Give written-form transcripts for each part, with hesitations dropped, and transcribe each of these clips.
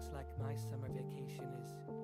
Looks like my summer vacation is over.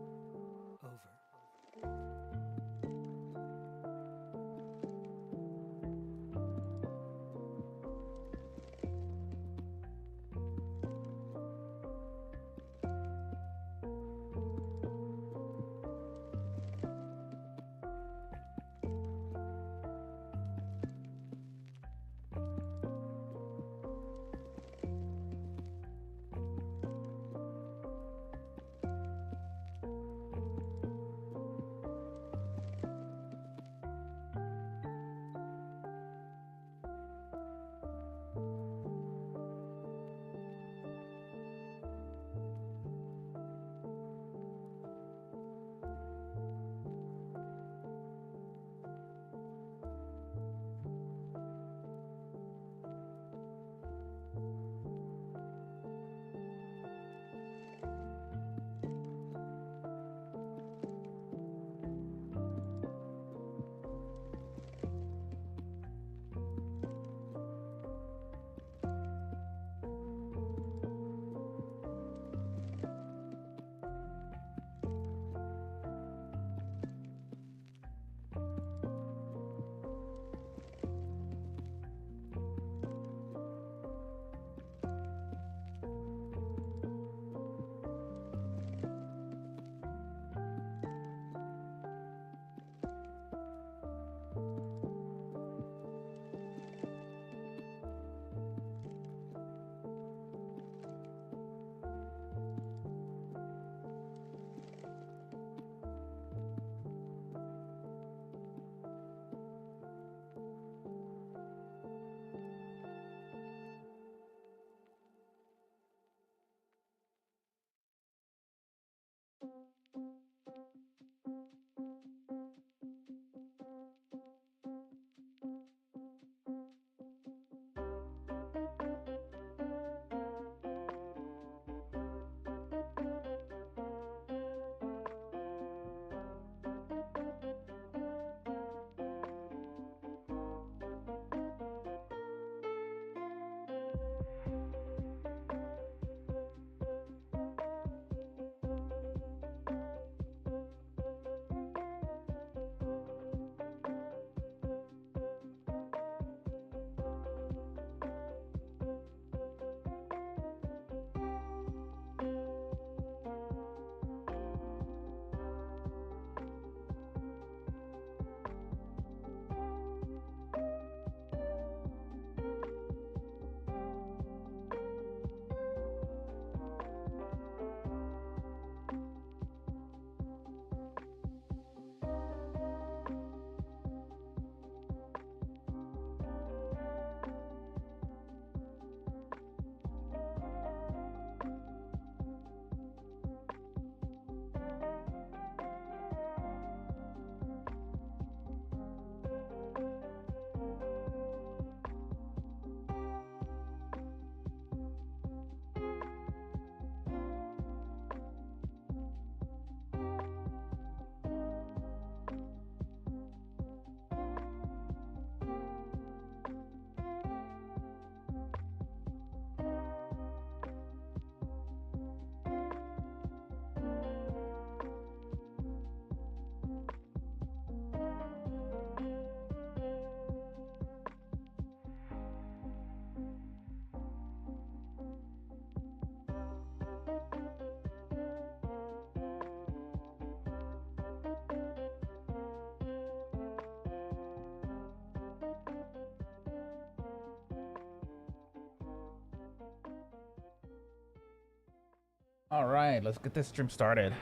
All right, let's get this stream started.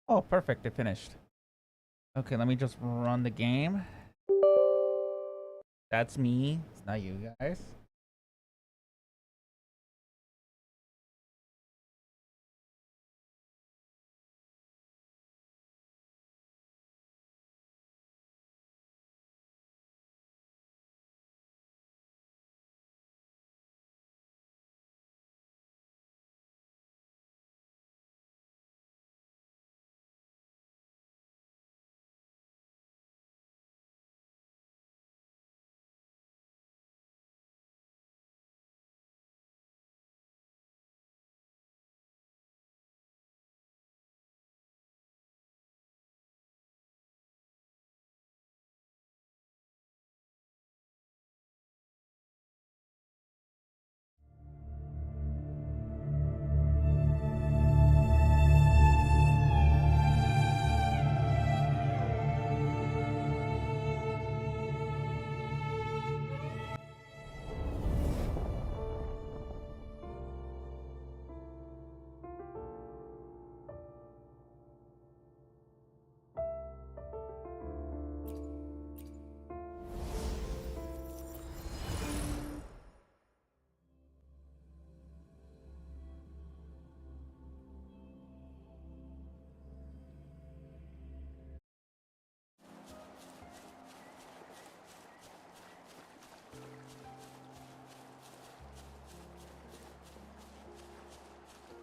Oh, perfect. It finished. Okay, let me just run the game. That's me. It's not you guys.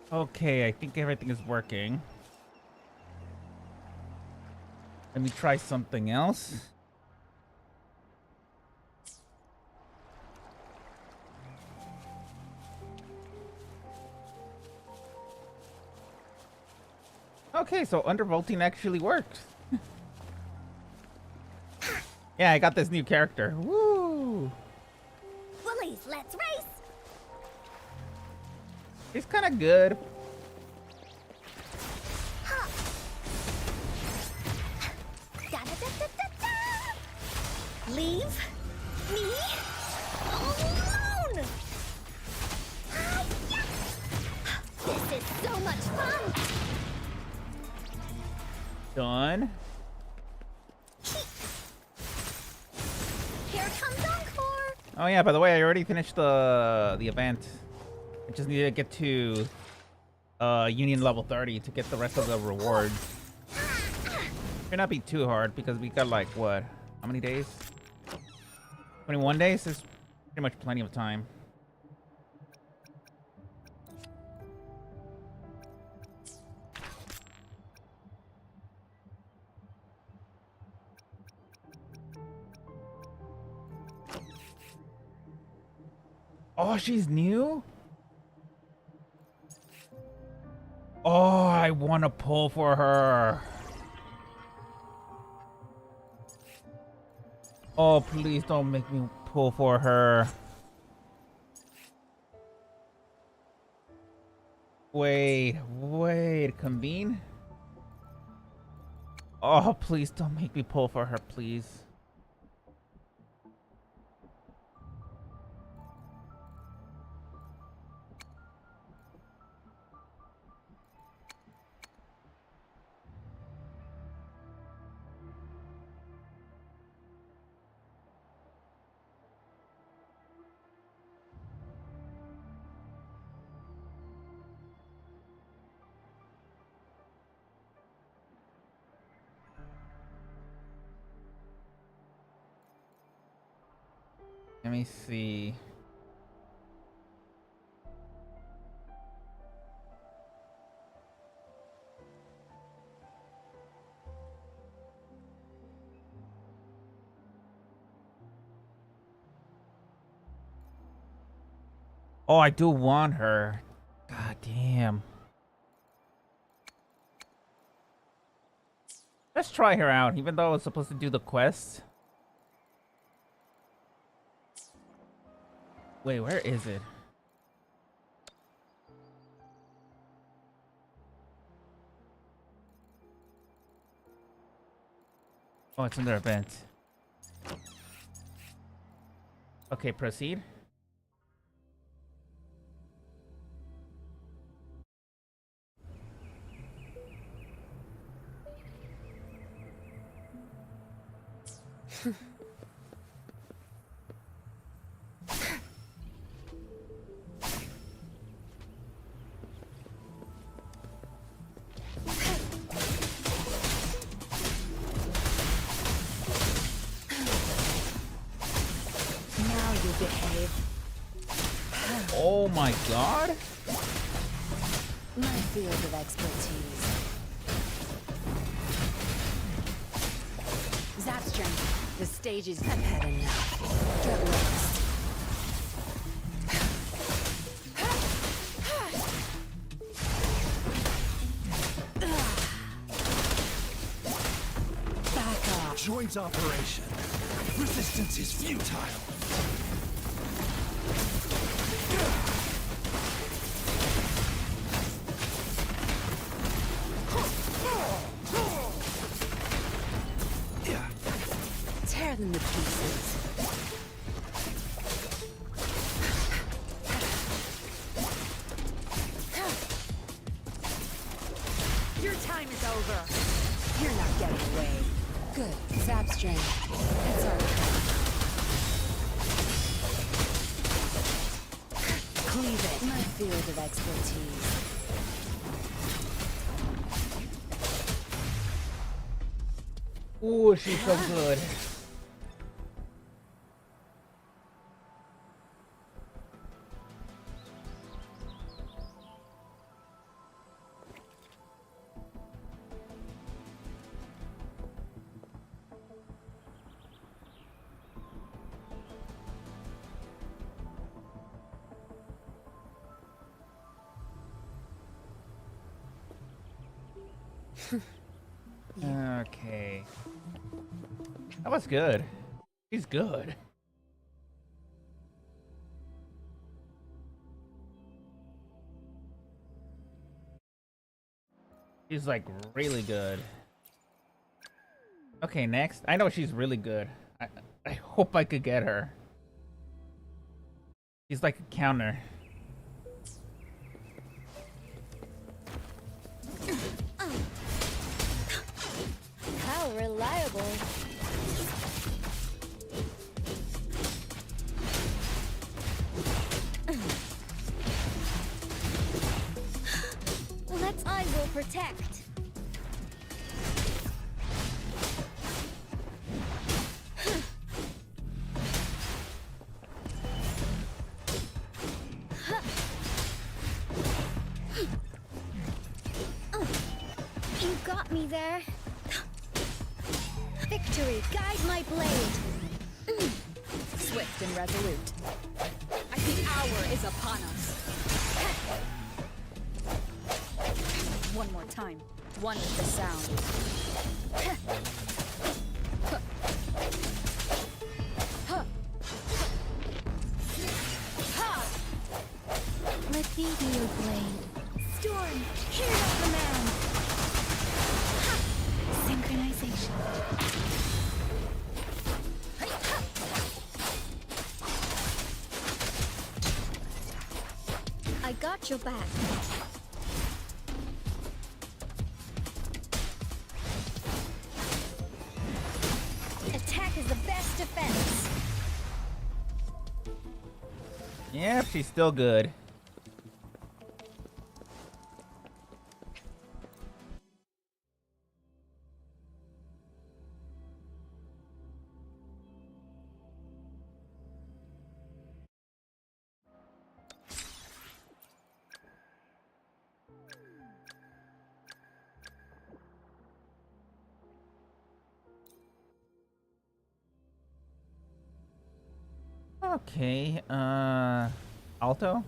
Okay, I think everything is working. Let me try something else. Okay, so undervolting actually worked. Yeah, I got this new character. Woo! Bullies, let's race! He's kind of good. Da-da-da-da-da-da! Leave me alone! Hi-ya! This is so much fun! Done. Here comes Encore! Oh yeah, by the way, I already finished the event. I just need to get to Union level 30 to get the rest of the rewards. Should not be too hard because we got like what? How many days? 21 days? There's pretty much plenty of time. Oh, she's new? Oh, I want to pull for her. Oh, please don't make me pull for her. Wait, convene? Oh, please don't make me pull for her, please. Let me see. Oh, I do want her. God damn. Let's try her out, even though I was supposed to do the quest. Wait, where is it? Oh, it's in their event. Okay, proceed. Now you behave. Oh my god. My field of expertise. Zap strength. The stage is... I've had enough. Get lost. Back off. Joint operation. Resistance is futile. Tear them to pieces. Your time is over. You're not getting away. Good. Zap strength. It's our turn. Cleave it. My field of expertise. Ooh, she's so good. Okay. That was good. He's good. She's like really good. Okay, next. I know she's really good. I hope I could get her. She's like a counter. How reliable. I will protect. You got me there. Victory, guide my blade. Swift and resolute. The hour is upon us. One more time. One with the sound. Let be your blade. Storm, hear your command. Synchronization. I got your back. Attack is the best defense. Yeah, she's still good. Okay, Alto?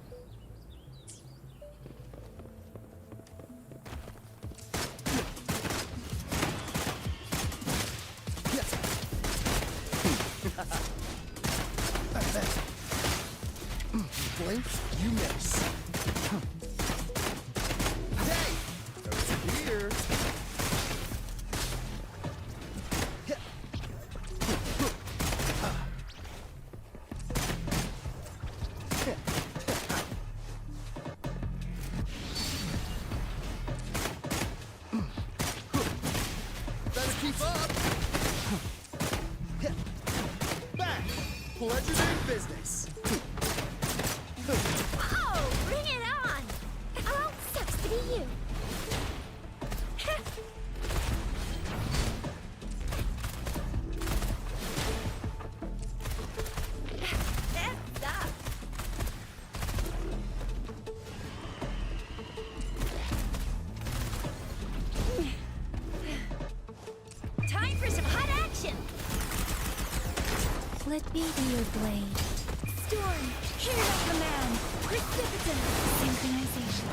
Blink, you miss. Hey! Over here. Better keep up. Back. Pleasure's in business. Oh, bring it on! Oh, sucks to be you. Stop. Time for some hot action. Let be your blade. Storm, hear your command. Precipitant. Synchronization.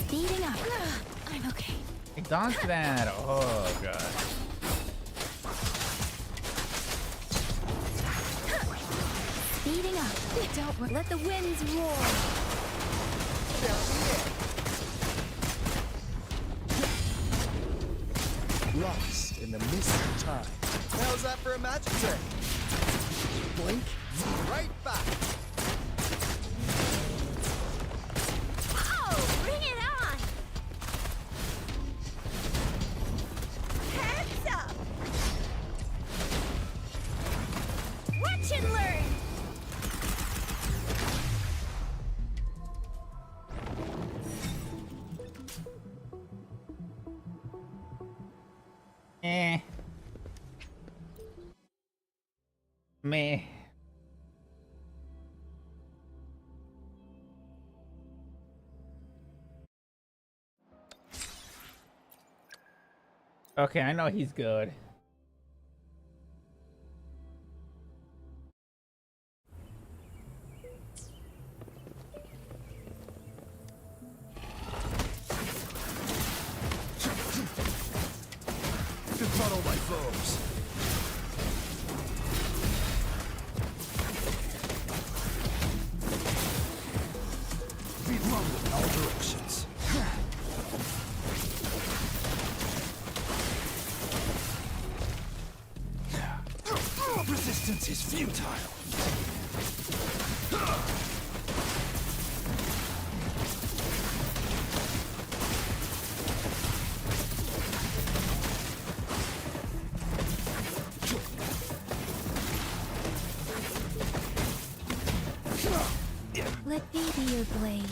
Speeding up. I'm okay. Dodge that. Oh, God. Speeding up. Don't let the winds roar. Lost in the mist of time. How's that for a magic trick? Blink, right back. Oh, bring it on! Heads up! Watch and learn! Eh. Meh. Okay, I know he's good. Funnel my foes. Beat rumble in all directions. Resistance is futile. Let me be your blade.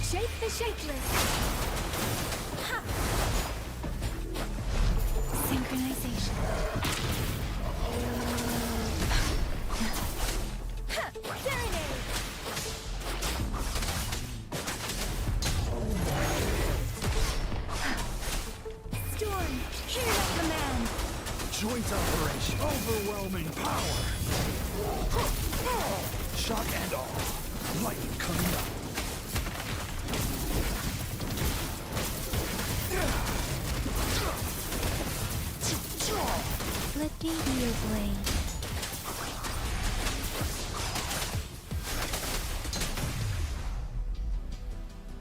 Shape the shapeless. Ha! Synchronization. Ha! Serenade. Storm, hear that command. Joint operation. Overwhelming power. Shock and awe. Lightning coming up. Let me be your blade.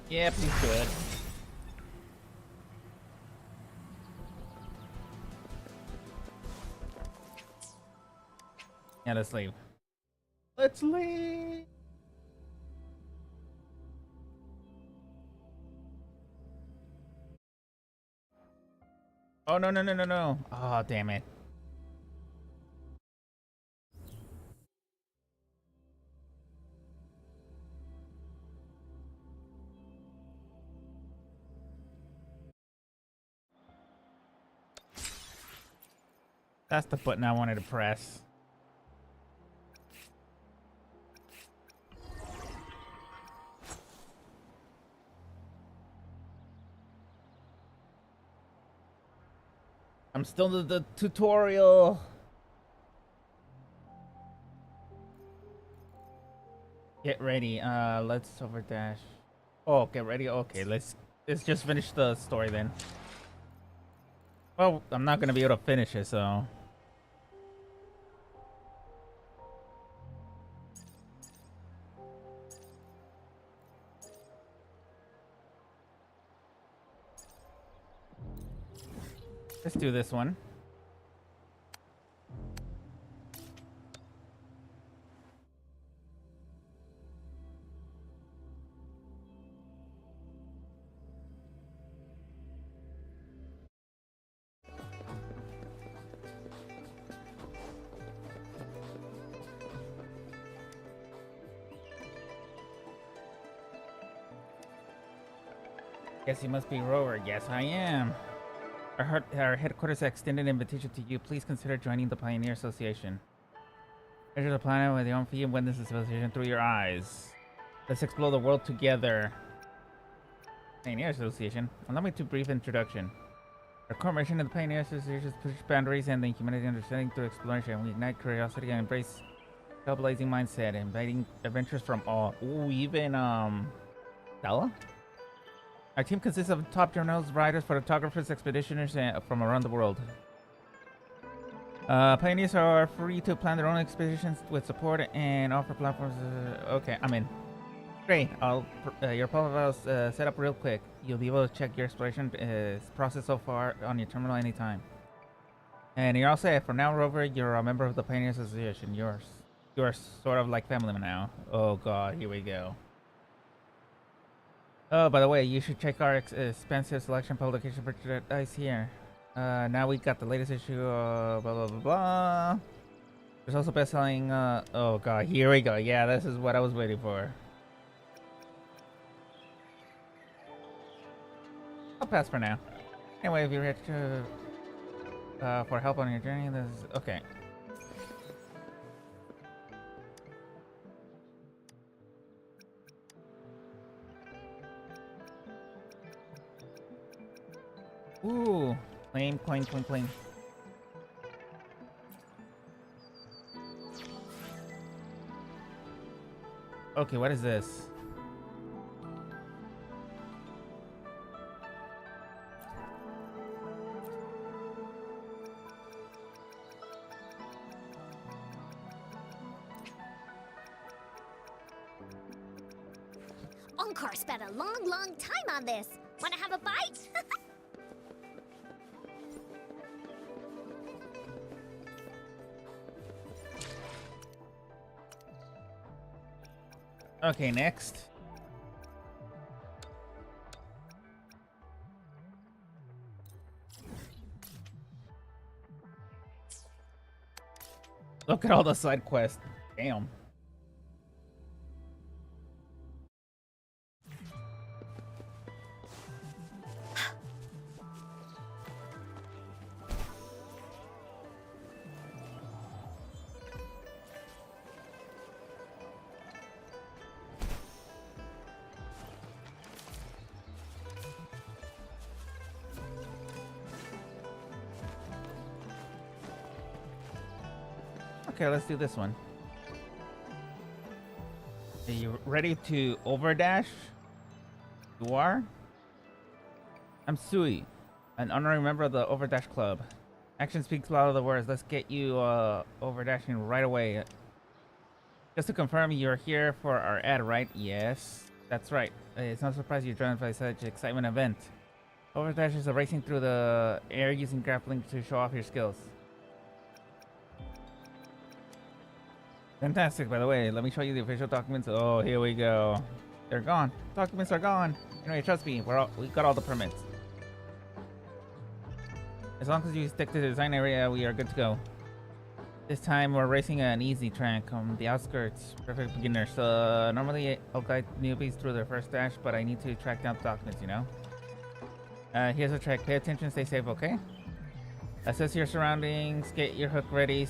Yep, he's good. Yeah, let's leave. Let's leave. Oh, no, no, no, no, no. Oh, damn it. That's the button I wanted to press. I'm still in the tutorial. Get ready. Let's over dash. Oh, get ready. Okay, let's just finish the story then. Well, I'm not gonna be able to finish it, so. Let's do this one. Guess you must be Rover. Yes, I am. Our headquarters extended an invitation to you. Please consider joining the Pioneer Association. Measure the planet with your own feet and witness the civilization through your eyes. Let's explore the world together. Pioneer Association. Allow me to brief introduction. Our core mission of the Pioneer Association is to push boundaries and the humanity understanding through exploration. We ignite curiosity and embrace a blazing mindset, inviting adventures from all. Ooh, even Stella? Our team consists of top journalists, writers, photographers, expeditioners from around the world. Pioneers are free to plan their own expeditions with support and offer platforms. Okay, I'm in. Great. Your profile's set up real quick. You'll be able to check your exploration process so far on your terminal anytime. And you're all set. From now, Rover, you're a member of the Pioneer Association. You're sort of like family now. Oh god, here we go. Oh, by the way, you should check our expensive selection publication merchandise here. Now we got the latest issue of blah blah blah blah. There's also best-selling. Oh god, here we go. Yeah, this is what I was waiting for. I'll pass for now. Anyway, if you're ready to for help on your journey, this is okay. Ooh, claim. Okay, what is this? Bonkor spent a long, long time on this. Wanna have a bite? Okay, next. Look at all the side quests. Damn. Okay, let's do this one. Are you ready to overdash? You are? I'm Sui, an honorary member of the Overdash Club. Action speaks louder than words. Let's get you overdashing right away. Just to confirm, you're here for our ad, right? Yes, that's right. It's not surprising you're joined by such an excitement event. Overdashers are racing through the air using grappling to show off your skills. Fantastic, by the way. Let me show you the official documents. Oh, here we go. They're gone. Documents are gone. Anyway, trust me, we got all the permits. As long as you stick to the design area, we are good to go. This time we're racing an easy track on the outskirts. Perfect beginners. Normally I'll guide newbies through their first dash, but I need to track down the documents, you know? Here's a track. Pay attention, stay safe, okay? Assess your surroundings, get your hook ready.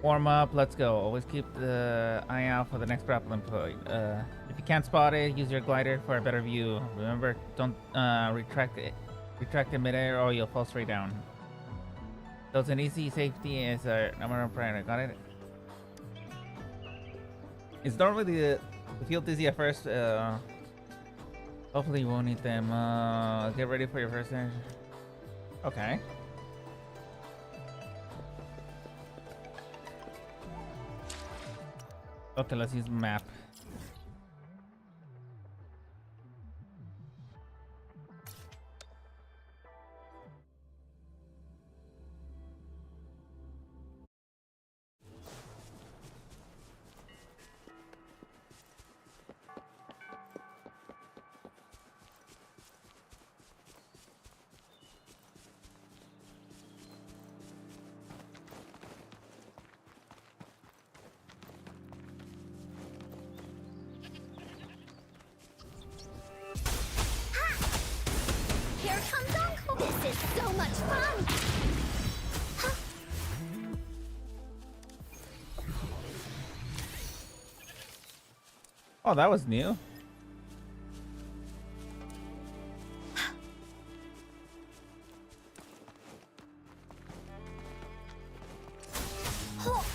Warm up, let's go. Always keep the eye out for the next grappling point. If you can't spot it, use your glider for a better view. Remember, don't retract in midair or you'll fall straight down. So it's an easy safety is our number one priority. Got it? It's normally to feel dizzy at first. Hopefully you won't need them. Get ready for your first dash. Okay. Okay, let's use map. Here comes Uncle. This is so much fun. Huh? Oh, that was new. Oh.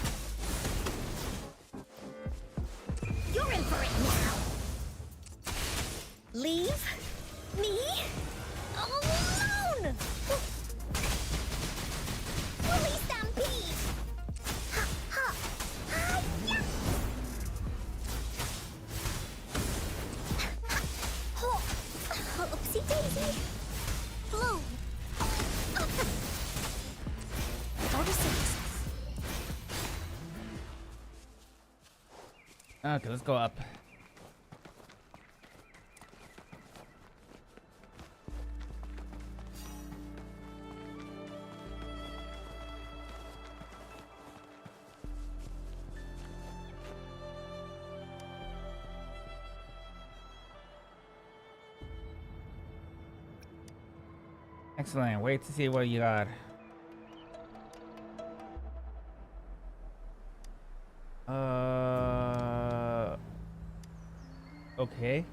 You're in for it now. Leave me alone. Fully stampede. Ha ha. Hi-ya. Oh. Oopsie daisy. Blue. Go to six. Okay, let's go up. Excellent. Wait to see what you got. Okay.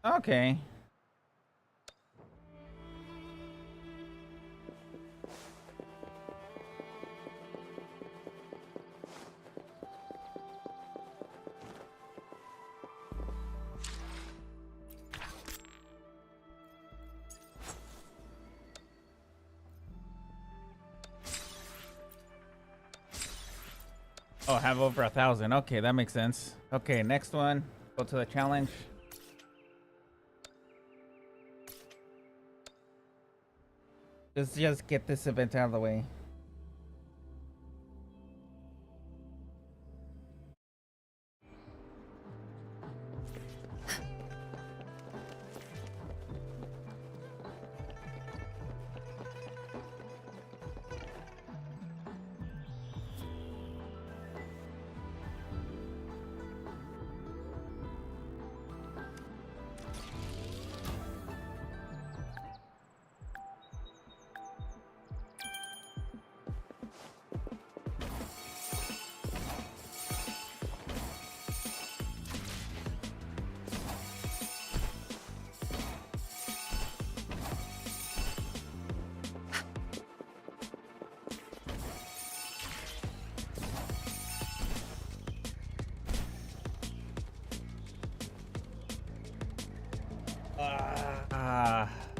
Okay. Oh, have over 1,000. Okay, that makes sense. Okay, next one. Go to the challenge. Let's just get this event out of the way.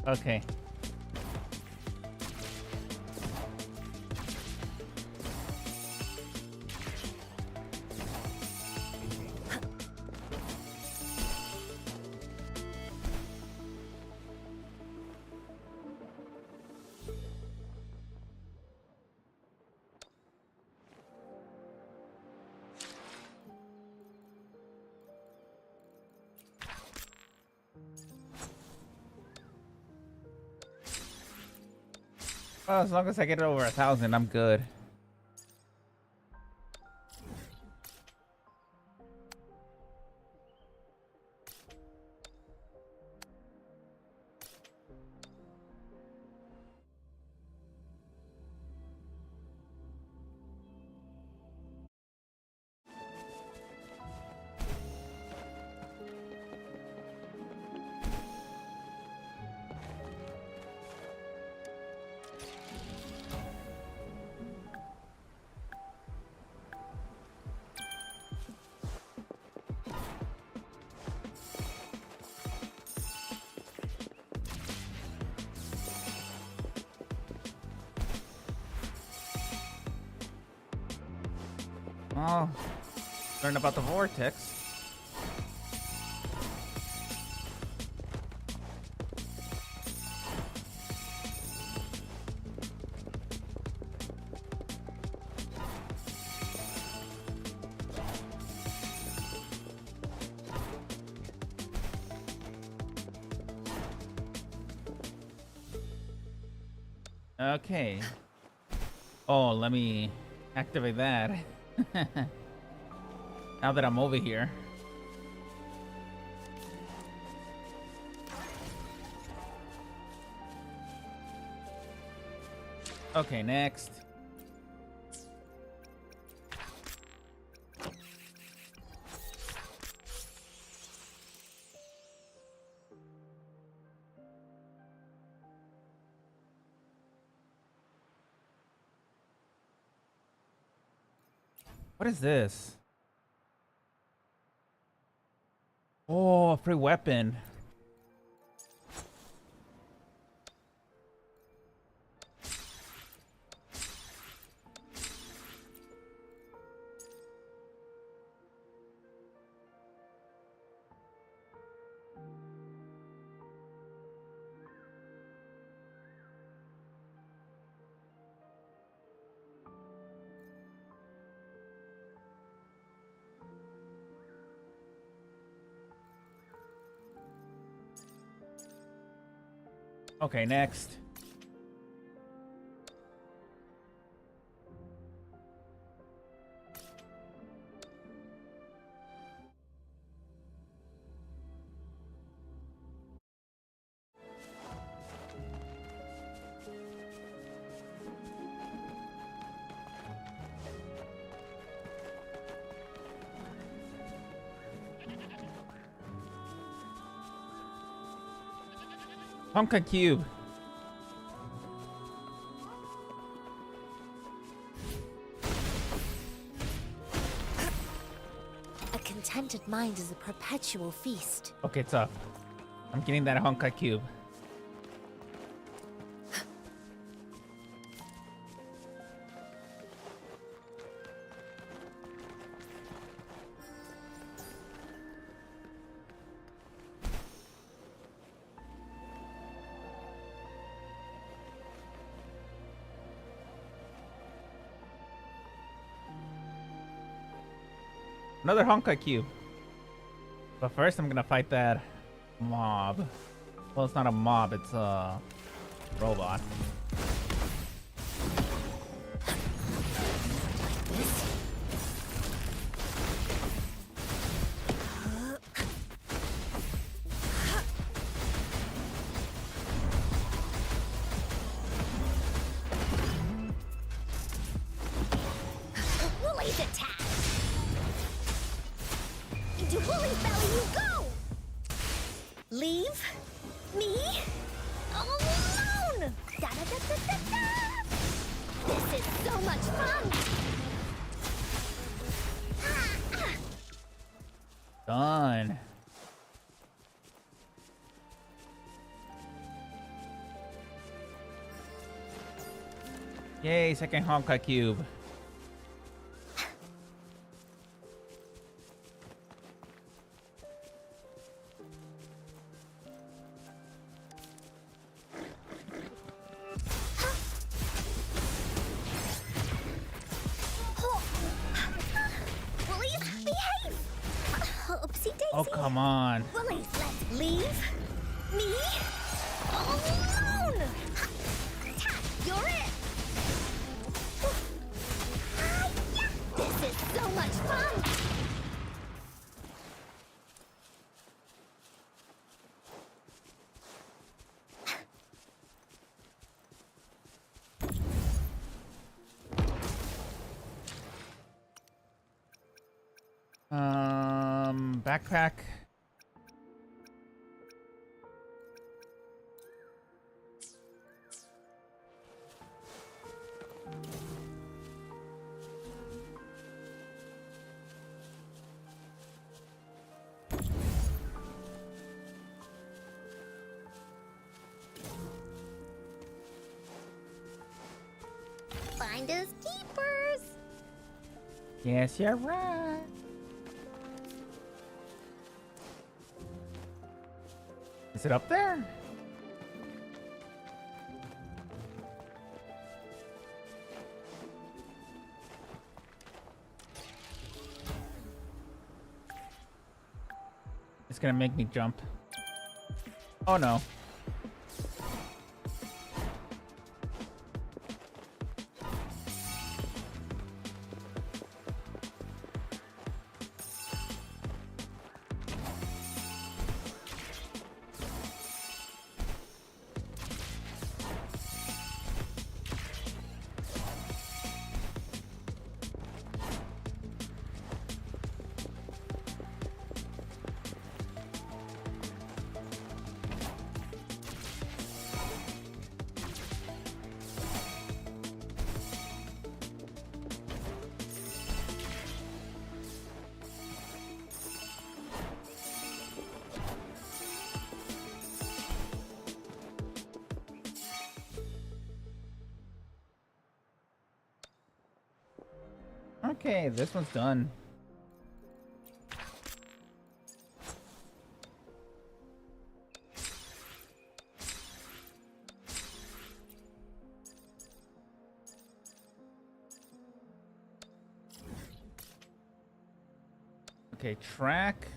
Okay. Well, as long as I get it over 1,000, I'm good. Oh, learn about the vortex. Okay. Oh, let me activate that. Now that I'm over here. Okay, next. What is this? Oh, a free weapon. Okay, next. Honka Cube. A contented mind is a perpetual feast. Okay, it's up. I'm getting that Honka Cube. Another Honka Cube. But first, I'm gonna fight that mob. Well, it's not a mob, it's a robot. Woolly's attack! Into Woolly's belly you go! Leave me alone! Da-da-da-da-da-da! This is so much fun! Done. Yay, second Honka Cube. Woollies, behave! Oopsie daisy! Oh, come on. Woollies, let's leave me alone! Ta, you're it! Hi-ya! This is so much fun! Backpack. Finders keepers! Yes, you're right. Is it up there? It's gonna make me jump. Oh no. Okay, this one's done. Okay, track.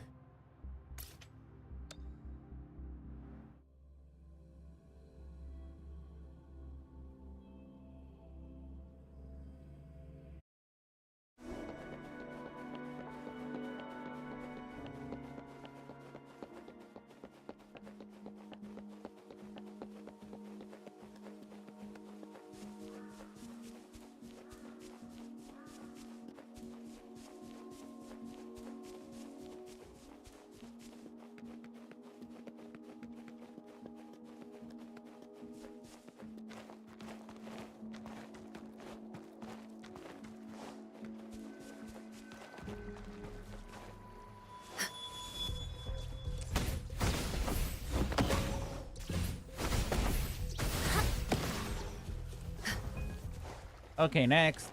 Okay, next.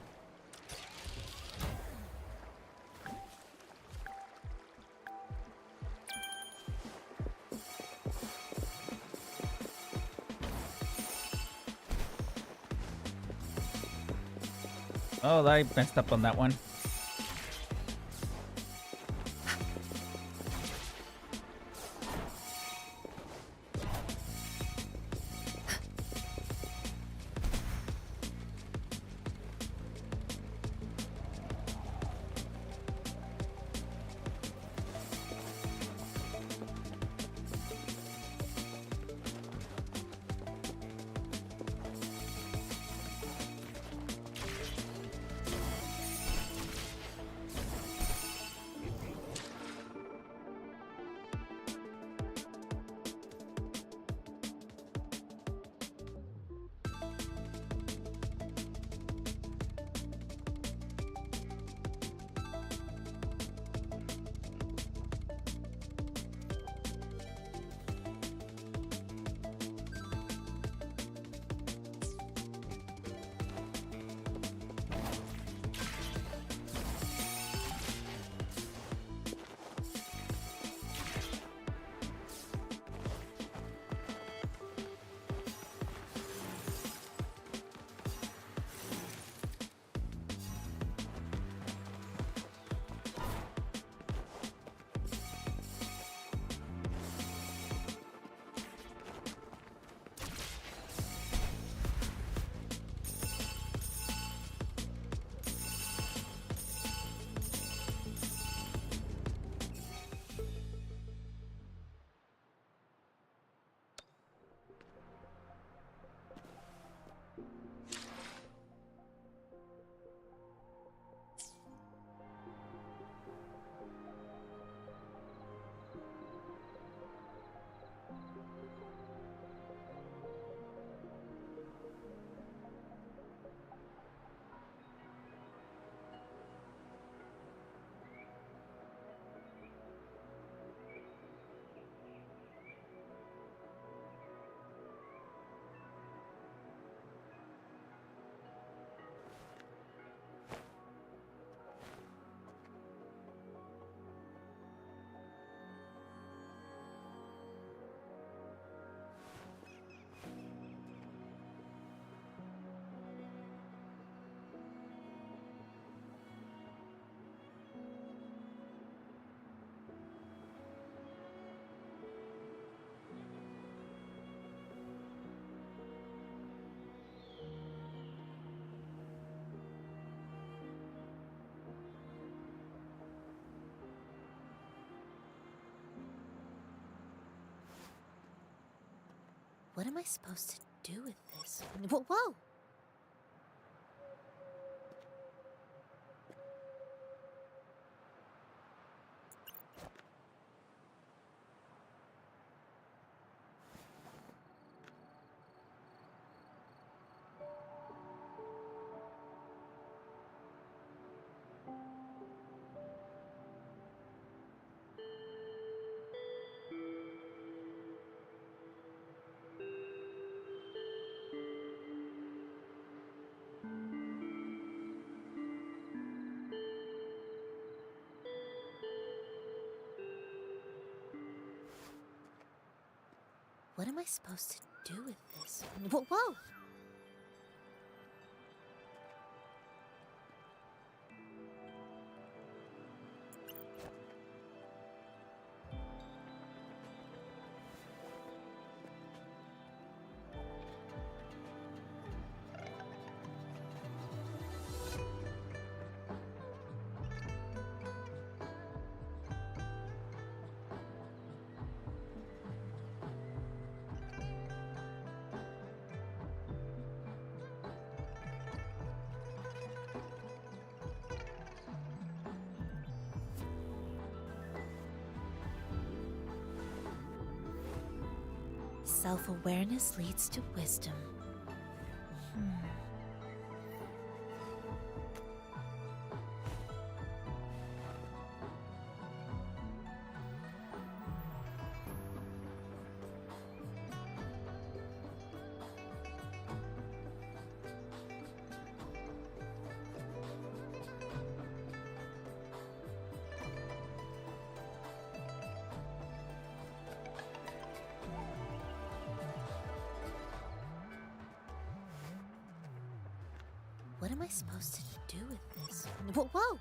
Oh, I messed up on that one. What am I supposed to do with this? Whoa! What am I supposed to do with this? Whoa! Self-awareness leads to wisdom. What am I supposed to do with this? Whoa!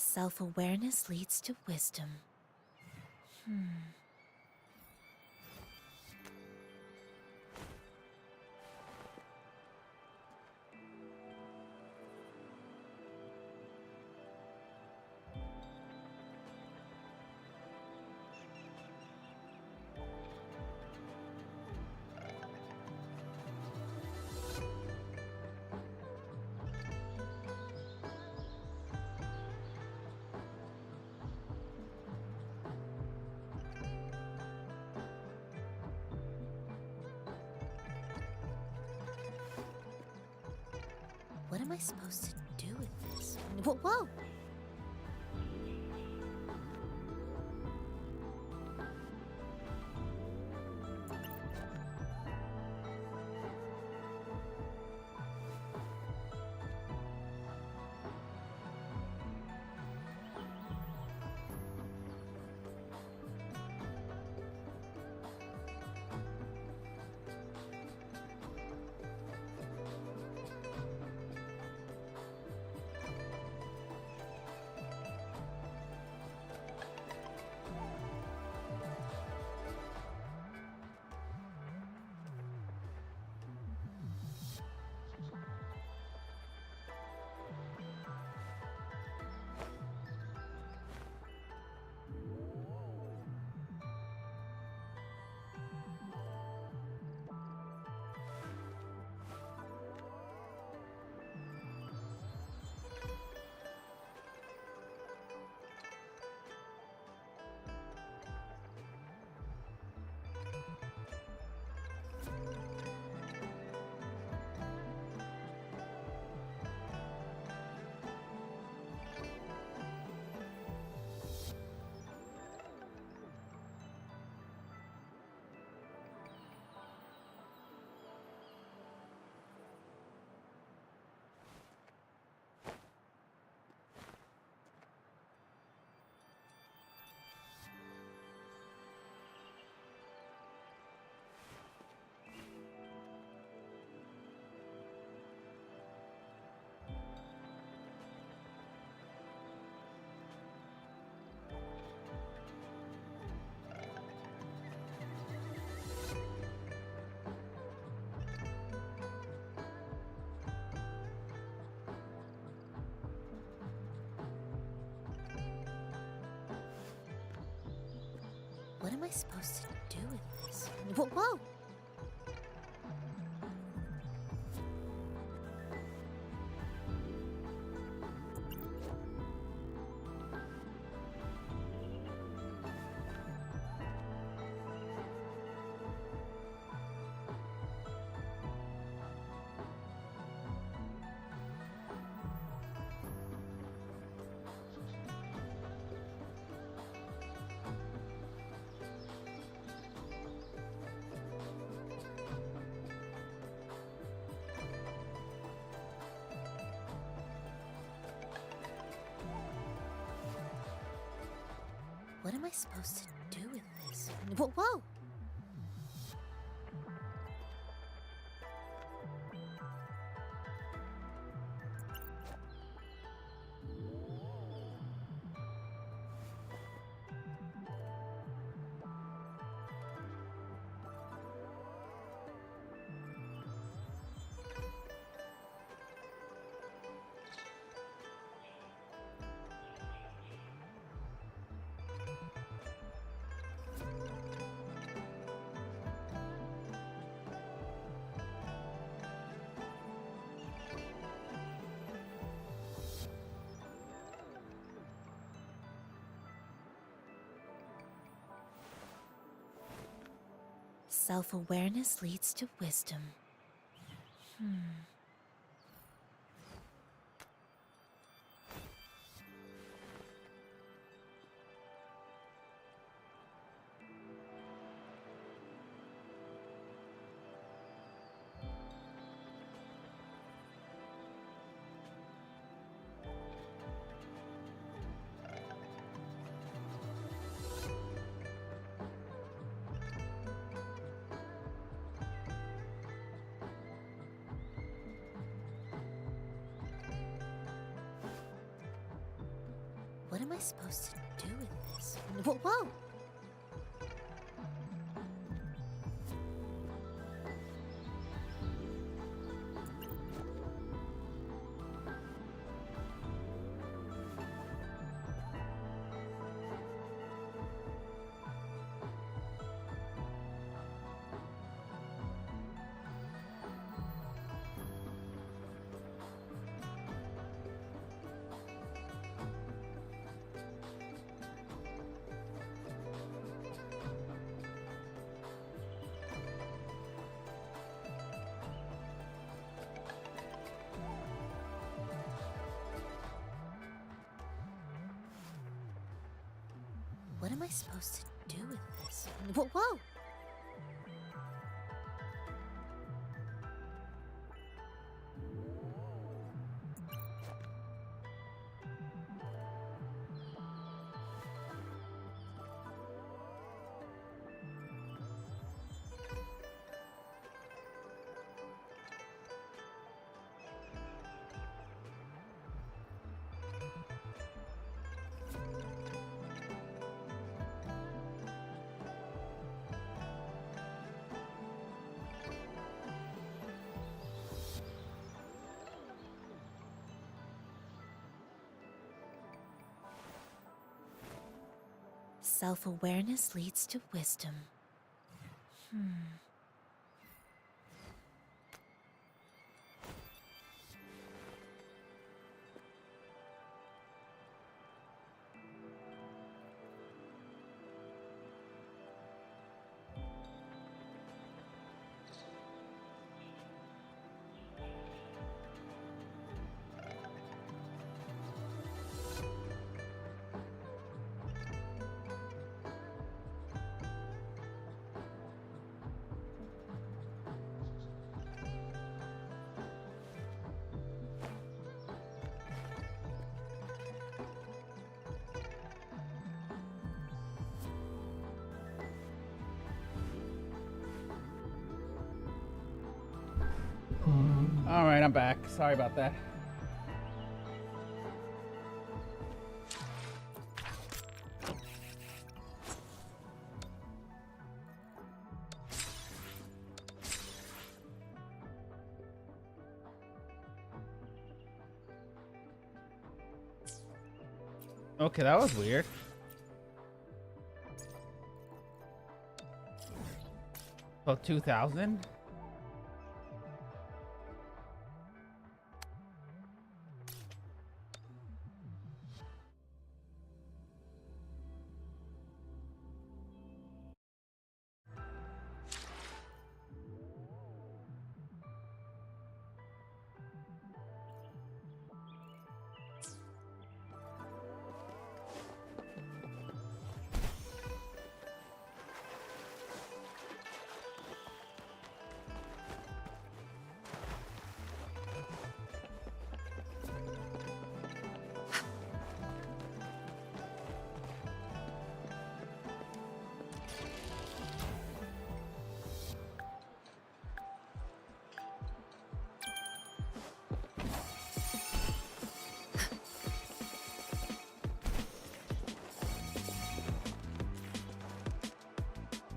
Self-awareness leads to wisdom. What am I supposed to do with this? Whoa! What am I supposed to do with this? Whoa! What am I supposed to do with this? Whoa! Self-awareness leads to wisdom. What am I supposed to do with this? Whoa! What am I supposed to do with this? Whoa! Self-awareness leads to wisdom. All right, I'm back. Sorry about that. Okay, that was weird. Oh, 2,000?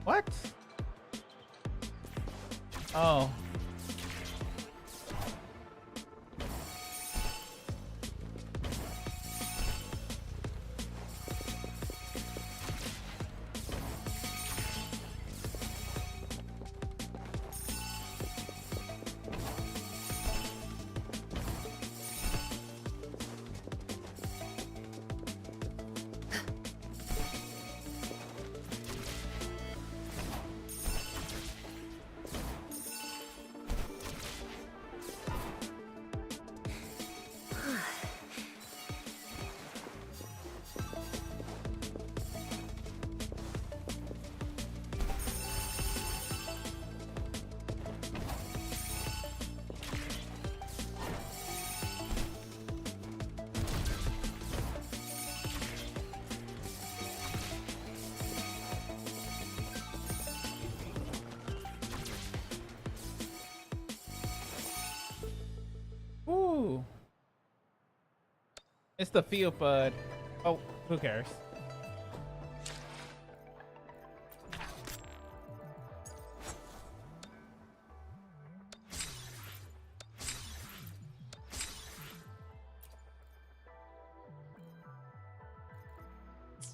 What? Oh. It's the field, but oh, who cares?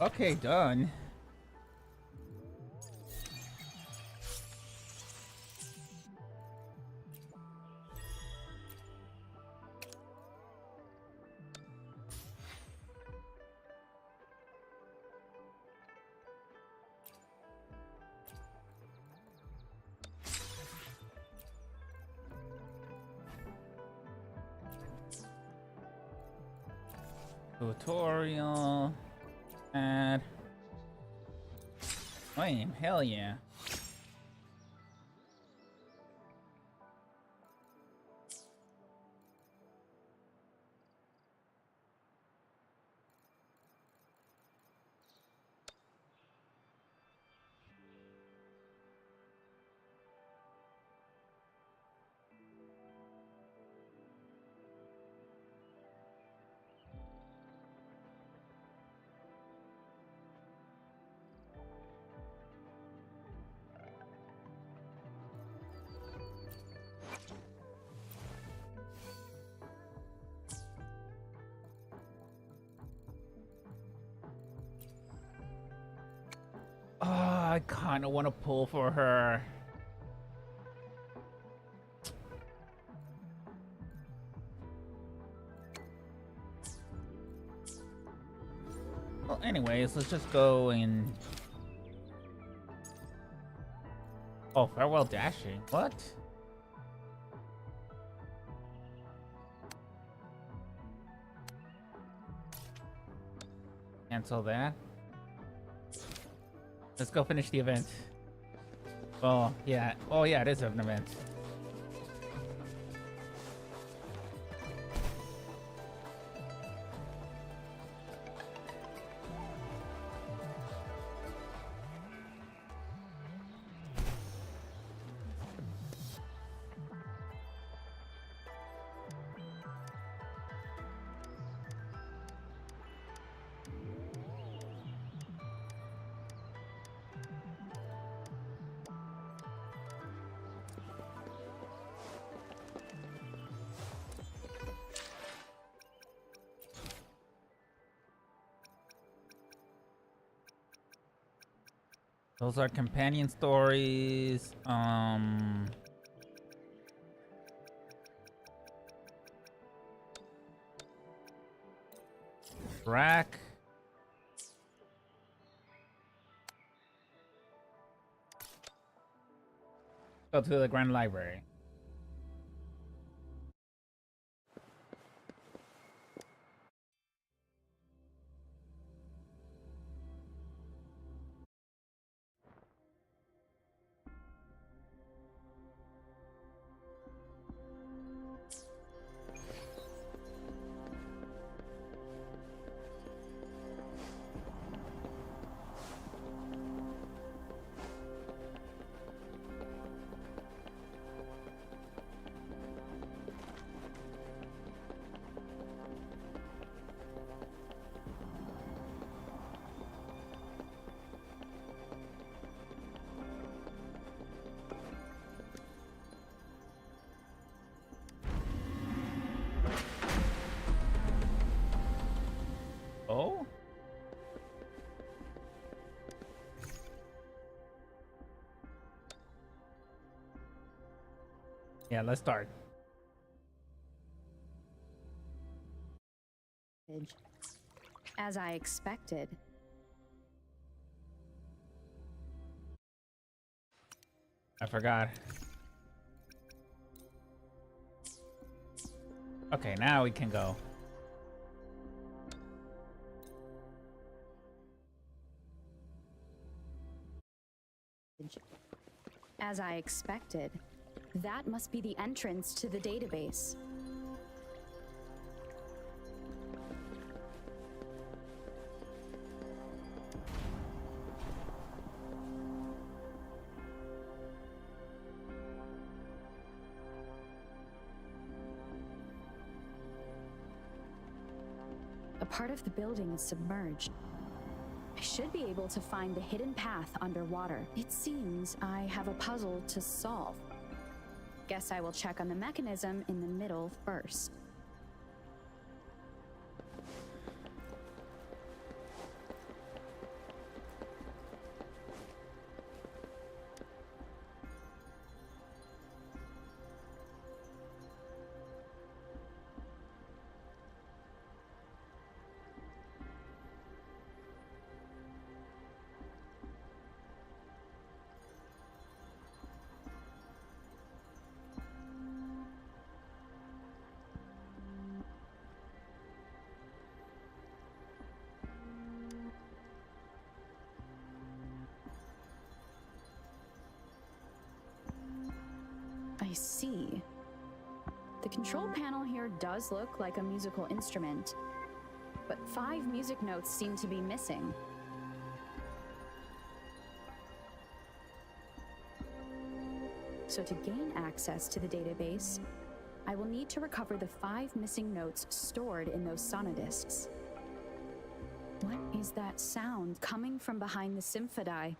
Okay, done. Tutorial. And flame, hell yeah. Oh, I kind of want to pull for her. Well, anyways, let's just go and... Oh, farewell dashing. What? Cancel that. Let's go finish the event. Oh, yeah. Oh, yeah, it is an event. Those are companion stories. Rack. Go to the Grand Library. Oh? Yeah, let's start. As I expected. I forgot. Okay, now we can go. As I expected. That must be the entrance to the database. A part of the building is submerged. I should be able to find the hidden path underwater. It seems I have a puzzle to solve. Guess I will check on the mechanism in the middle first. I see. The control panel here does look like a musical instrument, but 5 music notes seem to be missing. So to gain access to the database, I will need to recover the 5 missing notes stored in those sonodiscs. What is that sound coming from behind the symphodi?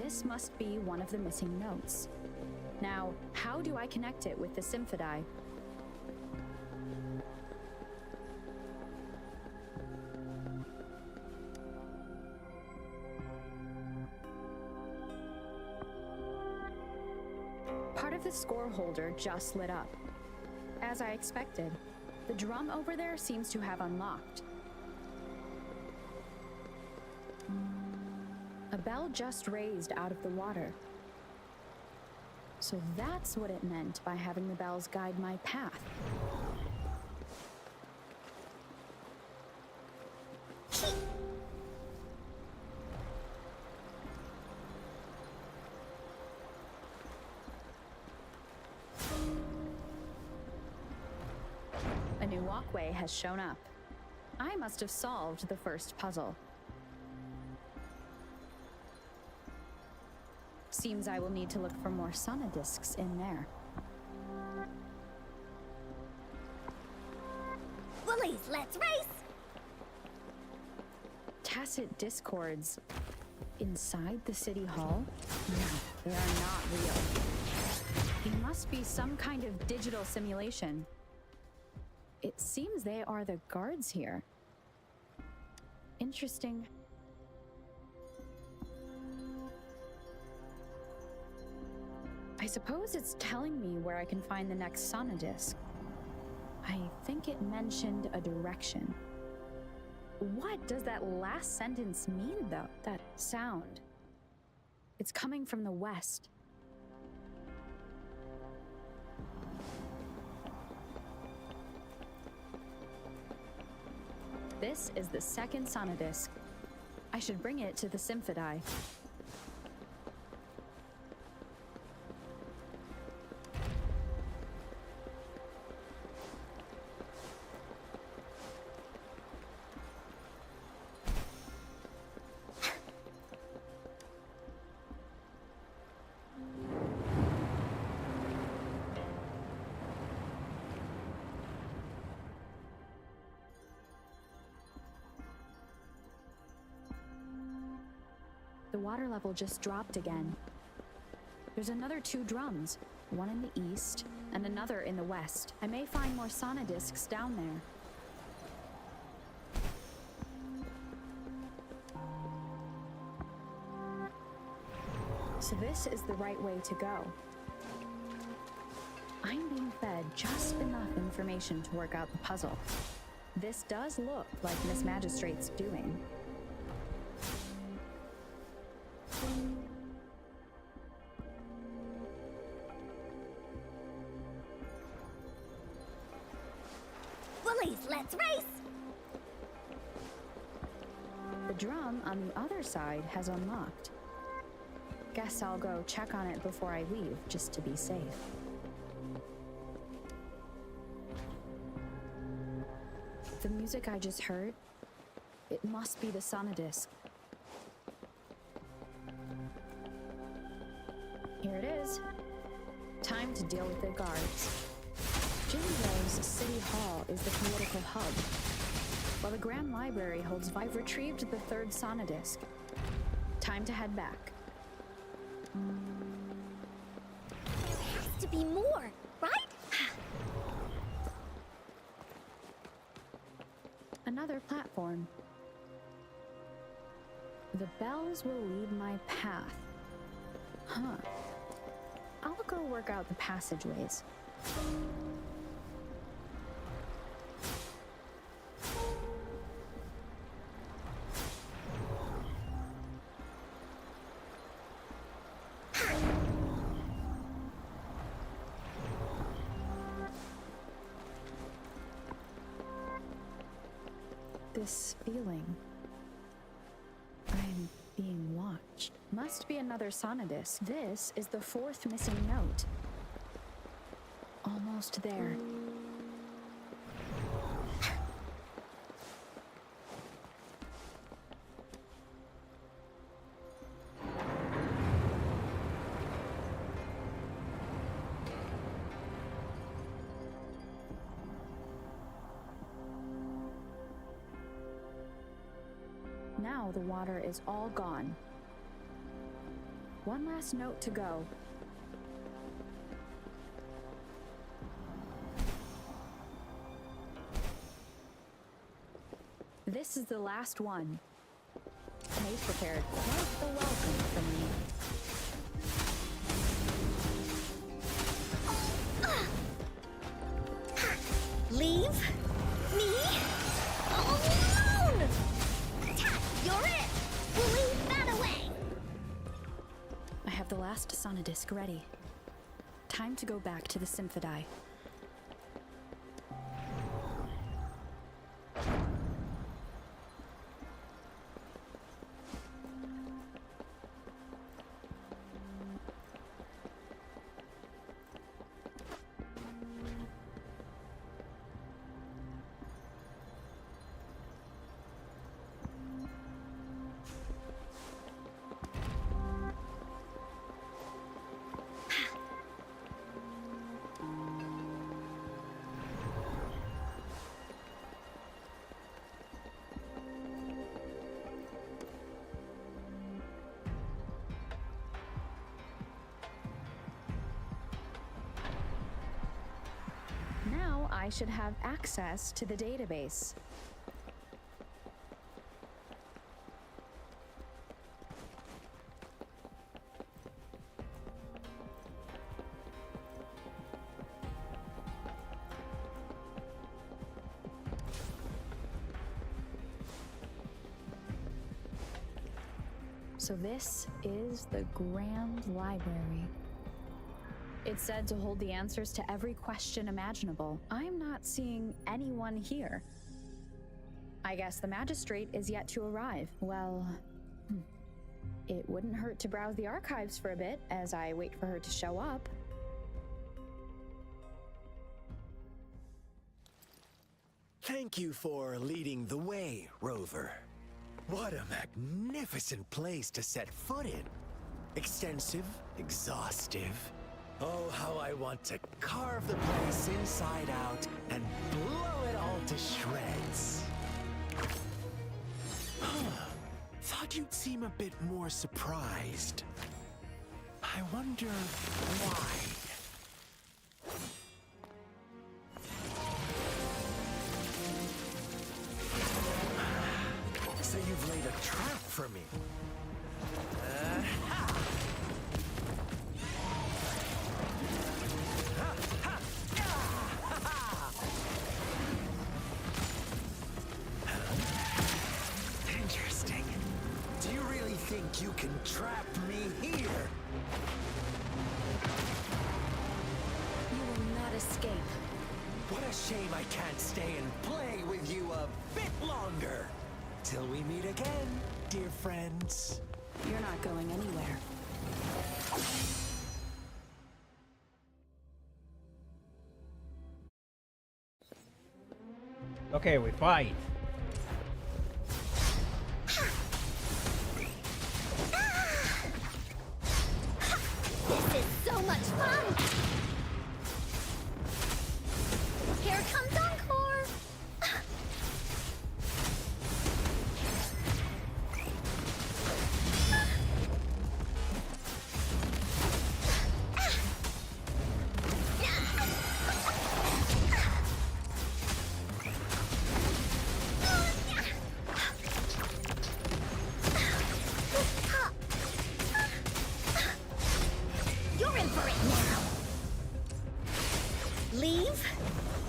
This must be one of the missing notes. Now, how do I connect it with the symphodi? Part of the score holder just lit up. As I expected, the drum over there seems to have unlocked. A bell just raised out of the water. So that's what it meant by having the bells guide my path. A new walkway has shown up. I must have solved the first puzzle. Seems I will need to look for more sonodiscs in there. Bullies, let's race! Tacit discords inside the city hall? No, they are not real. It must be some kind of digital simulation. It seems they are the guards here. Interesting. I suppose it's telling me where I can find the next sonodisc. I think it mentioned a direction. What does that last sentence mean, though? That sound. It's coming from the west. This is the second sonodisc. I should bring it to the symphodi. The water level just dropped again. There's another 2 drums, one in the east and another in the west. I may find more sonodiscs down there. So this is the right way to go. I'm being fed just enough information to work out the puzzle. This does look like Miss Magistrate's doing. Bullies, let's race! The drum on the other side has unlocked. Guess I'll go check on it before I leave, just to be safe. The music I just heard, it must be the sonodisc. Here it is. Time to deal with their guards. Jinzhou's City Hall is the political hub, while the Grand Library holds. I've retrieved the third Sonodisc. Time to head back. There has to be more, right? Another platform. The bells will lead my path. Huh. I'll go work out the passageways. This feeling. I'm being watched. Must be another Sonodisc. This is the fourth missing note. Almost there. Now the water is all gone. One last note to go. This is the last one. May prepared quite the welcome from me. Leave me alone! You're it! Leave that away! I have the last Sonodisc ready. Time to go back to the Symphodi. Now I should have access to the database. So this is the Grand Library. It's said to hold the answers to every question imaginable. I'm not seeing anyone here. I guess the magistrate is yet to arrive. Well, it wouldn't hurt to browse the archives for a bit as I wait for her to show up. Thank you for leading the way, Rover. What a magnificent place to set foot in. Extensive, exhaustive. Oh, how I want to carve the place inside out and blow it all to shreds. Thought you'd seem a bit more surprised. I wonder why. So you've laid a trap for me. Interesting. Do you really think you can trap me here? You will not escape. What a shame I can't stay and play with you a bit longer. Till we meet again, dear friends. You're not going anywhere. Okay, we fight. This is so much fun!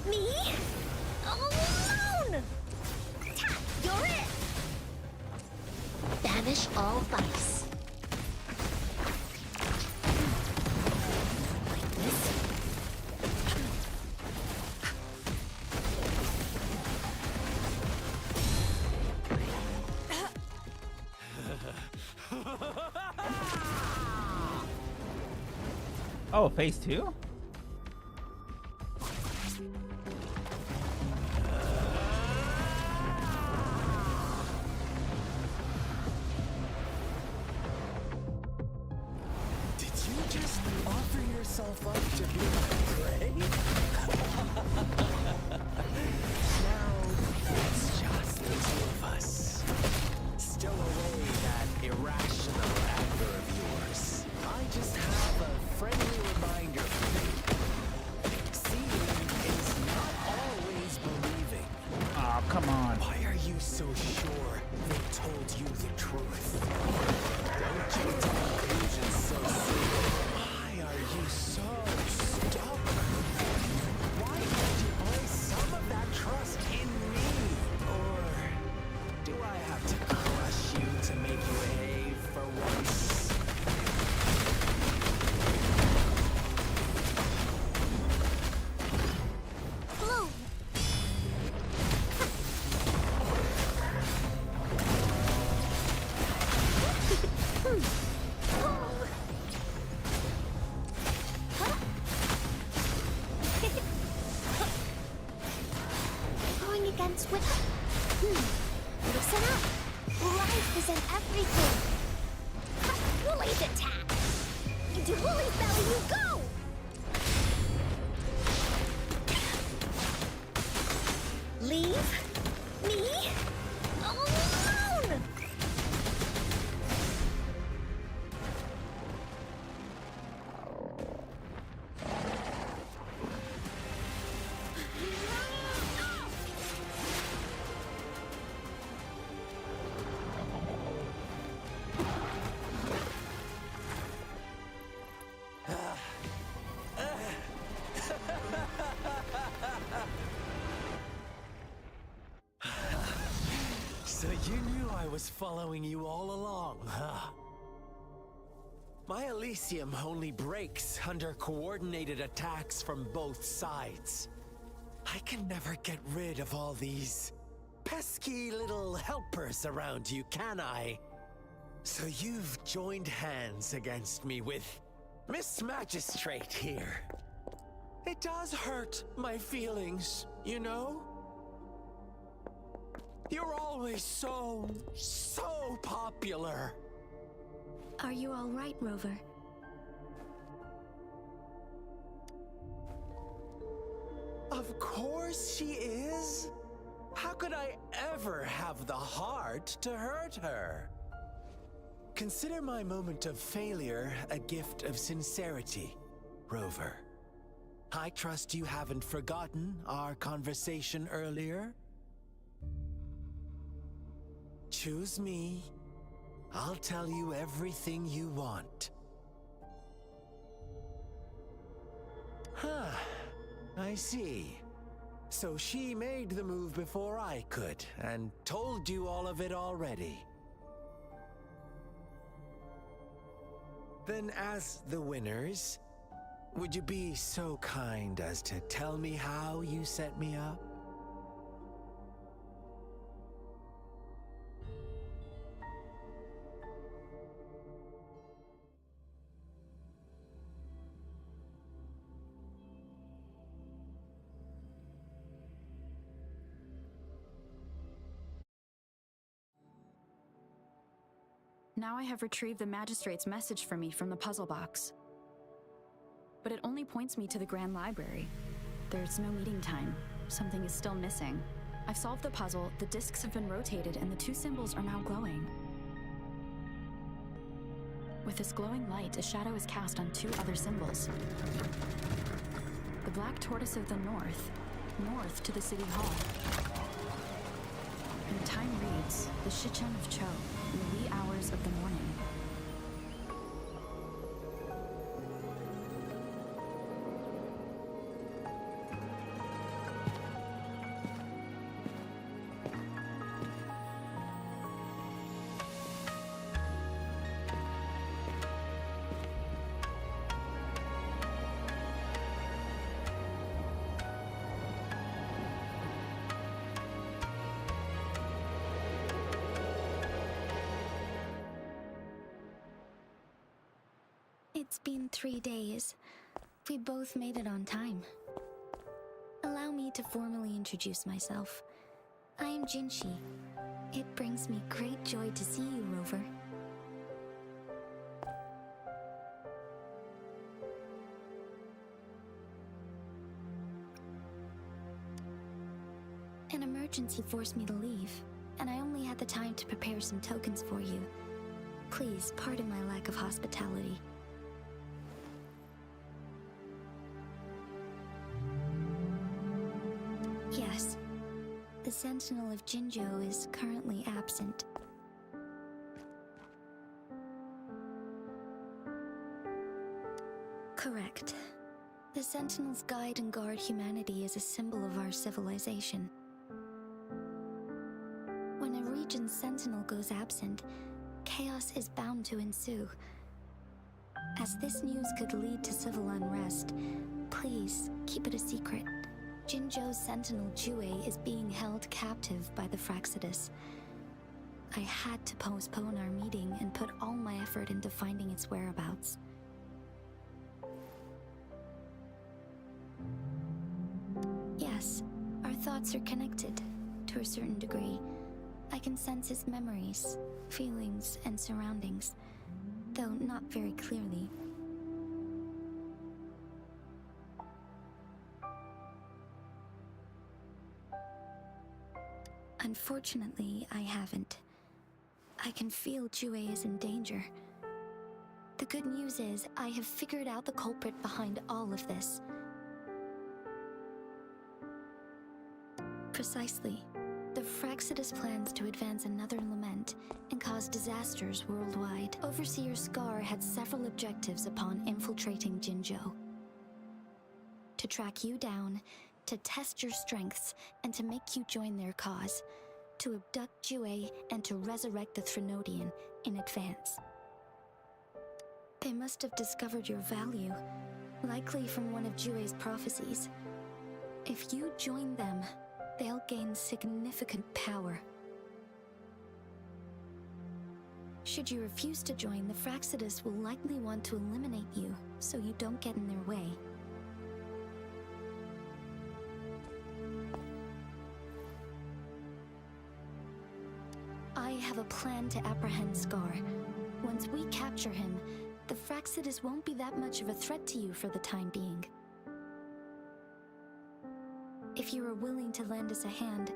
Leave me alone! Ta, you're it! Banish all vice. Like this? Oh, phase 2? Did you just offer yourself up to be my prey? Now, it's just the two of us. Stow away that irrational anger of yours. I just have a friendly reminder for you. Seeing is not always believing. Oh, come on. Why are you so sure they told you the truth? Don't jump to conclusions so soon. Why are you so stubborn? Why can't you place some of that trust in me? Or do I have to crush you to make you behave for once? Bloom! Going against with... Listen up! Life isn't everything! Woolly attack! Into Woolly's belly you go! Leave me alone! So you knew I was following you all along, huh? My Elysium only breaks under coordinated attacks from both sides. I can never get rid of all these pesky little helpers around you, can I? So you've joined hands against me with Miss Magistrate here. It does hurt my feelings, you know? You're always so popular. Are you all right, Rover? Of course she is. How could I ever have the heart to hurt her? Consider my moment of failure a gift of sincerity, Rover. I trust you haven't forgotten our conversation earlier. Choose me. I'll tell you everything you want. Huh. I see. So she made the move before I could, and told you all of it already. Then as the winners, would you be so kind as to tell me how you set me up? Now I have retrieved the Magistrate's message for me from the puzzle box. But it only points me to the Grand Library. There's no meeting time. Something is still missing. I've solved the puzzle, the discs have been rotated, and the two symbols are now glowing. With this glowing light, a shadow is cast on two other symbols. The black tortoise of the north to the City Hall. And the time reads, the Shichen of Cho, in the wee hours of the morning. It's been 3 days. We both made it on time. Allow me to formally introduce myself. I am Jinshi. It brings me great joy to see you, Rover. An emergency forced me to leave, and I only had the time to prepare some tokens for you. Please pardon my lack of hospitality. Yes, the Sentinel of Jinzhou is currently absent. Correct. The Sentinels guide and guard humanity as a symbol of our civilization. When a region's Sentinel goes absent, chaos is bound to ensue. As this news could lead to civil unrest, please keep it a secret. Jinzhou's Sentinel Jue is being held captive by the Fraxidus. I had to postpone our meeting and put all my effort into finding its whereabouts. Yes, our thoughts are connected, to a certain degree. I can sense his memories, feelings, and surroundings, though not very clearly. Unfortunately, I haven't. I can feel Jue is in danger. The good news is, I have figured out the culprit behind all of this. Precisely. The Fraxidus plans to advance another lament and cause disasters worldwide. Overseer Scar had several objectives upon infiltrating Jinzhou. To track you down, to test your strengths, and to make you join their cause. To abduct Jue and to resurrect the Threnodian in advance. They must have discovered your value, likely from one of Jue's prophecies. If you join them, they'll gain significant power. Should you refuse to join, the Fraxidus will likely want to eliminate you, so you don't get in their way. I have a plan to apprehend Scar. Once we capture him, the Fraxidus won't be that much of a threat to you for the time being. If you are willing to lend us a hand,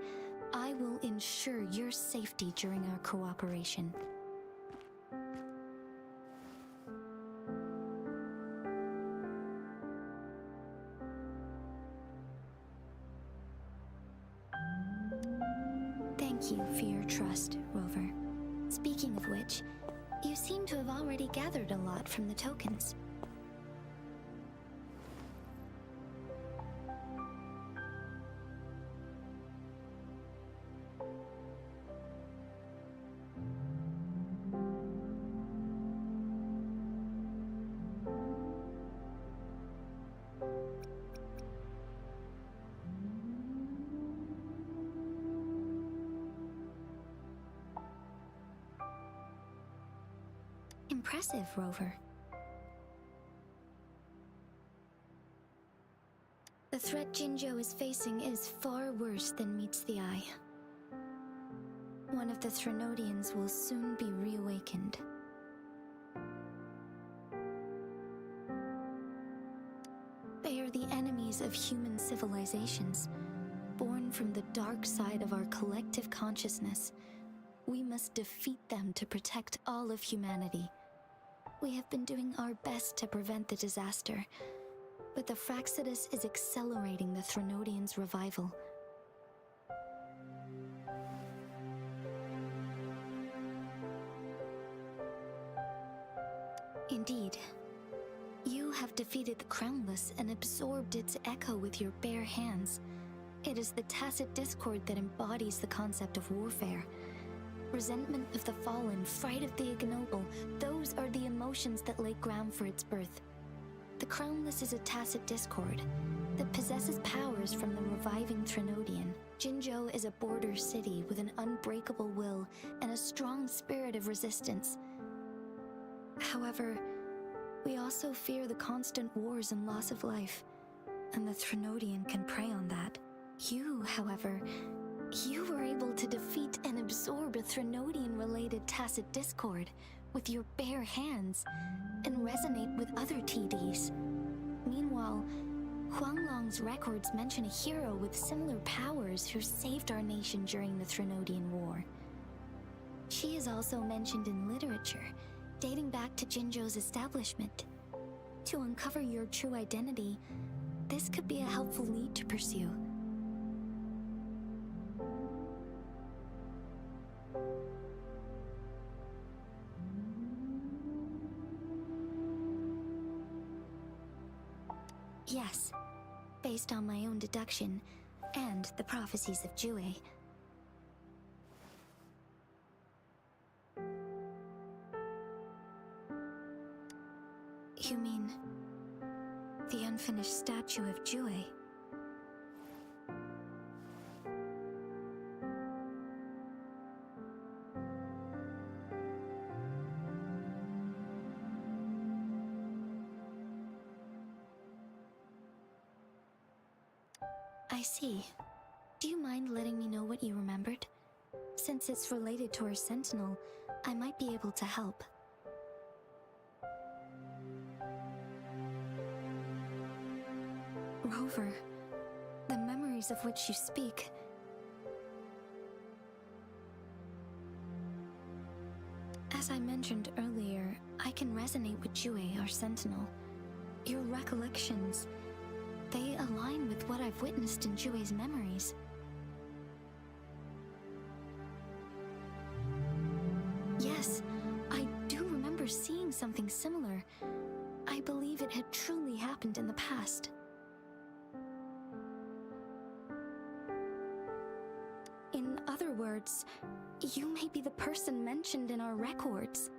I will ensure your safety during our cooperation. Thank you for your trust, Rover. Speaking of which, you seem to have already gathered a lot from the tokens. Impressive, Rover. The threat Jinzhou is facing is far worse than meets the eye. One of the Threnodians will soon be reawakened. They are the enemies of human civilizations, born from the dark side of our collective consciousness. We must defeat them to protect all of humanity. We have been doing our best to prevent the disaster, but the Fraxidus is accelerating the Threnodians' revival. Indeed. You have defeated the Crownless and absorbed its echo with your bare hands. It is the tacit discord that embodies the concept of warfare. Resentment of the fallen, fright of the ignoble, those are the emotions that lay ground for its birth. The Crownless is a tacit discord that possesses powers from the reviving Threnodian. Jinzhou is a border city with an unbreakable will and a strong spirit of resistance. However, We also fear the constant wars and loss of life, and the Threnodian can prey on that. You, however, you were able to defeat and absorb a Threnodian-related tacit discord with your bare hands and resonate with other TDs. Meanwhile, Huanglong's records mention a hero with similar powers who saved our nation during the Threnodian War. She is also mentioned in literature, dating back to Jinzhou's establishment. To uncover your true identity, this could be a helpful lead to pursue. Yes, based on my own deduction and the prophecies of Jue. You mean the unfinished statue of Jue? I see. Do you mind letting me know what you remembered? Since it's related to our sentinel, I might be able to help. Rover, the memories of which you speak. As I mentioned earlier, I can resonate with Jue, our sentinel. Your recollections, they align with what I've witnessed in Jue's memories. Yes, I do remember seeing something similar. I believe it had truly happened in the past. In other words, you may be the person mentioned in our records.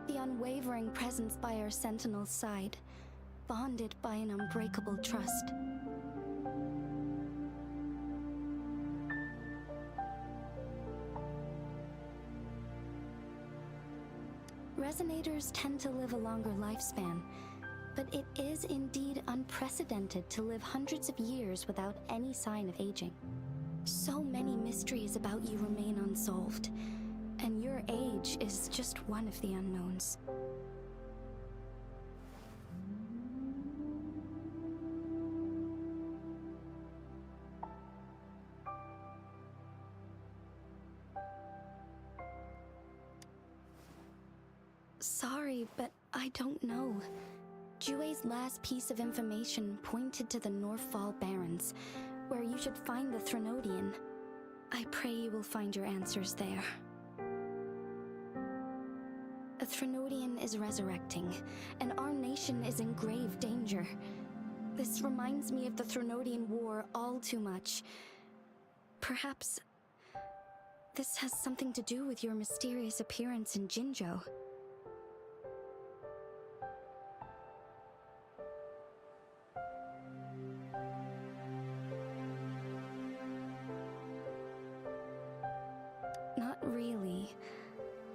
The unwavering presence by our sentinel's side, bonded by an unbreakable trust. Resonators tend to live a longer lifespan, but it is indeed unprecedented to live hundreds of years without any sign of aging. So many mysteries about you remain unsolved, and your age is just one of the unknowns. Sorry, but I don't know. Jue's last piece of information pointed to the Northfall Barrens, where you should find the Threnodian. I pray you will find your answers there. A Threnodian is resurrecting, and our nation is in grave danger. This reminds me of the Threnodian War all too much. Perhaps this has something to do with your mysterious appearance in Jinzhou. Not really.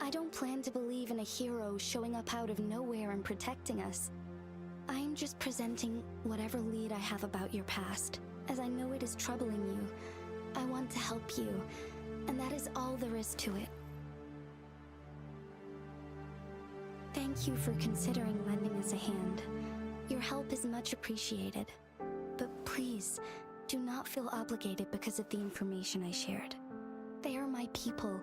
I don't plan to believe in a hero showing up out of nowhere and protecting us. I'm just presenting whatever lead I have about your past, as I know it is troubling you. I want to help you, and that is all there is to it. Thank you for considering lending us a hand. Your help is much appreciated. But please, do not feel obligated because of the information I shared. They are my people,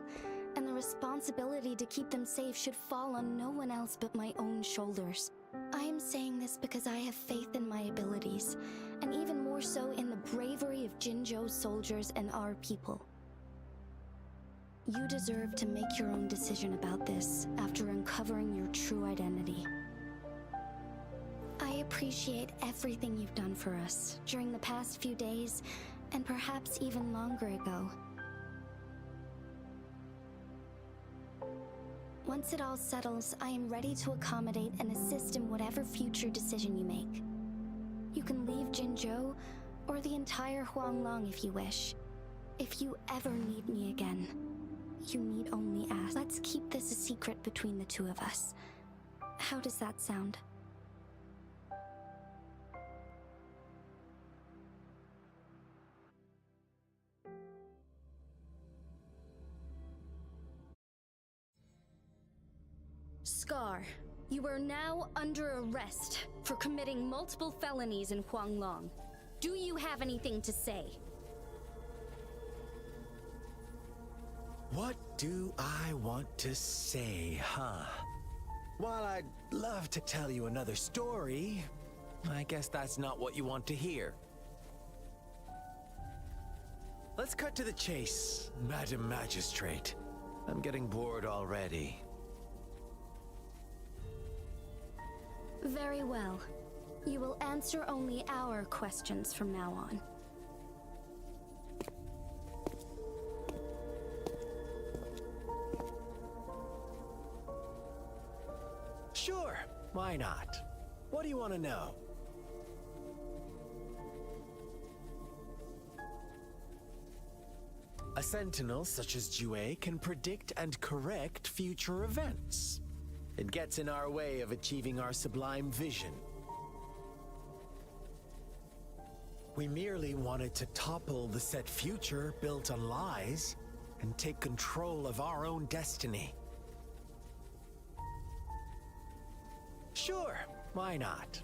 and the responsibility to keep them safe should fall on no one else but my own shoulders. I am saying this because I have faith in my abilities, and even more so in the bravery of Jinzhou's soldiers and our people. You deserve to make your own decision about this after uncovering your true identity. I appreciate everything you've done for us during the past few days, and perhaps even longer ago. Once it all settles, I am ready to accommodate and assist in whatever future decision you make. You can leave Jinzhou, or the entire Huanglong if you wish. If you ever need me again, You need only ask. Let's keep this a secret between the two of us. How does that sound? Scar, you are now under arrest for committing multiple felonies in Huanglong. Do you have anything to say? What do I want to say, huh? While I'd love to tell you another story, I guess that's not what you want to hear. Let's cut to the chase, Madam Magistrate. I'm getting bored already. Very well. You will answer only our questions from now on. Sure, why not? What do you want to know? A sentinel such as Jue can predict and correct future events. It gets in our way of achieving our sublime vision. We merely wanted to topple the set future built on lies and take control of our own destiny. Sure, why not?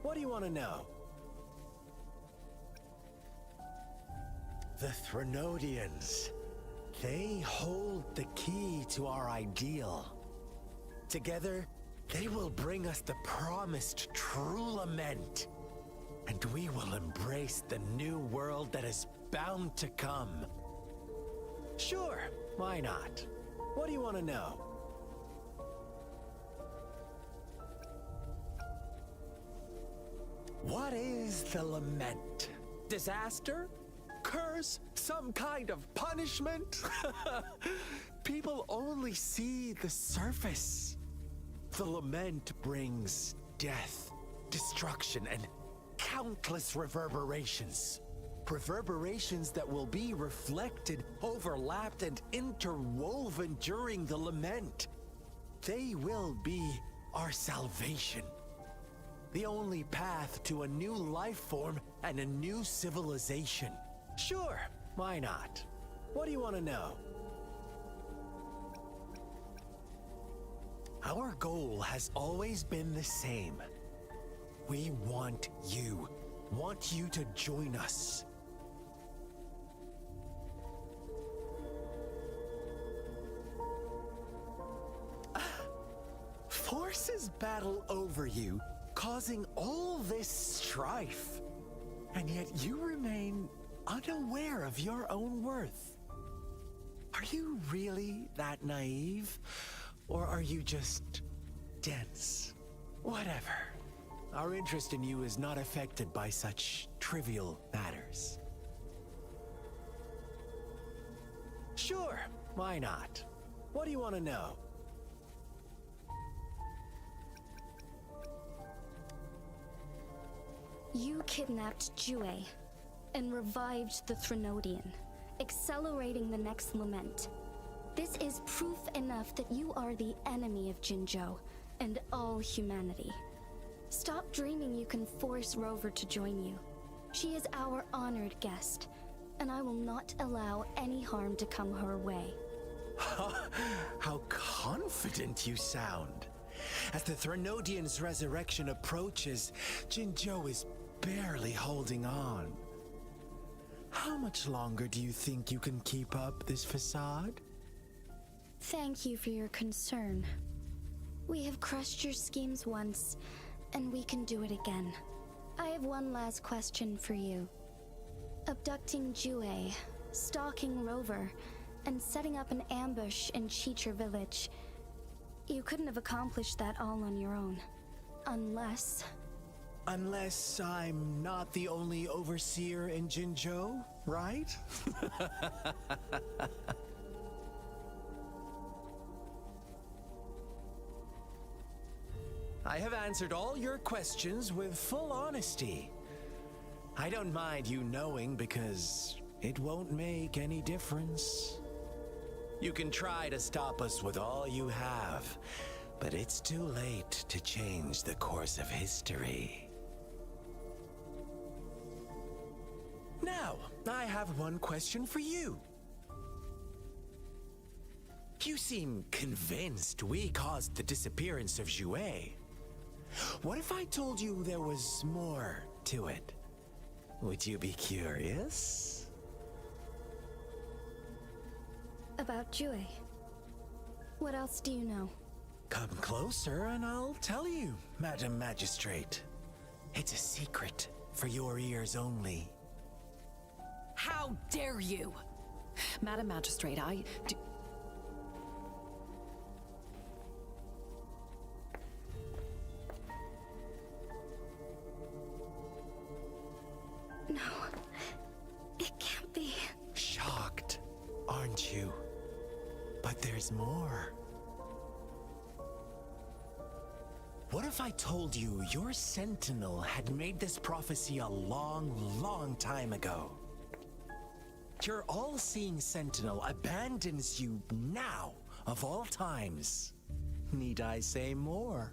What do you want to know? The Threnodians. They hold the key to our ideal. Together, they will bring us the promised true lament. And we will embrace the new world that is bound to come. Sure, why not? What do you want to know? What is the lament? Disaster? Curse? Some kind of punishment? People only see the surface. The lament brings death, destruction, and countless reverberations. Reverberations that will be reflected, overlapped, and interwoven during the lament. They will be our salvation. The only path to a new life form and a new civilization. Sure, why not? What do you want to know? Our goal has always been the same. We want you to join us. Forces battle over you, causing all this strife. And yet you remain unaware of your own worth. Are you really that naive? Or are you just dense? Whatever. Our interest in you is not affected by such trivial matters. Sure, why not? What do you want to know? You kidnapped Jue and revived the Threnodian, accelerating the next lament. This is proof enough that you are the enemy of Jinzhou and all humanity. Stop dreaming you can force Rover to join you. She is our honored guest, and I will not allow any harm to come her way. How confident you sound. As the Threnodian's resurrection approaches, Jinzhou is barely holding on. How much longer do you think you can keep up this facade? Thank you for your concern. We have crushed your schemes once, and we can do it again. I have one last question for you. Abducting Jue, stalking Rover, and setting up an ambush in Cheecher village. You couldn't have accomplished that all on your own. Unless I'm not the only overseer in Jinzhou, right? I have answered all your questions with full honesty. I don't mind you knowing because it won't make any difference. You can try to stop us with all you have, but it's too late to change the course of history. Now, I have one question for you. You seem convinced we caused the disappearance of Jouet. What if I told you there was more to it? Would you be curious? About Jouet. What else do you know? Come closer and I'll tell you, Madam Magistrate. It's a secret for your ears only. How dare you? Madam Magistrate, No, it can't be. Shocked, aren't you? But there's more. What if I told you your sentinel had made this prophecy a long, long time ago? Your all-seeing sentinel abandons you now, of all times. Need I say more?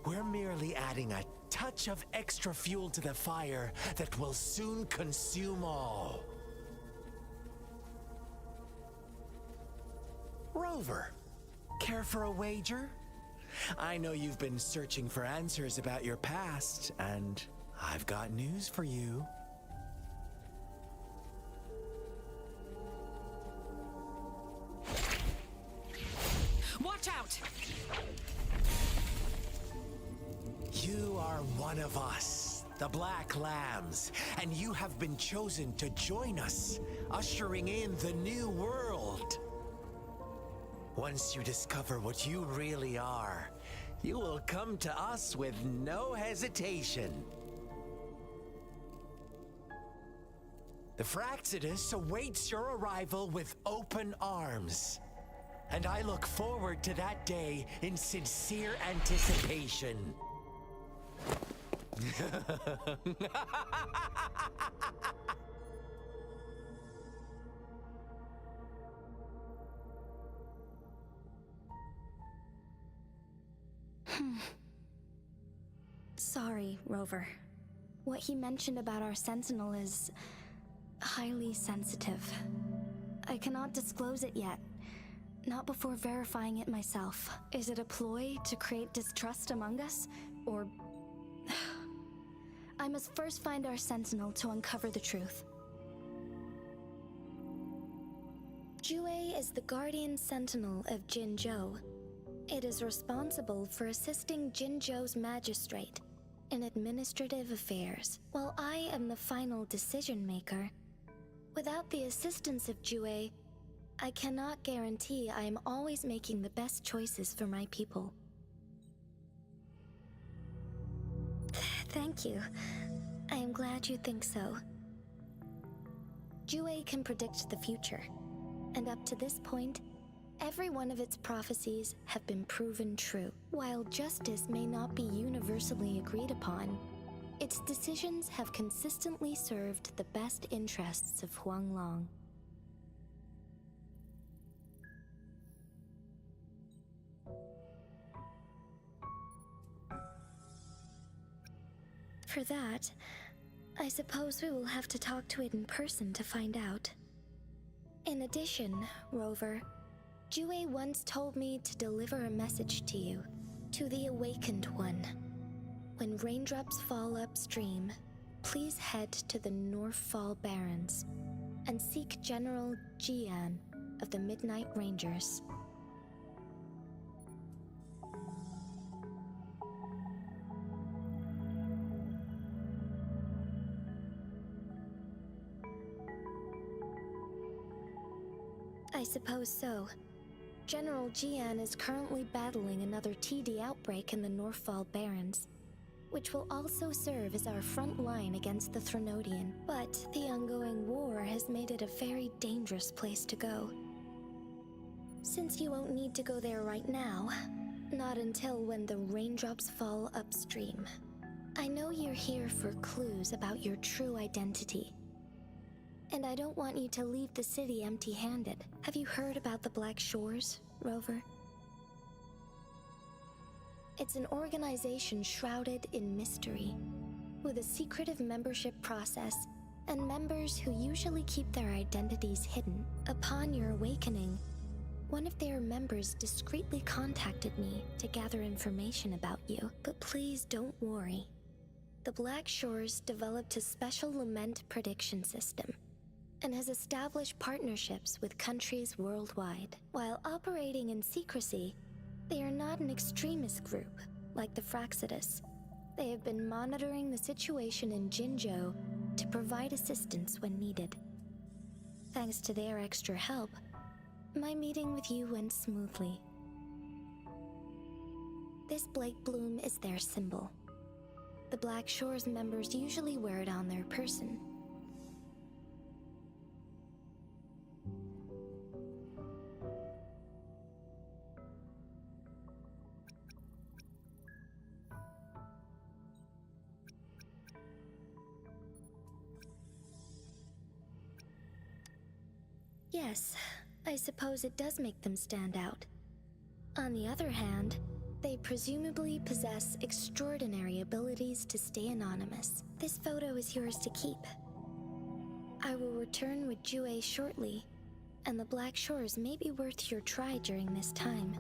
We're merely adding a touch of extra fuel to the fire that will soon consume all. Rover, care for a wager? I know you've been searching for answers about your past, and I've got news for you. Watch out! You are one of us, the Black Lambs, and you have been chosen to join us, ushering in the new world. Once you discover what you really are, you will come to us with no hesitation. The Fraxidus awaits your arrival with open arms, and I look forward to that day in sincere anticipation. Sorry, Rover. What he mentioned about our sentinel is highly sensitive. I cannot disclose it yet. Not before verifying it myself. Is it a ploy to create distrust among us? Or... I must first find our sentinel to uncover the truth. Jouet is the guardian sentinel of Jinzhou. It is responsible for assisting Jinzhou's magistrate in administrative affairs, while I am the final decision maker. Without the assistance of Jouet, I cannot guarantee I am always making the best choices for my people. Thank you. I am glad you think so. Jouet can predict the future, and up to this point, every one of its prophecies have been proven true. While justice may not be universally agreed upon, its decisions have consistently served the best interests of Huanglong. For that, I suppose we will have to talk to it in person to find out. In addition, Rover, Jouet once told me to deliver a message to you, to the Awakened One. When raindrops fall upstream, please head to the Northfall Barrens and seek General Jian of the Midnight Rangers. I suppose so. General Jian is currently battling another TD outbreak in the Northfall Barrens, which will also serve as our front line against the Threnodian. But the ongoing war has made it a very dangerous place to go. Since you won't need to go there right now, not until when the raindrops fall upstream. I know you're here for clues about your true identity. And I don't want you to leave the city empty-handed. Have you heard about the Black Shores, Rover? It's an organization shrouded in mystery, with a secretive membership process and members who usually keep their identities hidden. Upon your awakening, one of their members discreetly contacted me to gather information about you. But please don't worry. The Black Shores developed a special lament prediction system and has established partnerships with countries worldwide. While operating in secrecy, they are not an extremist group like the Fraxidus. They have been monitoring the situation in Jinzhou to provide assistance when needed. Thanks to their extra help, my meeting with you went smoothly. This Blake Bloom is their symbol. The Black Shores members usually wear it on their person. Yes, I suppose it does make them stand out. On the other hand, they presumably possess extraordinary abilities to stay anonymous. This photo is yours to keep. I will return with Jue shortly, and the Black Shores may be worth your try during this time.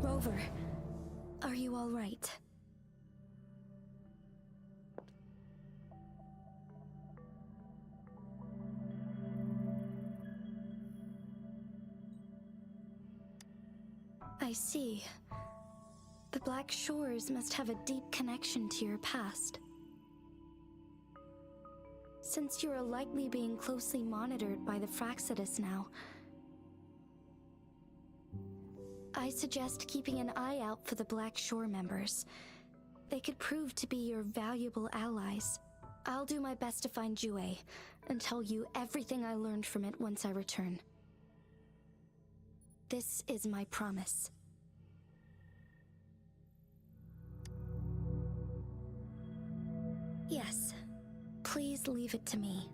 Rover, are you all right? I see. The Black Shores must have a deep connection to your past. Since you are likely being closely monitored by the Fraxidus now, I suggest keeping an eye out for the Black Shore members. They could prove to be your valuable allies. I'll do my best to find Jue and tell you everything I learned from it once I return. This is my promise. Yes, please leave it to me.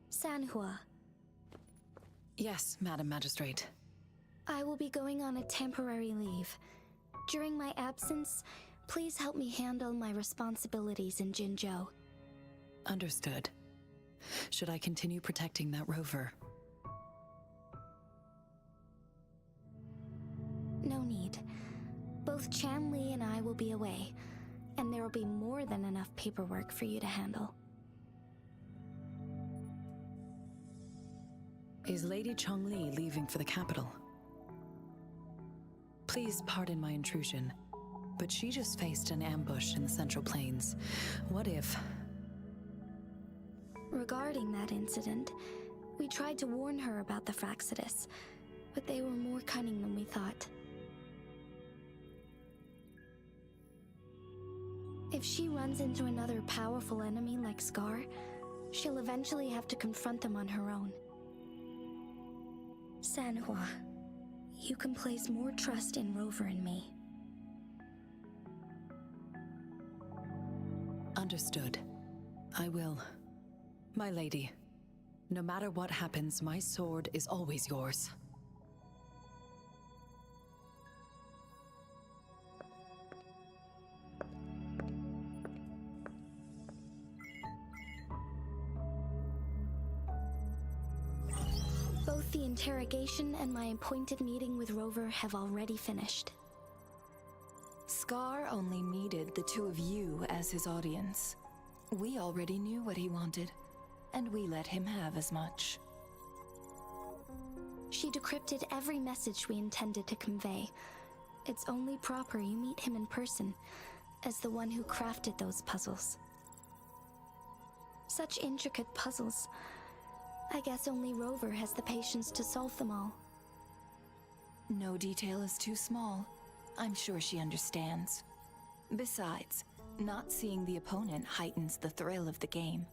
Sanhua. Yes, Madam Magistrate. I will be going on a temporary leave. During my absence, please help me handle my responsibilities in Jinzhou. Understood. Should I continue protecting that rover? No need. Both Chanli and I will be away, and there will be more than enough paperwork for you to handle. Is Lady Chongli leaving for the capital? Please pardon my intrusion, but she just faced an ambush in the Central Plains. What if... Regarding that incident, we tried to warn her about the Fraxidus, but they were more cunning than we thought. If she runs into another powerful enemy like Scar, she'll eventually have to confront them on her own. Sanhua, you can place more trust in Rover and me. Understood. I will. My lady, no matter what happens, my sword is always yours. Both the interrogation and my appointed meeting with Rover have already finished. Scar only needed the two of you as his audience. We already knew what he wanted, and we let him have as much. She decrypted every message we intended to convey. It's only proper you meet him in person, as the one who crafted those puzzles. Such intricate puzzles. I guess only Rover has the patience to solve them all. No detail is too small. I'm sure she understands. Besides, not seeing the opponent heightens the thrill of the game.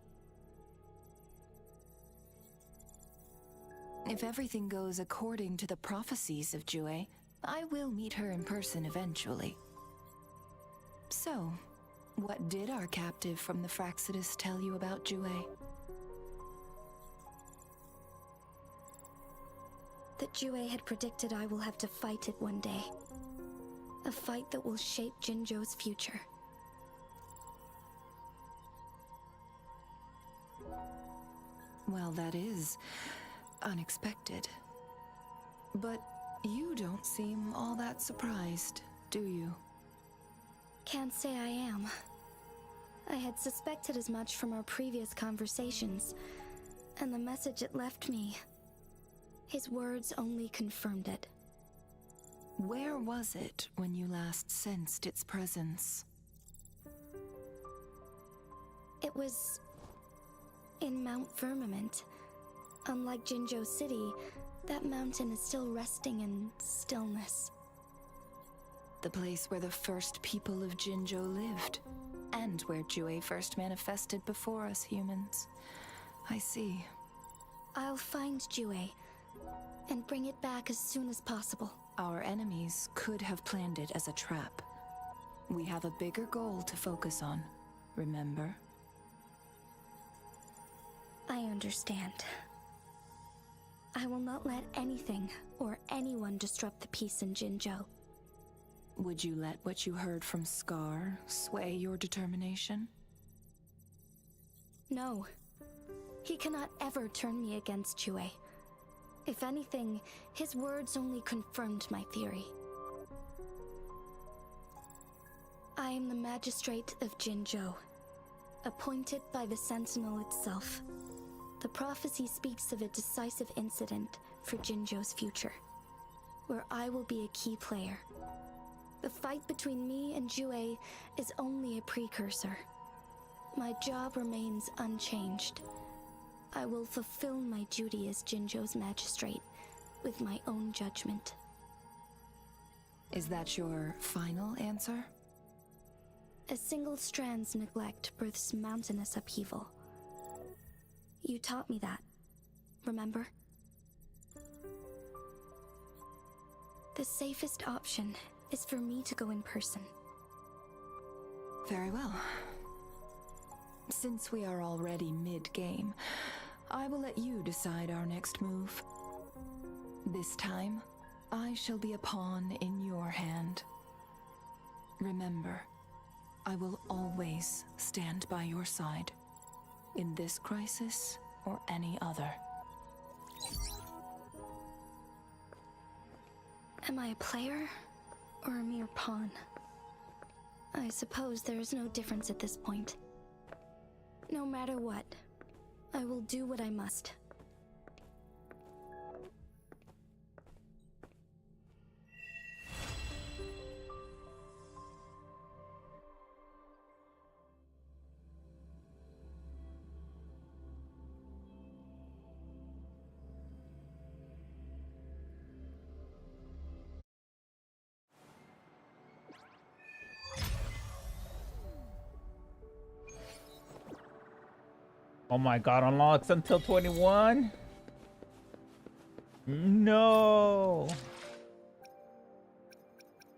If everything goes according to the prophecies of Jue, I will meet her in person eventually. So, what did our captive from the Fraxidus tell you about Jue? That Jue had predicted I will have to fight it one day. A fight that will shape Jinzhou's future. Well, that is unexpected. But you don't seem all that surprised, do you? Can't say I am. I had suspected as much from our previous conversations, and the message it left me. His words only confirmed it. Where was it when you last sensed its presence? It was in Mount Firmament. Unlike Jinzhou City, that mountain is still resting in stillness. The place where the first people of Jinzhou lived, and where Jue first manifested before us humans. I see. I'll find Jue and bring it back as soon as possible. Our enemies could have planned it as a trap. We have a bigger goal to focus on, remember? I understand. I will not let anything or anyone disrupt the peace in Jinzhou. Would you let what you heard from Scar sway your determination? No. He cannot ever turn me against Jue. If anything, his words only confirmed my theory. I am the magistrate of Jinzhou, appointed by the Sentinel itself. The prophecy speaks of a decisive incident for Jinzhou's future, where I will be a key player. The fight between me and Jue is only a precursor. My job remains unchanged. I will fulfill my duty as Jinzhou's magistrate with my own judgment. Is that your final answer? A single strand's neglect births mountainous upheaval. You taught me that, remember? The safest option is for me to go in person. Very well. Since we are already mid-game, I will let you decide our next move. This time, I shall be a pawn in your hand. Remember, I will always stand by your side, in this crisis or any other. Am I a player or a mere pawn? I suppose there is no difference at this point. No matter what, I will do what I must. Oh my god, unlocks until 21? No.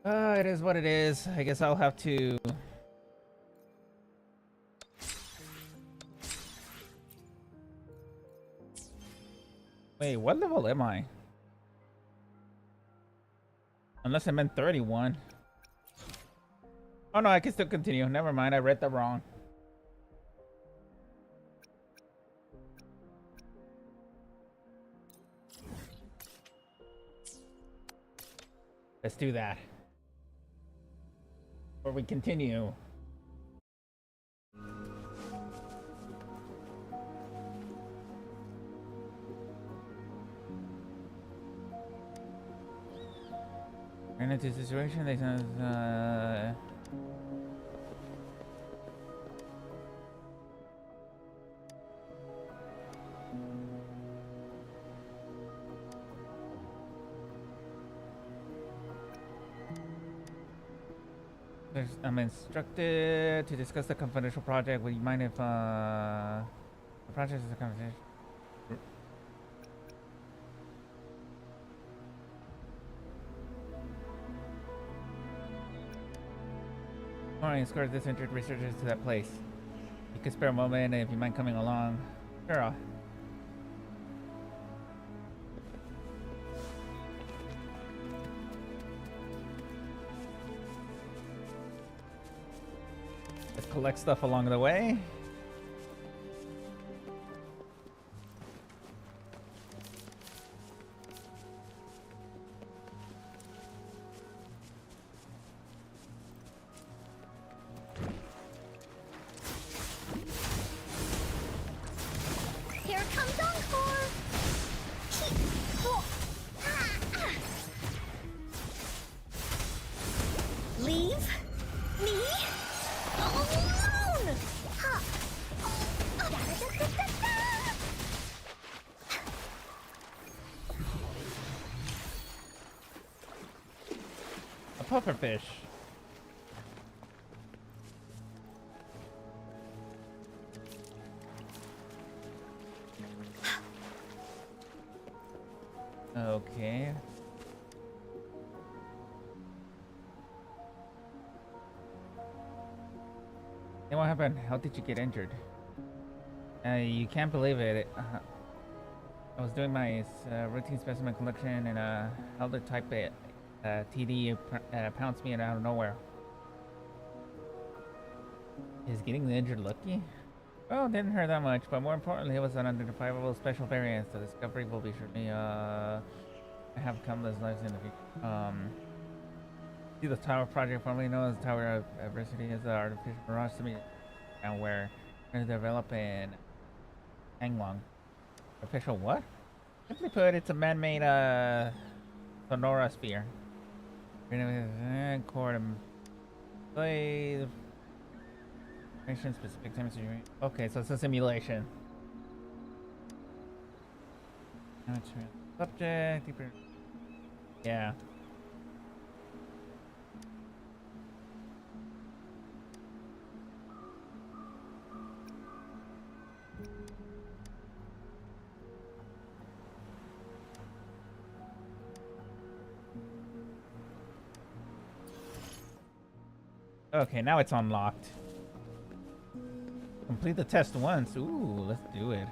It is what it is. I guess I'll have to... Wait, what level am I? Unless I meant 31. Oh no, I can still continue. Never mind, I read that wrong. Let's do that. Before we continue. Ran into a situation, they said, I'm instructed to discuss the confidential project. Would you mind if the project is a conversation? Alright, escort disinterested researchers to that place. You could spare a moment if you mind coming along. Sure. Let's collect stuff along the way. Here comes Encore! Leave me alone! A pufferfish. Okay. Then what happened? How did you get injured? You can't believe it. I was doing my routine specimen collection and elder type TD pounced me out of nowhere. Is getting the injured lucky? Well, didn't hurt that much, but more importantly, it was an unidentifiable special variance. The discovery will be surely have countless lives in the future. See, the Tower Project, formerly known as Tower of Adversity, is an artificial mirage to me, and where they're developing Hanglong. Artificial what? Simply put, it's a man-made Sonora sphere. Core play specific time. Okay, so it's a simulation. Subject, deeper. Yeah. Okay, now it's unlocked. Complete the test once. Ooh, let's do it.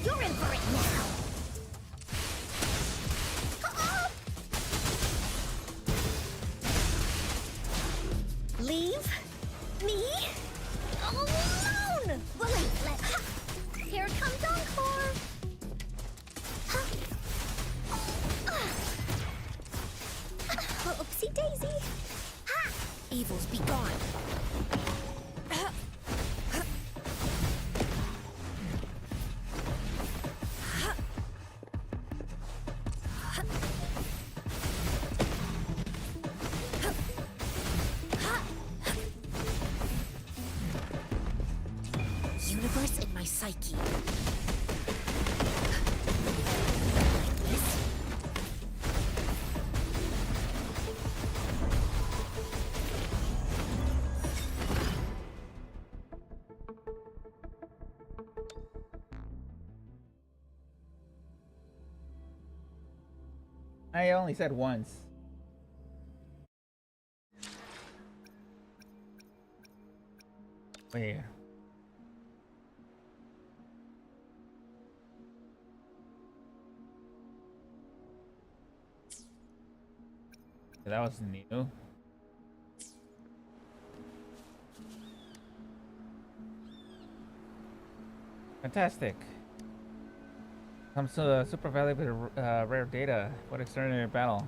You're in for it now! Leave me alone! Here comes Encore! Oopsie daisy! Evils be gone! Universe in my psyche. I only said once. Wait. That was new. Fantastic. Comes to super valuable rare data. What extraordinary battle.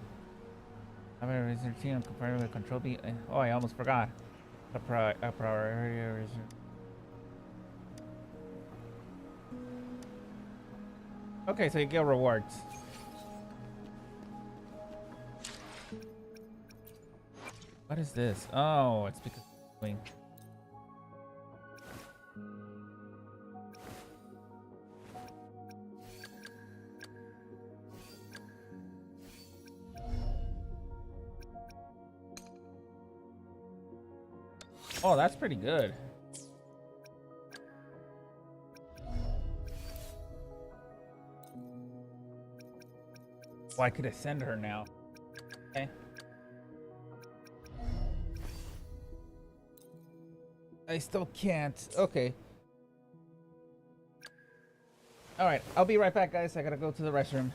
I'm a research team compared with control B. Oh, I almost forgot. A priority. Okay, so you get rewards. What is this? Oh, it's because of the wing. Oh, that's pretty good. Oh, I could ascend her now. Okay. I still can't. Okay. All right, I'll be right back, guys. I gotta go to the restroom.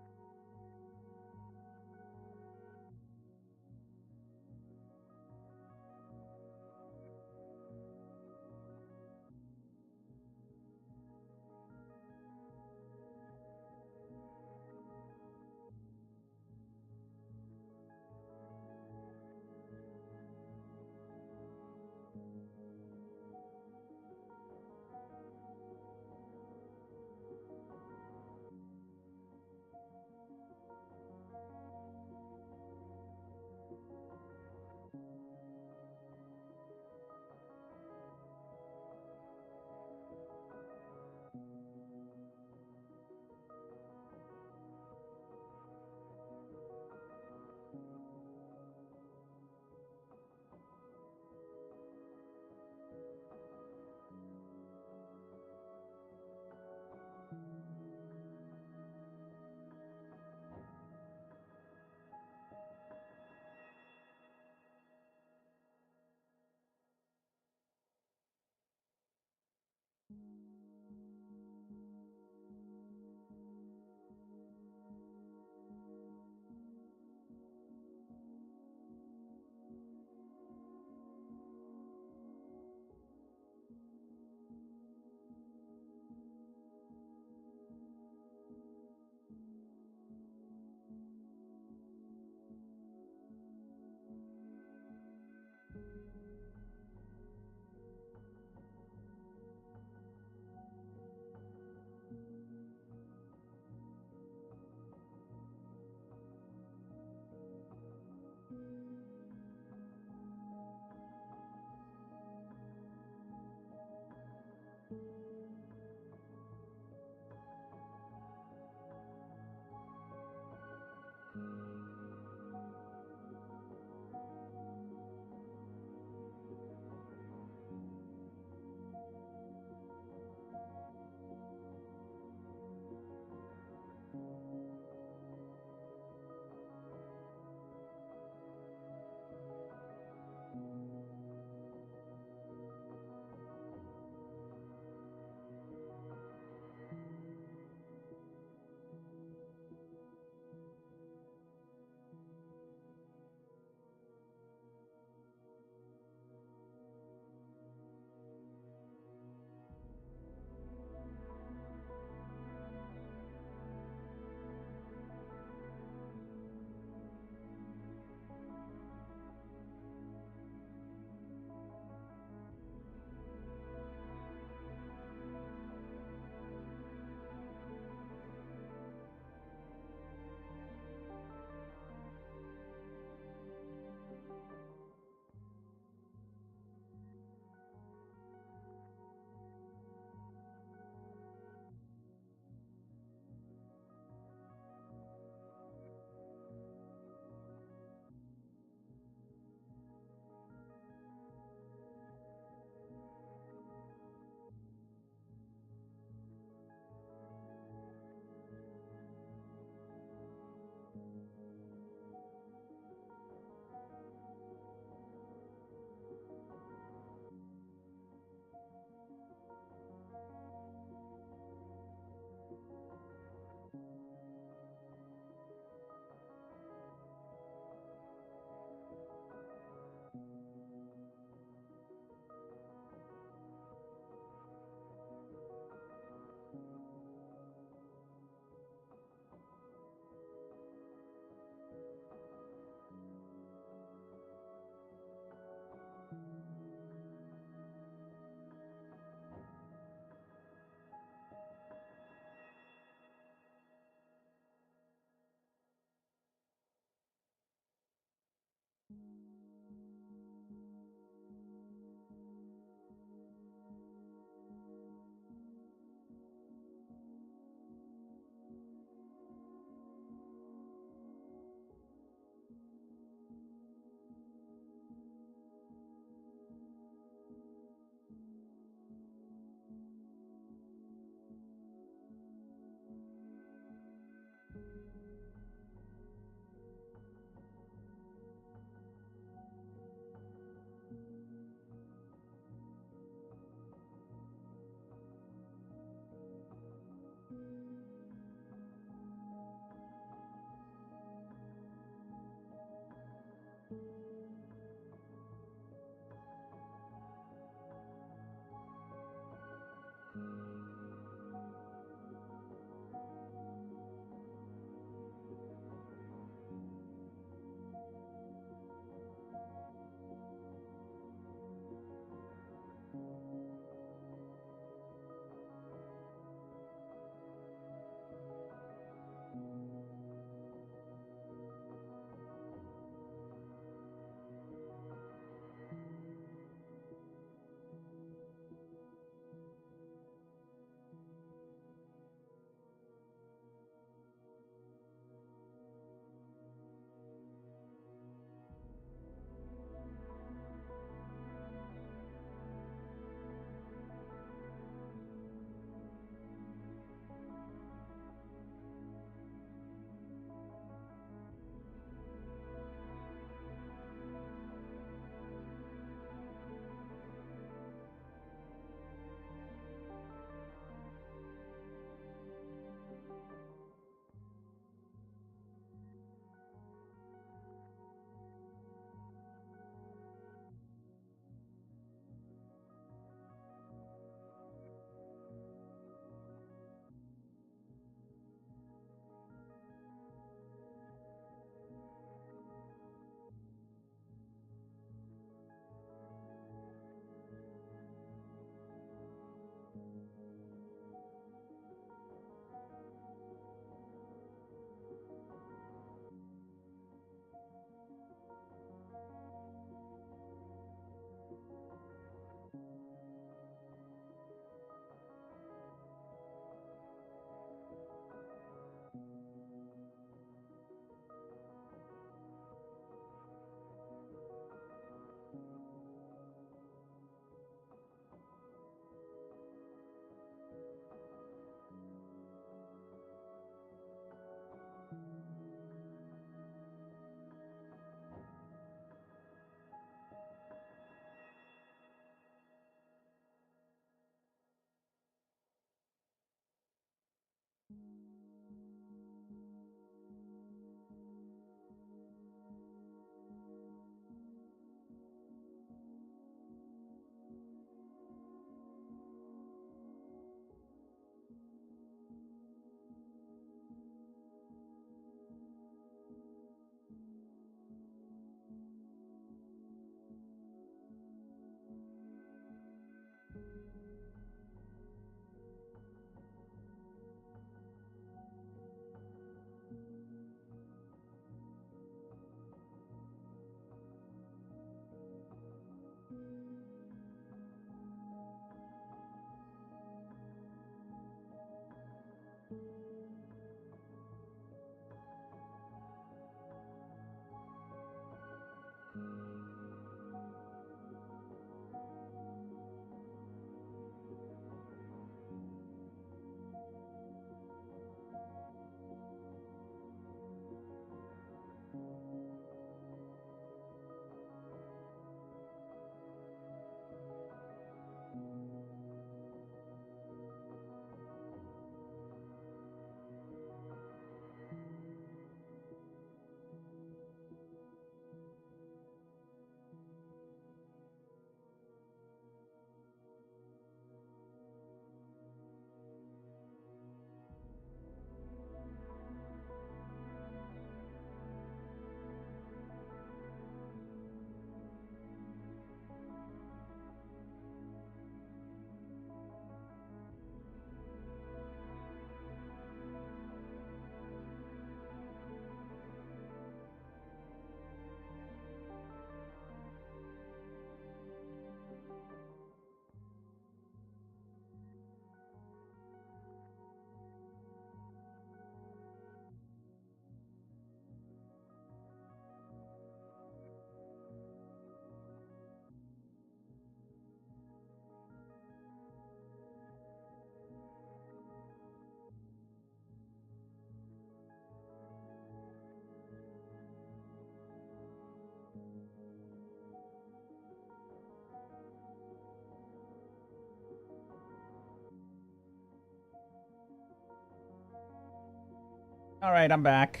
All right, I'm back.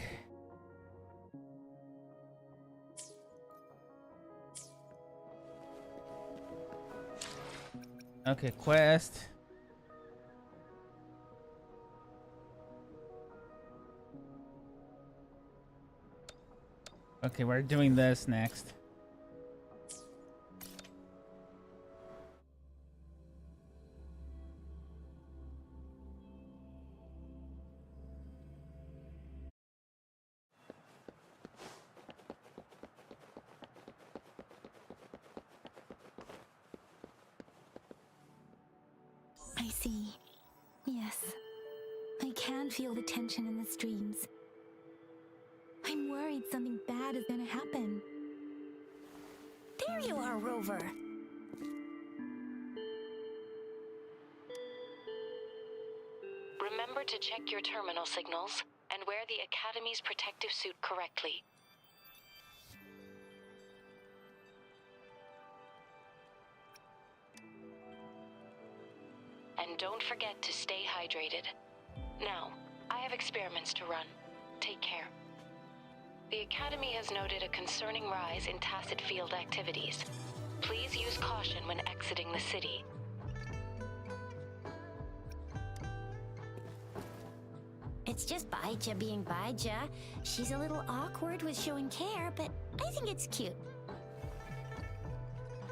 Okay, quest. Okay, we're doing this next. I see. Yes. I can feel the tension in the streams. I'm worried something bad is gonna happen. There you are, Rover! Remember to check your terminal signals and wear the Academy's protective suit correctly. And don't forget to stay hydrated. Now, I have experiments to run. Take care. The Academy has noted a concerning rise in tacit field activities. Please use caution when exiting the city. It's just Baija being Baija. She's a little awkward with showing care, but I think it's cute.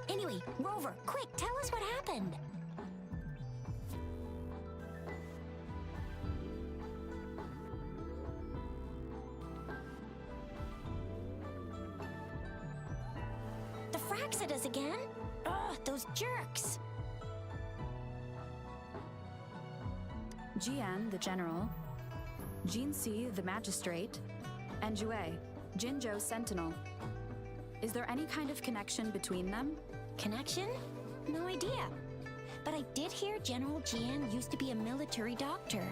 Anyway, Rover, quick, tell us what happened. The Fraxidas again? Ugh, those jerks! Jian, the general, Jinsi, the magistrate, and Jue, Jinzhou's sentinel. Is there any kind of connection between them? Connection? No idea. But I did hear General Jian used to be a military doctor.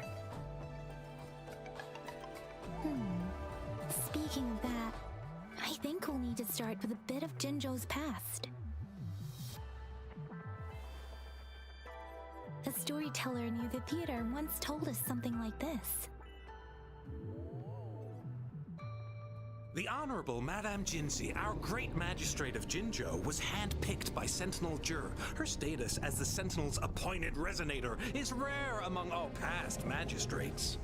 Speaking of that, I think we'll need to start with a bit of Jinzhou's past. A storyteller near the theater once told us something like this. The Honorable Madame Jinzi, our great magistrate of Jinzhou, was handpicked by Sentinel Jur. Her status as the Sentinel's appointed resonator is rare among all past magistrates.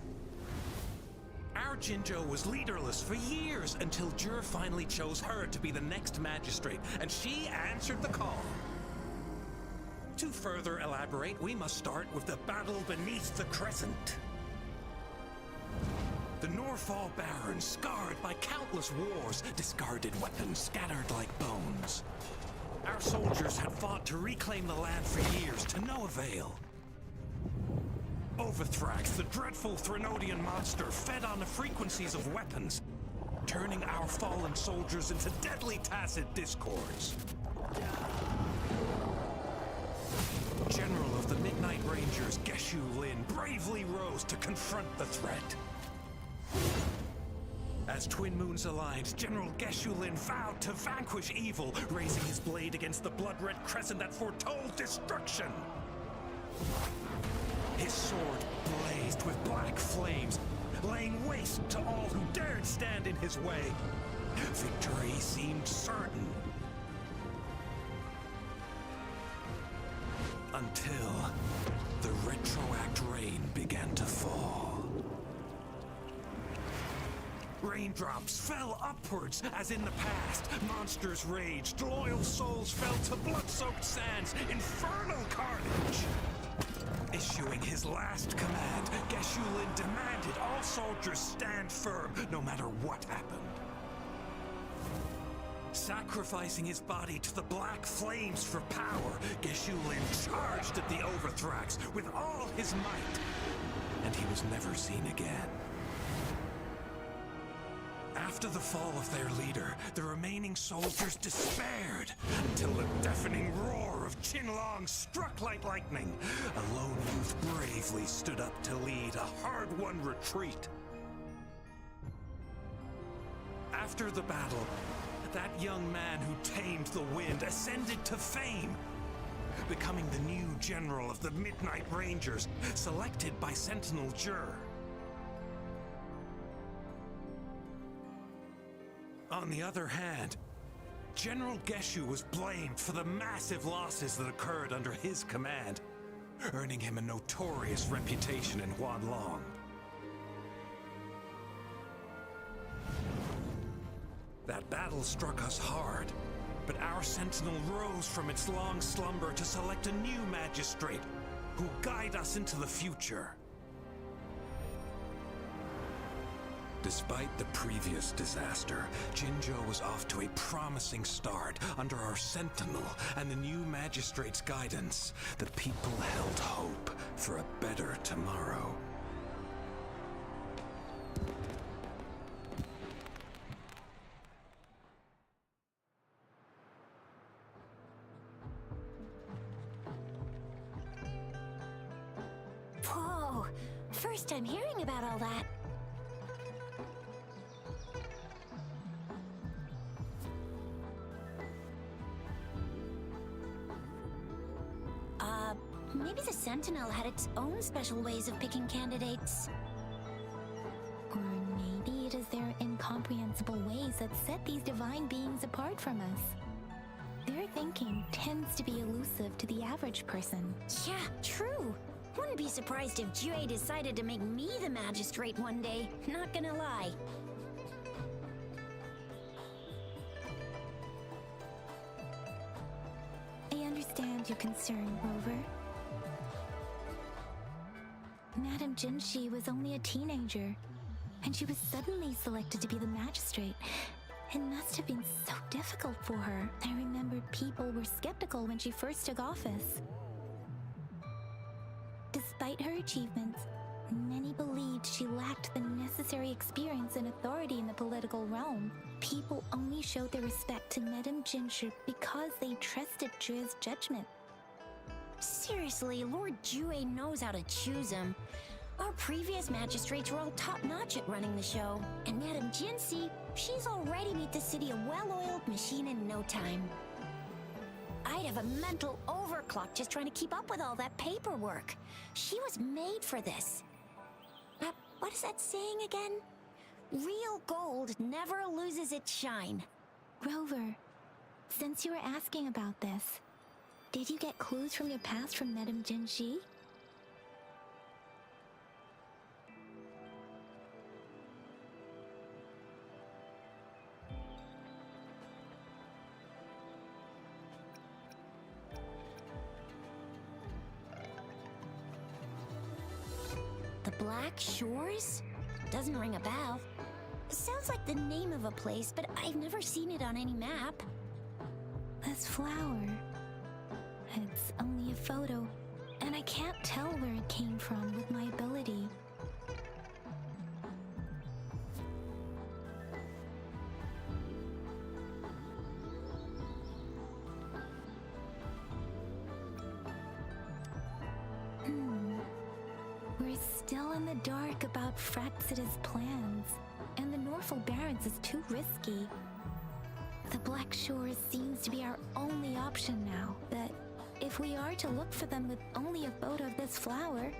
Our Jinzhou was leaderless for years until Jur finally chose her to be the next magistrate, and she answered the call. To further elaborate, we must start with the battle beneath the Crescent. The Norfall Barons, scarred by countless wars, discarded weapons scattered like bones. Our soldiers had fought to reclaim the land for years, to no avail. Overthrax, the dreadful Threnodian monster, fed on the frequencies of weapons, turning our fallen soldiers into deadly tacit discords. General of the Midnight Rangers, Geshu Lin, bravely rose to confront the threat. As Twin Moons aligned, General Geshu Lin vowed to vanquish evil, raising his blade against the blood-red crescent that foretold destruction. His sword blazed with black flames, laying waste to all who dared stand in his way. Victory seemed certain. Until the retroact rain began to fall. Raindrops fell upwards as in the past. Monsters raged, loyal souls fell to blood-soaked sands, infernal carnage. Issuing his last command, Geshu Lin demanded all soldiers stand firm no matter what happened. Sacrificing his body to the black flames for power, Geshu Lin charged at the Overthrax with all his might, and he was never seen again. After the fall of their leader, the remaining soldiers despaired until the deafening roar of Qinlong struck like lightning. A lone youth bravely stood up to lead a hard-won retreat. After the battle, that young man who tamed the wind ascended to fame, becoming the new general of the Midnight Rangers, selected by Sentinel Jur. On the other hand, General Geshu was blamed for the massive losses that occurred under his command, earning him a notorious reputation in Huanlong. That battle struck us hard, but our sentinel rose from its long slumber to select a new magistrate who'll guide us into the future. Despite the previous disaster, Jinzhou was off to a promising start under our sentinel and the new magistrate's guidance. The people held hope for a better tomorrow. Whoa! First time hearing about all that. Maybe the Sentinel had its own special ways of picking candidates. Or maybe it is their incomprehensible ways that set these divine beings apart from us. Their thinking tends to be elusive to the average person. Yeah, true. Wouldn't be surprised if Jue decided to make me the magistrate one day, not gonna lie. I understand your concern, Rover. Madame Jinshi was only a teenager, and she was suddenly selected to be the magistrate. It must have been so difficult for her. I remember people were skeptical when she first took office. Despite her achievements, many believed she lacked the necessary experience and authority in the political realm. People only showed their respect to Madame Jinshi because they trusted Jue's judgment. Seriously, Lord Jue knows how to choose him. Our previous magistrates were all top-notch at running the show. And Madame Jinshi, she's already made the city a well-oiled machine in no time. I'd have a mental overclock just trying to keep up with all that paperwork. She was made for this. What is that saying again? Real gold never loses its shine. Rover, since you were asking about this, did you get clues from your past from Madame Jinshi? The Black Shores? Doesn't ring a bell. Sounds like the name of a place, but I've never seen it on any map. This flower. It's only a photo, and I can't tell where it came from with my ability. We're still in the dark about Fraxida's plans, and the Norfolk Barrens is too risky. The Black Shores seems to be our only option now, but if we are to look for them with only a photo of this flower,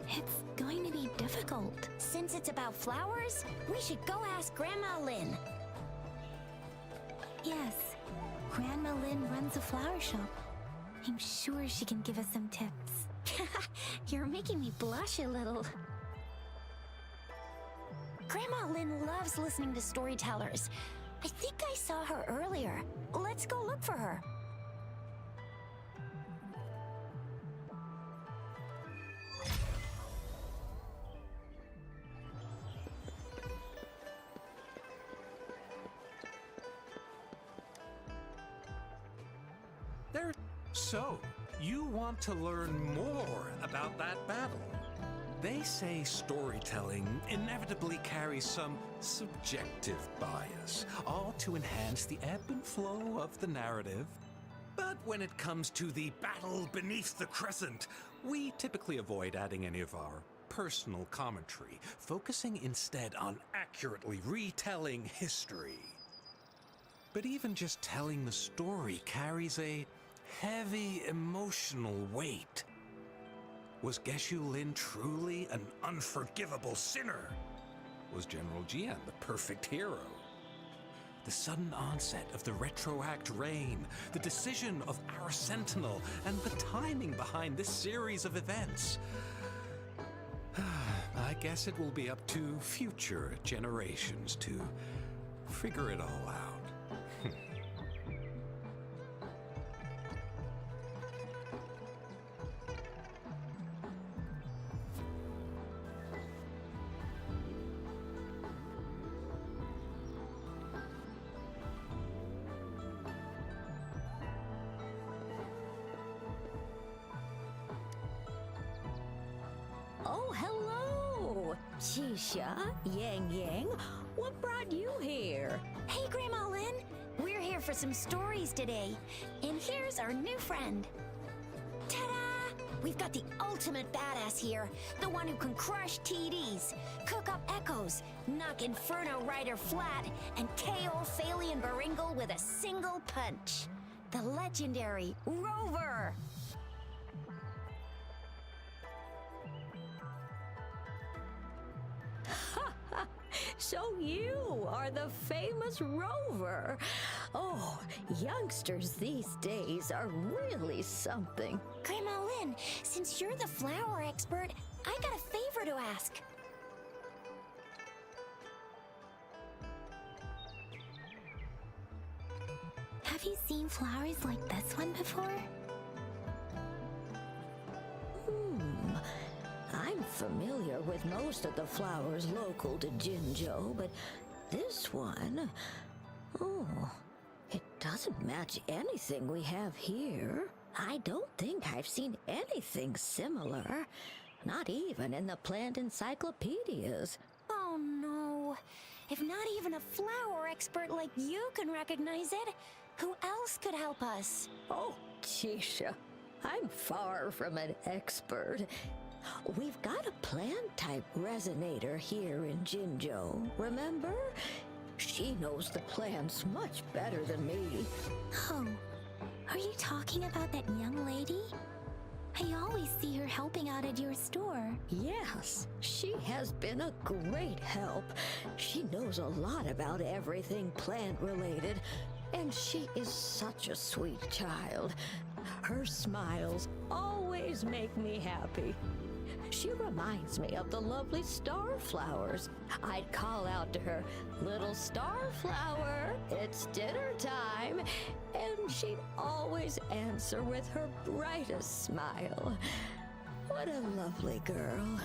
it's going to be difficult. Since it's about flowers, we should go ask Grandma Lynn. Yes, Grandma Lynn runs a flower shop. I'm sure she can give us some tips. You're making me blush a little. Grandma Lynn loves listening to storytellers. I think I saw her earlier. Let's go look for her. So, you want to learn more about that battle? They say storytelling inevitably carries some subjective bias, all to enhance the ebb and flow of the narrative. But when it comes to the battle beneath the crescent, we typically avoid adding any of our personal commentary, focusing instead on accurately retelling history. But even just telling the story carries a heavy emotional weight. Was Geshu Lin truly an unforgivable sinner? Was General Jian the perfect hero? The sudden onset of the retroact rain, the decision of our sentinel, and the timing behind this series of events. I guess it will be up to future generations to figure it all out. Oh, hello! Shisha, Yang Yang, what brought you here? Hey, Grandma Lynn. We're here for some stories today. And here's our new friend. Ta-da! We've got the ultimate badass here. The one who can crush TDs, cook up echoes, knock Inferno Rider flat, and KO Phalian Baringle with a single punch. The legendary Rover! So you are the famous Rover. Oh, youngsters these days are really something. Grandma Lynn, since you're the flower expert, I got a favor to ask. Have you seen flowers like this one before? I'm familiar with most of the flowers local to Jinzhou, but this one, oh, it doesn't match anything we have here. I don't think I've seen anything similar, not even in the plant encyclopedias. Oh no, if not even a flower expert like you can recognize it, who else could help us? Oh, Chisha, I'm far from an expert. We've got a plant-type resonator here in Jinzhou, remember? She knows the plants much better than me. Oh, are you talking about that young lady? I always see her helping out at your store. Yes, she has been a great help. She knows a lot about everything plant-related, and she is such a sweet child. Her smiles always make me happy. She reminds me of the lovely starflowers. I'd call out to her, "Little starflower, it's dinner time," and she'd always answer with her brightest smile. What a lovely girl.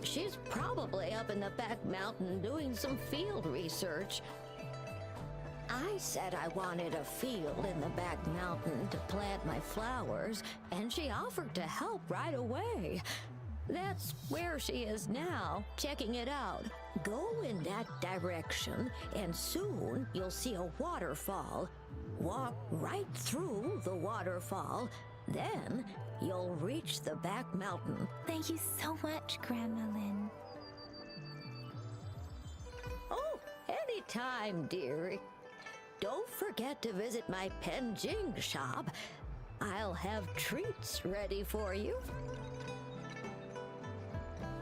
She's probably probably up in the back mountain doing some field research. I said I wanted a field in the back mountain to plant my flowers, and she offered to help right away. That's where she is now, checking it out. Go in that direction, and soon you'll see a waterfall. Walk right through the waterfall, then you'll reach the back mountain. Thank you so much, Grandma Lynn. Oh, anytime, dearie. Don't forget to visit my Penjing shop. I'll have treats ready for you.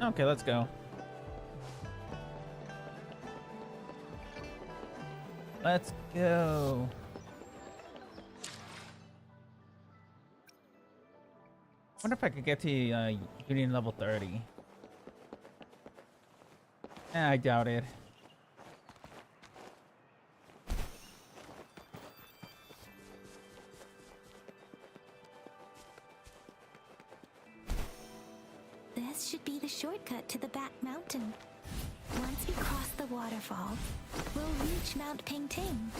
Okay, let's go. Let's go. Wonder if I could get to Union level 30. I doubt it. This should be the shortcut to the back mountain. Once we cross the waterfall, we'll reach Mount Pingting.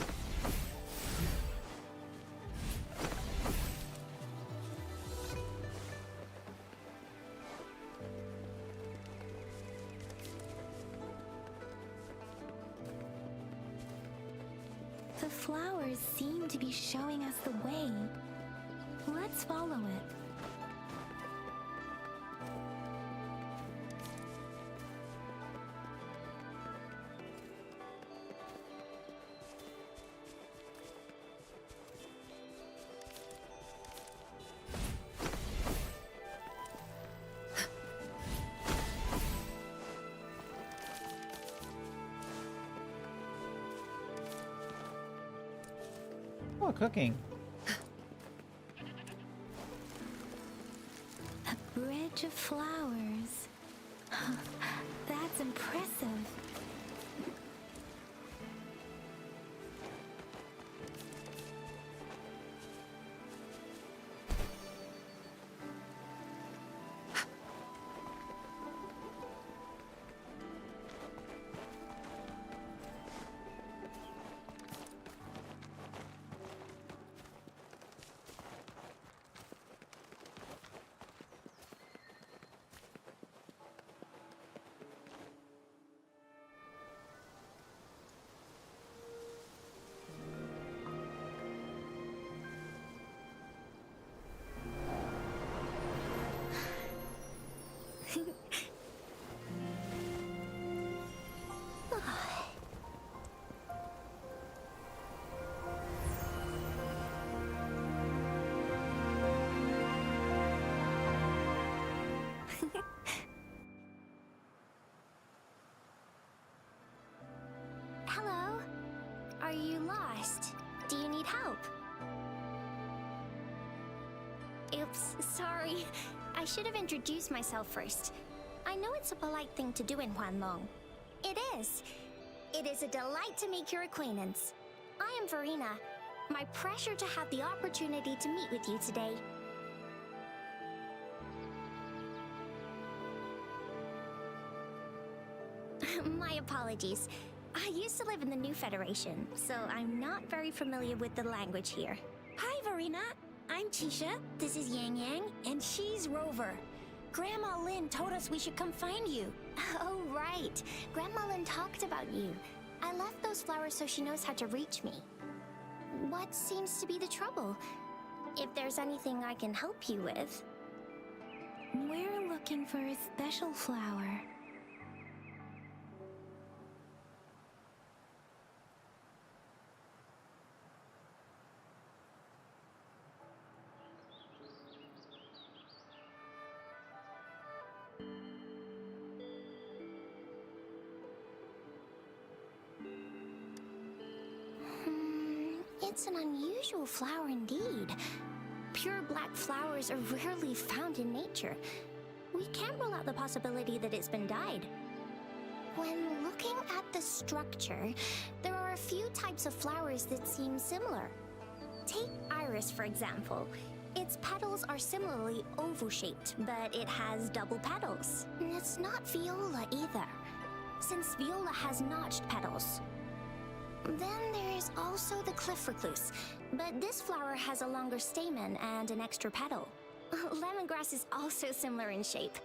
The flowers seem to be showing us the way. Let's follow it. Oh, cooking. A bridge of flowers. That's impressive. Hello? Are you lost? Do you need help? Oops, sorry. I should have introduced myself first. I know it's a polite thing to do in Huanlong. It is. It is a delight to make your acquaintance. I am Verena. My pleasure to have the opportunity to meet with you today. My apologies. I used to live in the New Federation, so I'm not very familiar with the language here. Hi, Verena. I'm Tisha. This is Yang Yang, and she's Rover. Grandma Lynn told us we should come find you. Oh, right. Grandma Lynn talked about you. I left those flowers so she knows how to reach me. What seems to be the trouble? If there's anything I can help you with. We're looking for a special flower. It's an unusual flower indeed. Pure black flowers are rarely found in nature. We can't rule out the possibility that it's been dyed. When looking at the structure, there are a few types of flowers that seem similar. Take iris, for example. Its petals are similarly oval-shaped, but it has double petals. It's not viola either, since viola has notched petals. Then there's also the cliff recluse, but this flower has a longer stamen and an extra petal. Lemongrass is also similar in shape.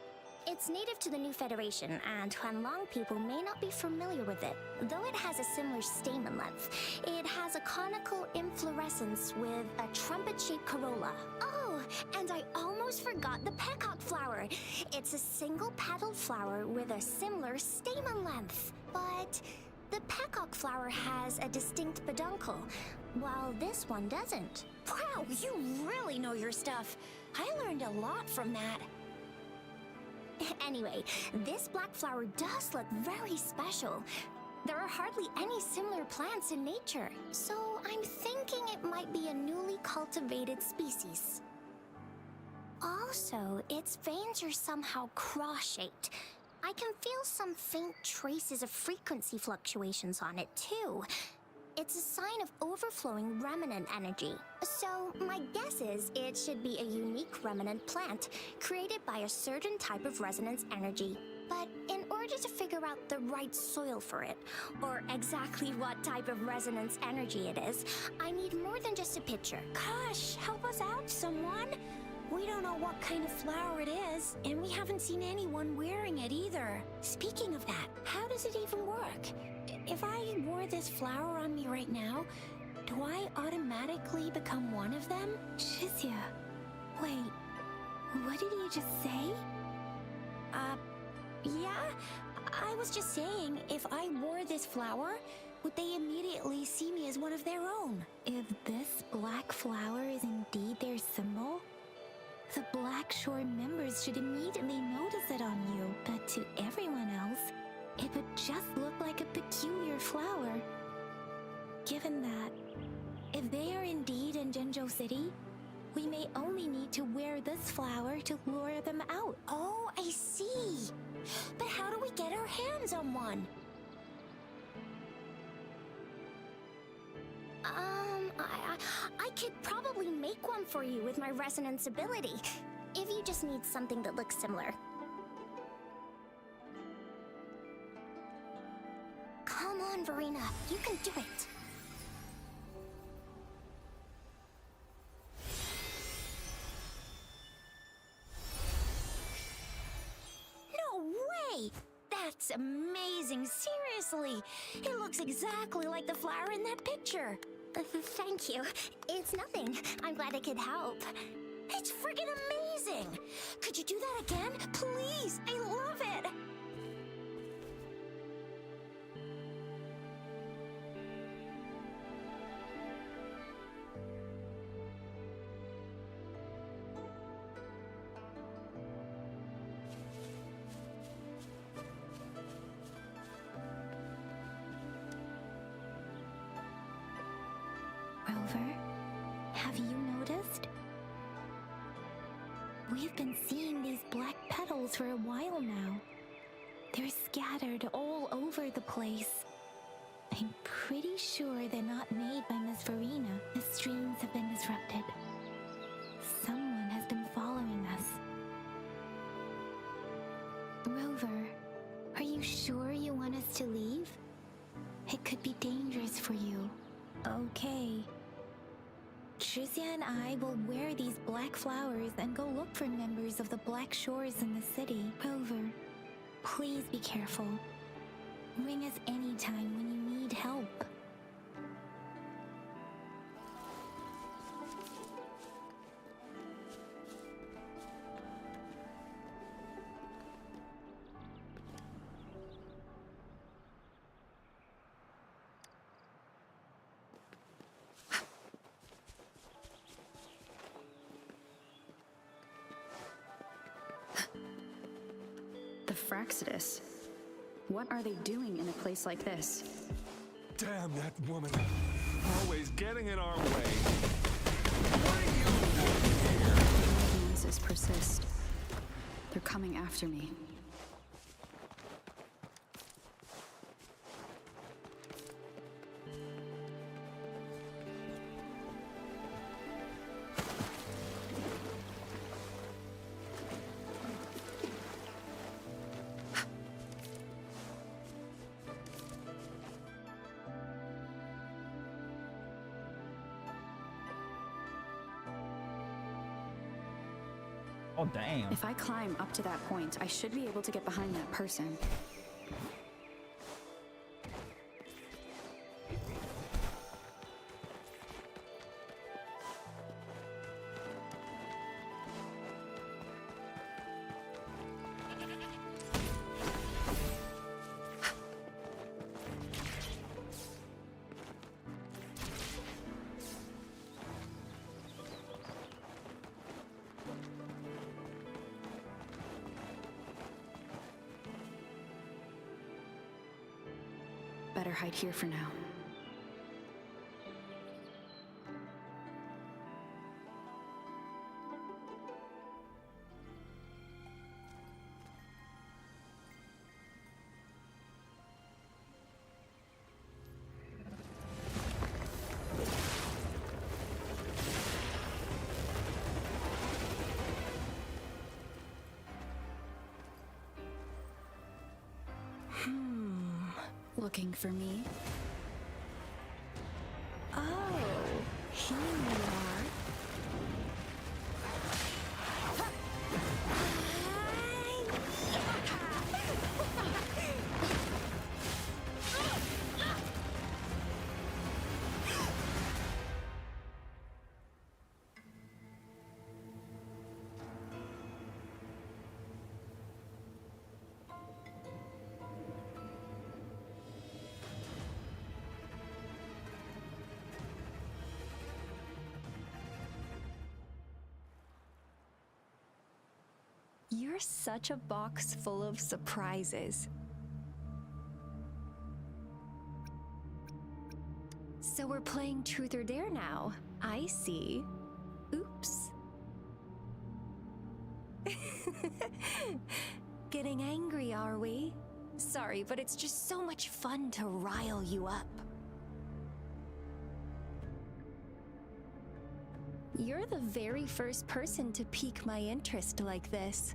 It's native to the New Federation, and Huanlong people may not be familiar with it. Though it has a similar stamen length, it has a conical inflorescence with a trumpet-shaped corolla. Oh, and I almost forgot the peacock flower. It's a single-petaled flower with a similar stamen length. But the peacock flower has a distinct peduncle, while this one doesn't. Wow, you really know your stuff. I learned a lot from that. Anyway, this black flower does look very special. There are hardly any similar plants in nature, so I'm thinking it might be a newly cultivated species. Also, its veins are somehow cross-shaped. I can feel some faint traces of frequency fluctuations on it, too. It's a sign of overflowing remnant energy. So, my guess is it should be a unique remnant plant, created by a certain type of resonance energy. But in order to figure out the right soil for it, or exactly what type of resonance energy it is, I need more than just a picture. Gosh, help us out, someone. We don't know what kind of flower it is, and we haven't seen anyone wearing it either. Speaking of that, how does it even work? If I wore this flower on me right now, do I automatically become one of them? Shizia, wait, what did you just say? Yeah, I was just saying, if I wore this flower, would they immediately see me as one of their own? If this black flower is indeed their symbol, the Black Shore members should immediately notice it on you, but to everyone else, it would just look like a peculiar flower. Given that, if they are indeed in Jinzhou City, we may only need to wear this flower to lure them out. Oh, I see. But how do we get our hands on one? I could probably make one for you with my resonance ability, if you just need something that looks similar. Come on, Verena, you can do it. No way! That's amazing, seriously! It looks exactly like the flower in that picture. Thank you. It's nothing. I'm glad I could help. It's friggin' amazing! Could you do that again? Please! I love it! Rover, have you noticed? We've been seeing these black petals for a while now. They're scattered all over the place. I'm pretty sure they're not made by Miss Verena. The streams have been disrupted. Someone has been following us. Rover, are you sure you want us to leave? It could be dangerous for you. Okay. Shizia and I will wear these black flowers and go look for members of the Black Shores in the city. Rover, please be careful. Ring us anytime when you need help. The Fraxidus. What are they doing in a place like this? Damn that woman. Always getting in our way. What are you doing here? The noises persist. They're coming after me. Oh, damn. If I climb up to that point, I should be able to get behind that person. Better hide here for now. Looking for me? Oh, here you are. You're such a box full of surprises. So we're playing Truth or Dare now. I see. Oops. Getting angry, are we? Sorry, but it's just so much fun to rile you up. You're the very first person to pique my interest like this.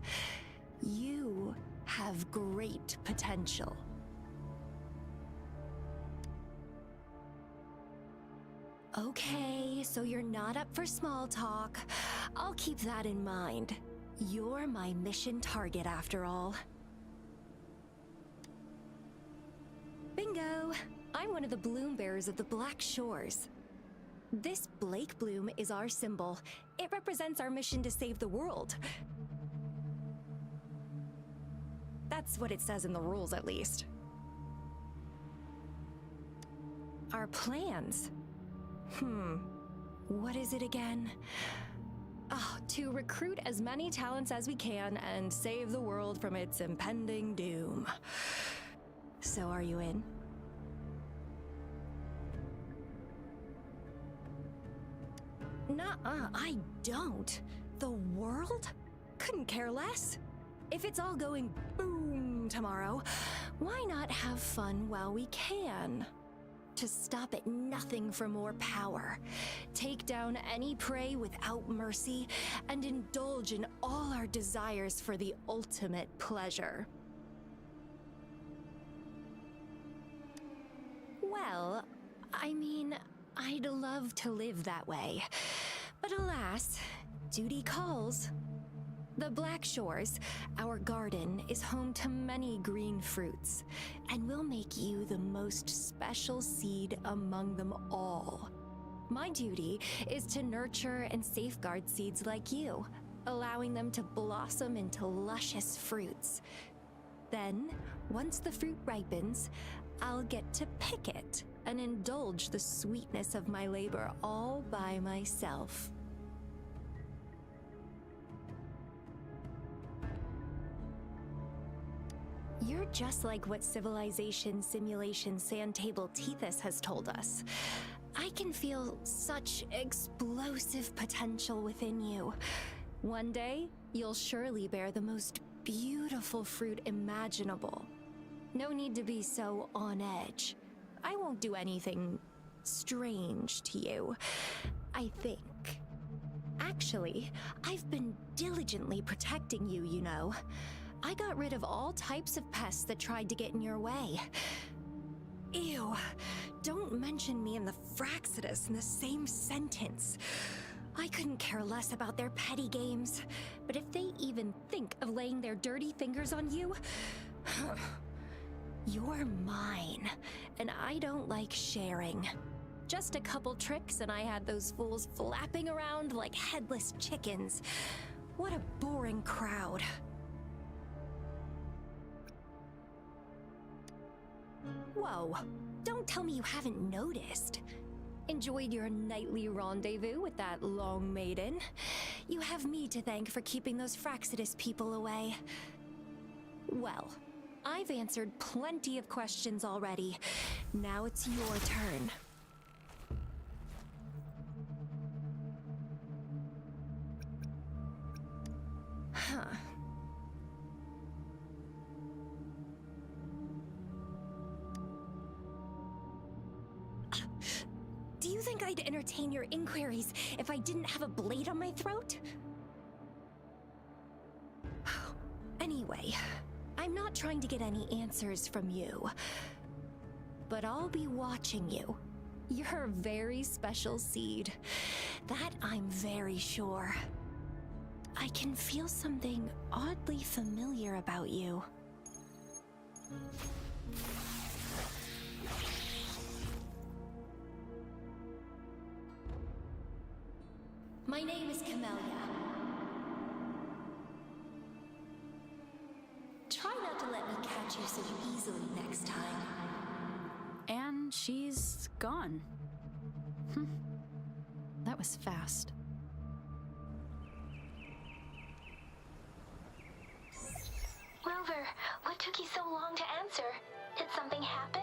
You have great potential. Okay, so you're not up for small talk. I'll keep that in mind. You're my mission target after all. Bingo! I'm one of the bloom bearers of the Black Shores. This Blake bloom is our symbol. It represents our mission to save the world. That's what it says in the rules, at least. Our plans? What is it again? Oh, to recruit as many talents as we can and save the world from its impending doom. So are you in? Nuh-uh, I don't. The world? Couldn't care less. If it's all going boom tomorrow, why not have fun while we can? To stop at nothing for more power, take down any prey without mercy, and indulge in all our desires for the ultimate pleasure. Well, I mean, I'd love to live that way, but alas, duty calls. The Black Shores, our garden, is home to many green fruits, and will make you the most special seed among them all. My duty is to nurture and safeguard seeds like you, allowing them to blossom into luscious fruits. Then, once the fruit ripens, I'll get to pick it and indulge the sweetness of my labor all by myself. You're just like what Civilization Simulation Sandtable Tethys has told us. I can feel such explosive potential within you. One day, you'll surely bear the most beautiful fruit imaginable. No need to be so on edge. I won't do anything strange to you, I think. Actually, I've been diligently protecting you, you know. I got rid of all types of pests that tried to get in your way. Ew, don't mention me and the Fraxidus in the same sentence. I couldn't care less about their petty games, but if they even think of laying their dirty fingers on you, you're mine, and I don't like sharing. Just a couple tricks and I had those fools flapping around like headless chickens. What a boring crowd. Whoa, don't tell me you haven't noticed. Enjoyed your nightly rendezvous with that long maiden. You have me to thank for keeping those Fraxidus people away. Well, I've answered plenty of questions already. Now it's your turn. Huh. Do you think I'd entertain your inquiries if I didn't have a blade on my throat? Anyway, I'm not trying to get any answers from you, but I'll be watching you. You're a very special seed. That I'm very sure. I can feel something oddly familiar about you. My name is Camellia. Try not to let me catch you so easily next time. And she's gone. That was fast. Rover, what took you so long to answer? Did something happen?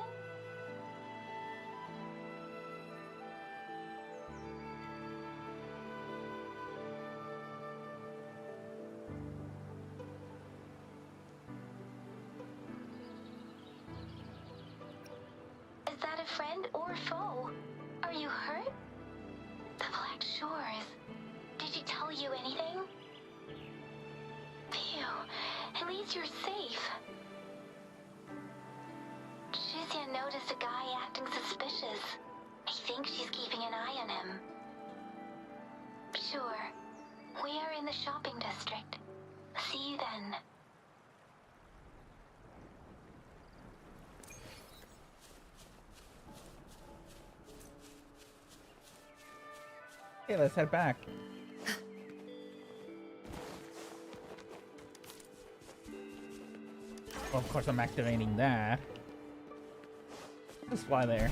Is that a friend or foe? Are you hurt? The Black Shores. Did she tell you anything? Phew, at least you're safe. Shuzia noticed a guy acting suspicious. I think she's keeping an eye on him. Sure. We are in the shopping district. See you then. Okay, let's head back. Well, of course I'm activating that. Just fly there.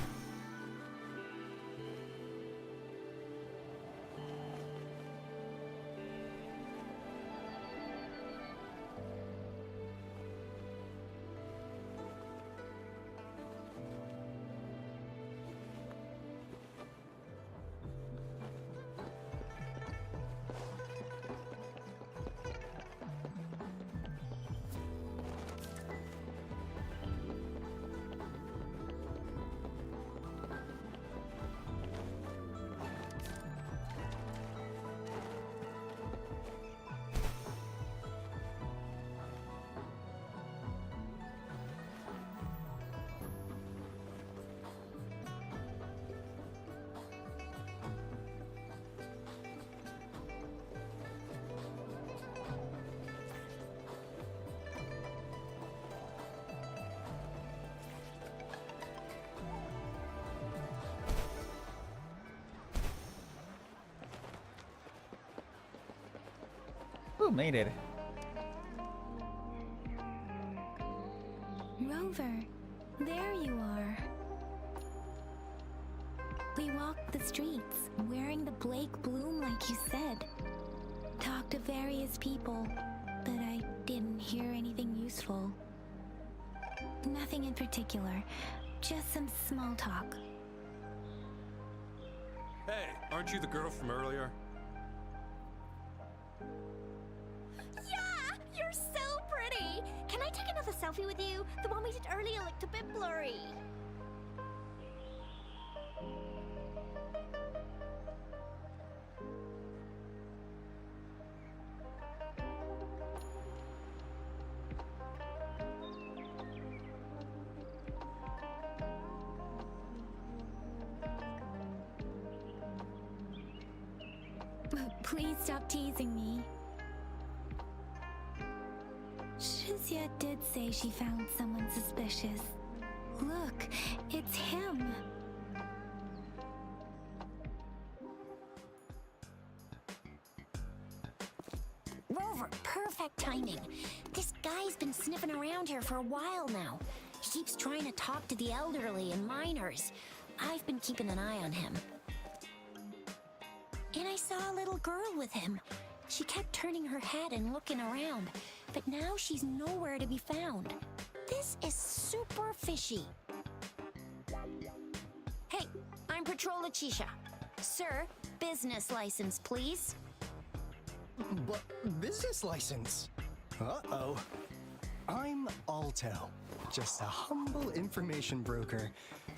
Ooh, made it. Rover, there you are. We walked the streets, wearing the Blake bloom like you said. Talked to various people, but I didn't hear anything useful. Nothing in particular, just some small talk. Hey, aren't you the girl from earlier? Yeah! You're so pretty! Can I take another selfie with you? The one we did earlier looked a bit blurry. Please stop teasing me. Shizia did say she found someone suspicious. Look, it's him. Rover, perfect timing. This guy's been sniffing around here for a while now. He keeps trying to talk to the elderly and minors. I've been keeping an eye on him. And I saw a little girl with him. She kept turning her head and looking around, but now she's nowhere to be found. This is super fishy. Hey, I'm Patrol Letitia. Sir, business license, please. But business license? Uh-oh. I'm Alto, just a humble information broker.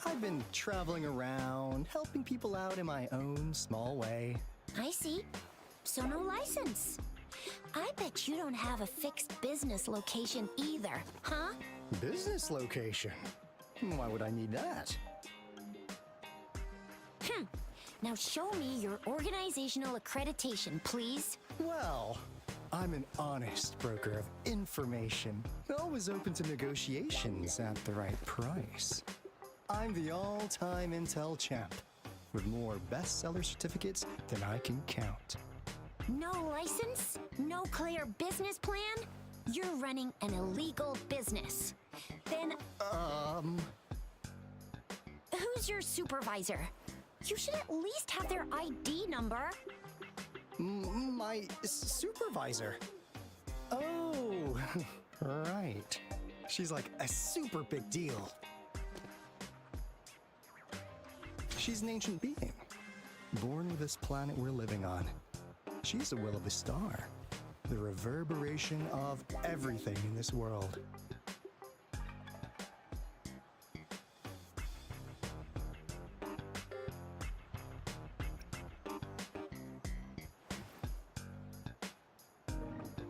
I've been traveling around, helping people out in my own small way. I see. So no license. I bet you don't have a fixed business location either, huh? Business location? Why would I need that? Now show me your organizational accreditation, please. Well, I'm an honest broker of information, always open to negotiations at the right price. I'm the all-time intel champ, with more bestseller certificates than I can count. No license? No clear business plan? You're running an illegal business. Then... Who's your supervisor? You should at least have their ID number. My supervisor? Oh, right. She's like a super big deal. She's an ancient being, born with this planet we're living on. She's the will of a star, the reverberation of everything in this world.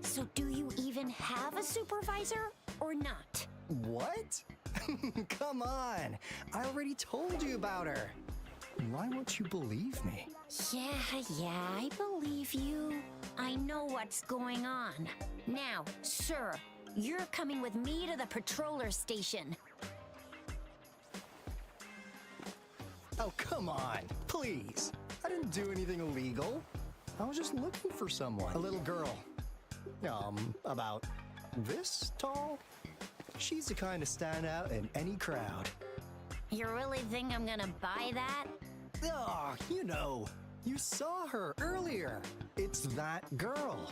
So do you even have a supervisor or not? What? Come on! I already told you about her. Why won't you believe me? Yeah, I believe you. I know what's going on. Now, sir, you're coming with me to the patroller station. Oh, come on, please. I didn't do anything illegal. I was just looking for someone. A little girl. About this tall? She's the kind to stand out in any crowd. You really think I'm gonna buy that? Oh, you know, you saw her earlier. It's that girl.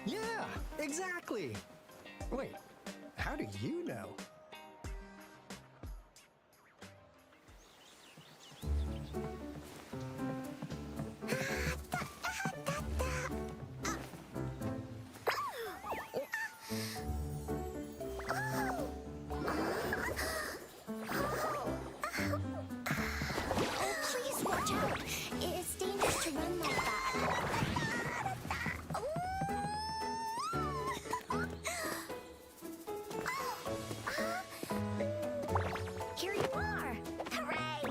Yeah, exactly. Wait, how do you know? Please watch out. It's dangerous to run like that. Here you are. Hooray.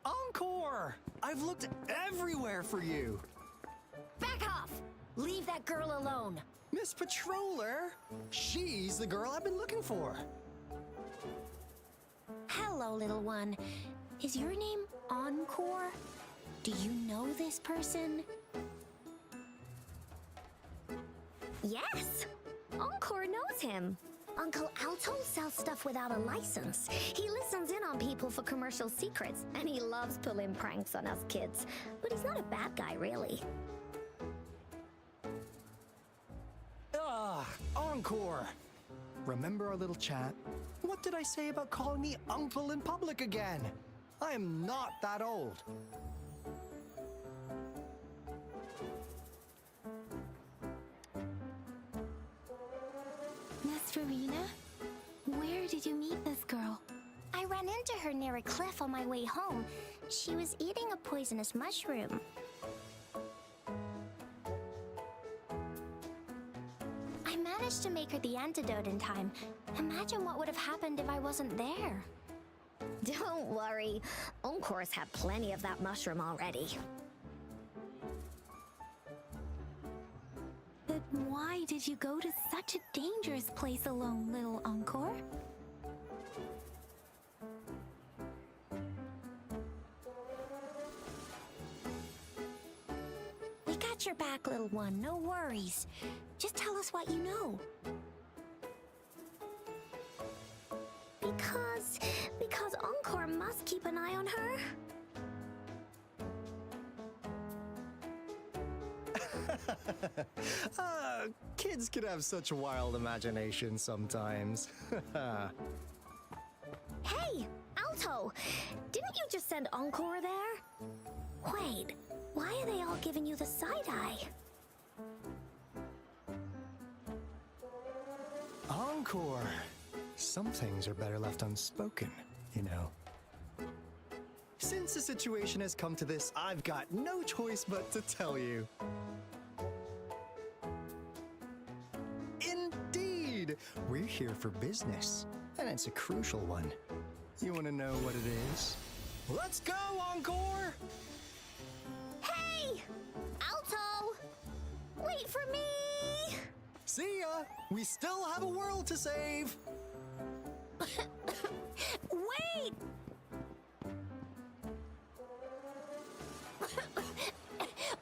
Encore! I've looked everywhere for you. Back off. Leave that girl alone. Miss Patroller, she's the girl I've been looking for. Hello, little one. Is your name Encore? Do you know this person? Yes! Encore knows him. Uncle Alto sells stuff without a license. He listens in on people for commercial secrets, and he loves pulling pranks on us kids. But he's not a bad guy, really. Encore! Remember our little chat? What did I say about calling me uncle in public again? I am not that old. Miss Verena? Where did you meet this girl? I ran into her near a cliff on my way home. She was eating a poisonous mushroom. I managed to make her the antidote in time. Imagine what would have happened if I wasn't there. Don't worry. Encore's had plenty of that mushroom already. But why did you go to such a dangerous place alone, little Encore? We got your back, little one. No worries. Just tell us what you know. Because Encore must keep an eye on her? Kids can have such wild imaginations sometimes. Hey, Alto! Didn't you just send Encore there? Wait, why are they all giving you the side-eye? Encore! Some things are better left unspoken, you know. Since the situation has come to this, I've got no choice but to tell you. Indeed! We're here for business, and it's a crucial one. You want to know what it is? Let's go, Encore! Hey! Alto! Wait for me! See ya! We still have a world to save! Wait!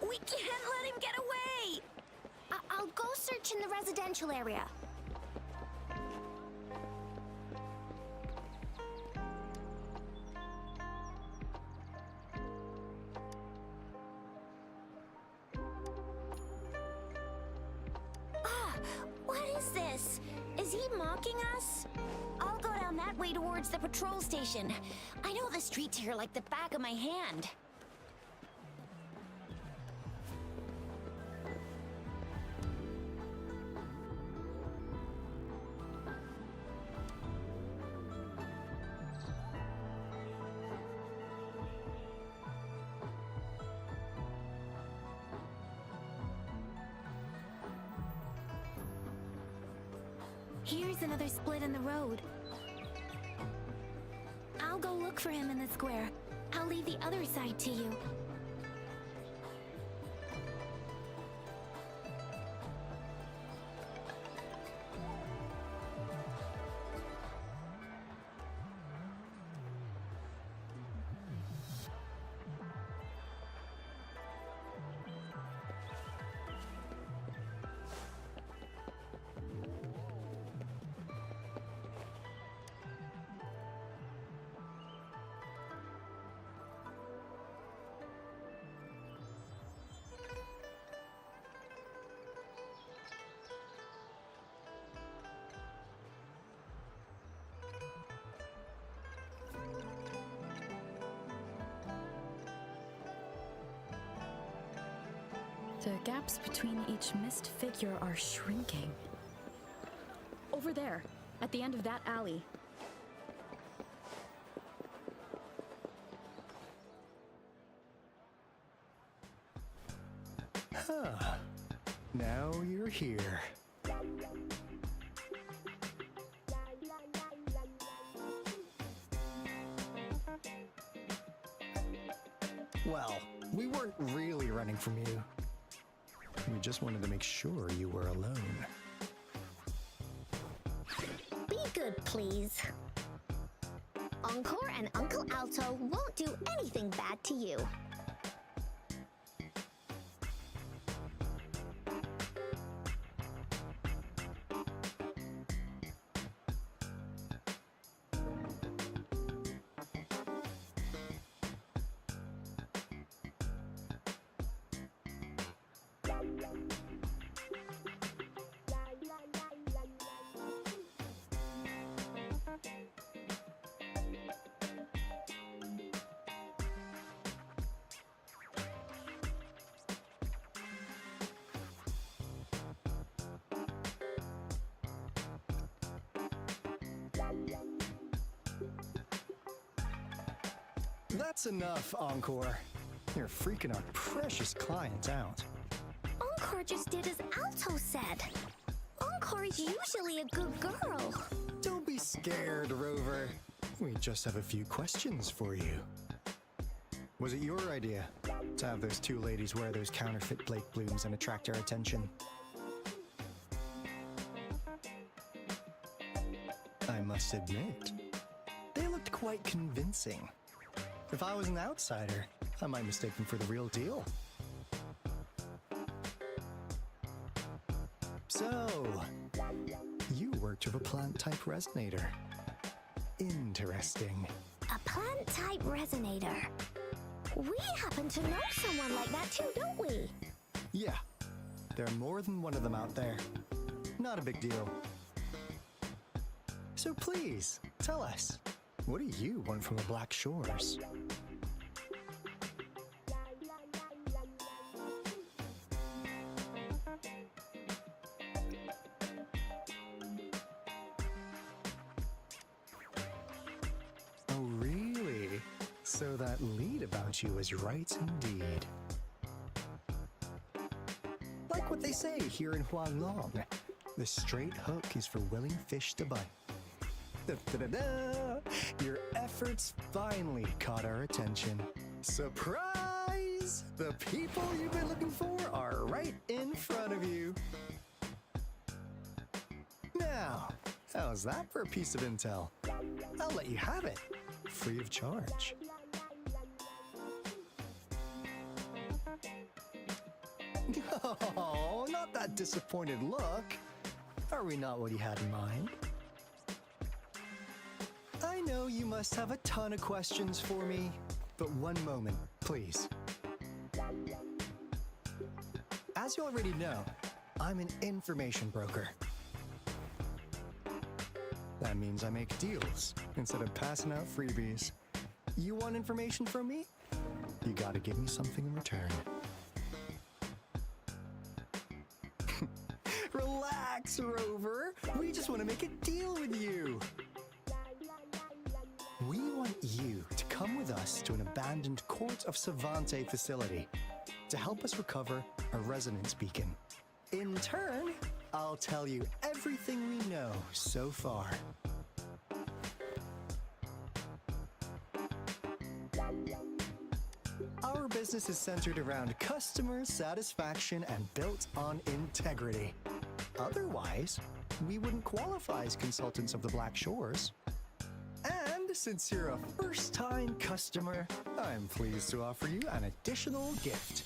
We can't let him get away! I'll go search in the residential area. What is this? Is he mocking us? I'll go down that way towards the patrol station. I know the streets here like the back of my hand. Here's another split in the road. I'll go look for him in the square. I'll leave the other side to you. The gaps between each mist figure are shrinking. Over there, at the end of that alley. Huh. Now you're here. Well, we weren't really running from you. We just wanted to make sure you were alone. Be good, please. Encore and Uncle Alto won't do anything bad to you. That's enough, Encore. You're freaking our precious client out. Encore just did as Alto said. Encore is usually a good girl. Don't be scared, Rover. We just have a few questions for you. Was it your idea to have those two ladies wear those counterfeit Blake blooms and attract our attention? I must admit, they looked quite convincing. If I was an outsider, I might mistake them for the real deal. So, you worked with a plant-type resonator. Interesting. A plant-type resonator. We happen to know someone like that too, don't we? Yeah, there are more than one of them out there. Not a big deal. So please, tell us, what do you want from the Black Shores? Oh, really? So that lead about you is right indeed. Like what they say here in Huanglong, the straight hook is for willing fish to bite. Da-da-da-da! Your efforts finally caught our attention. Surprise! The people you've been looking for are right in front of you. Now, how's that for a piece of intel? I'll let you have it, free of charge. Oh, not that disappointed look. Are we not what you had in mind? I know you must have a ton of questions for me, but one moment, please. As you already know, I'm an information broker. That means I make deals instead of passing out freebies. You want information from me? You gotta give me something in return. Relax, Rover. We just want to make a deal with you. We want you to come with us to an abandoned Court of Savante facility to help us recover a resonance beacon. In turn, I'll tell you everything we know so far. Our business is centered around customer satisfaction and built on integrity. Otherwise, we wouldn't qualify as consultants of the Black Shores. And since you're a first-time customer, I'm pleased to offer you an additional gift.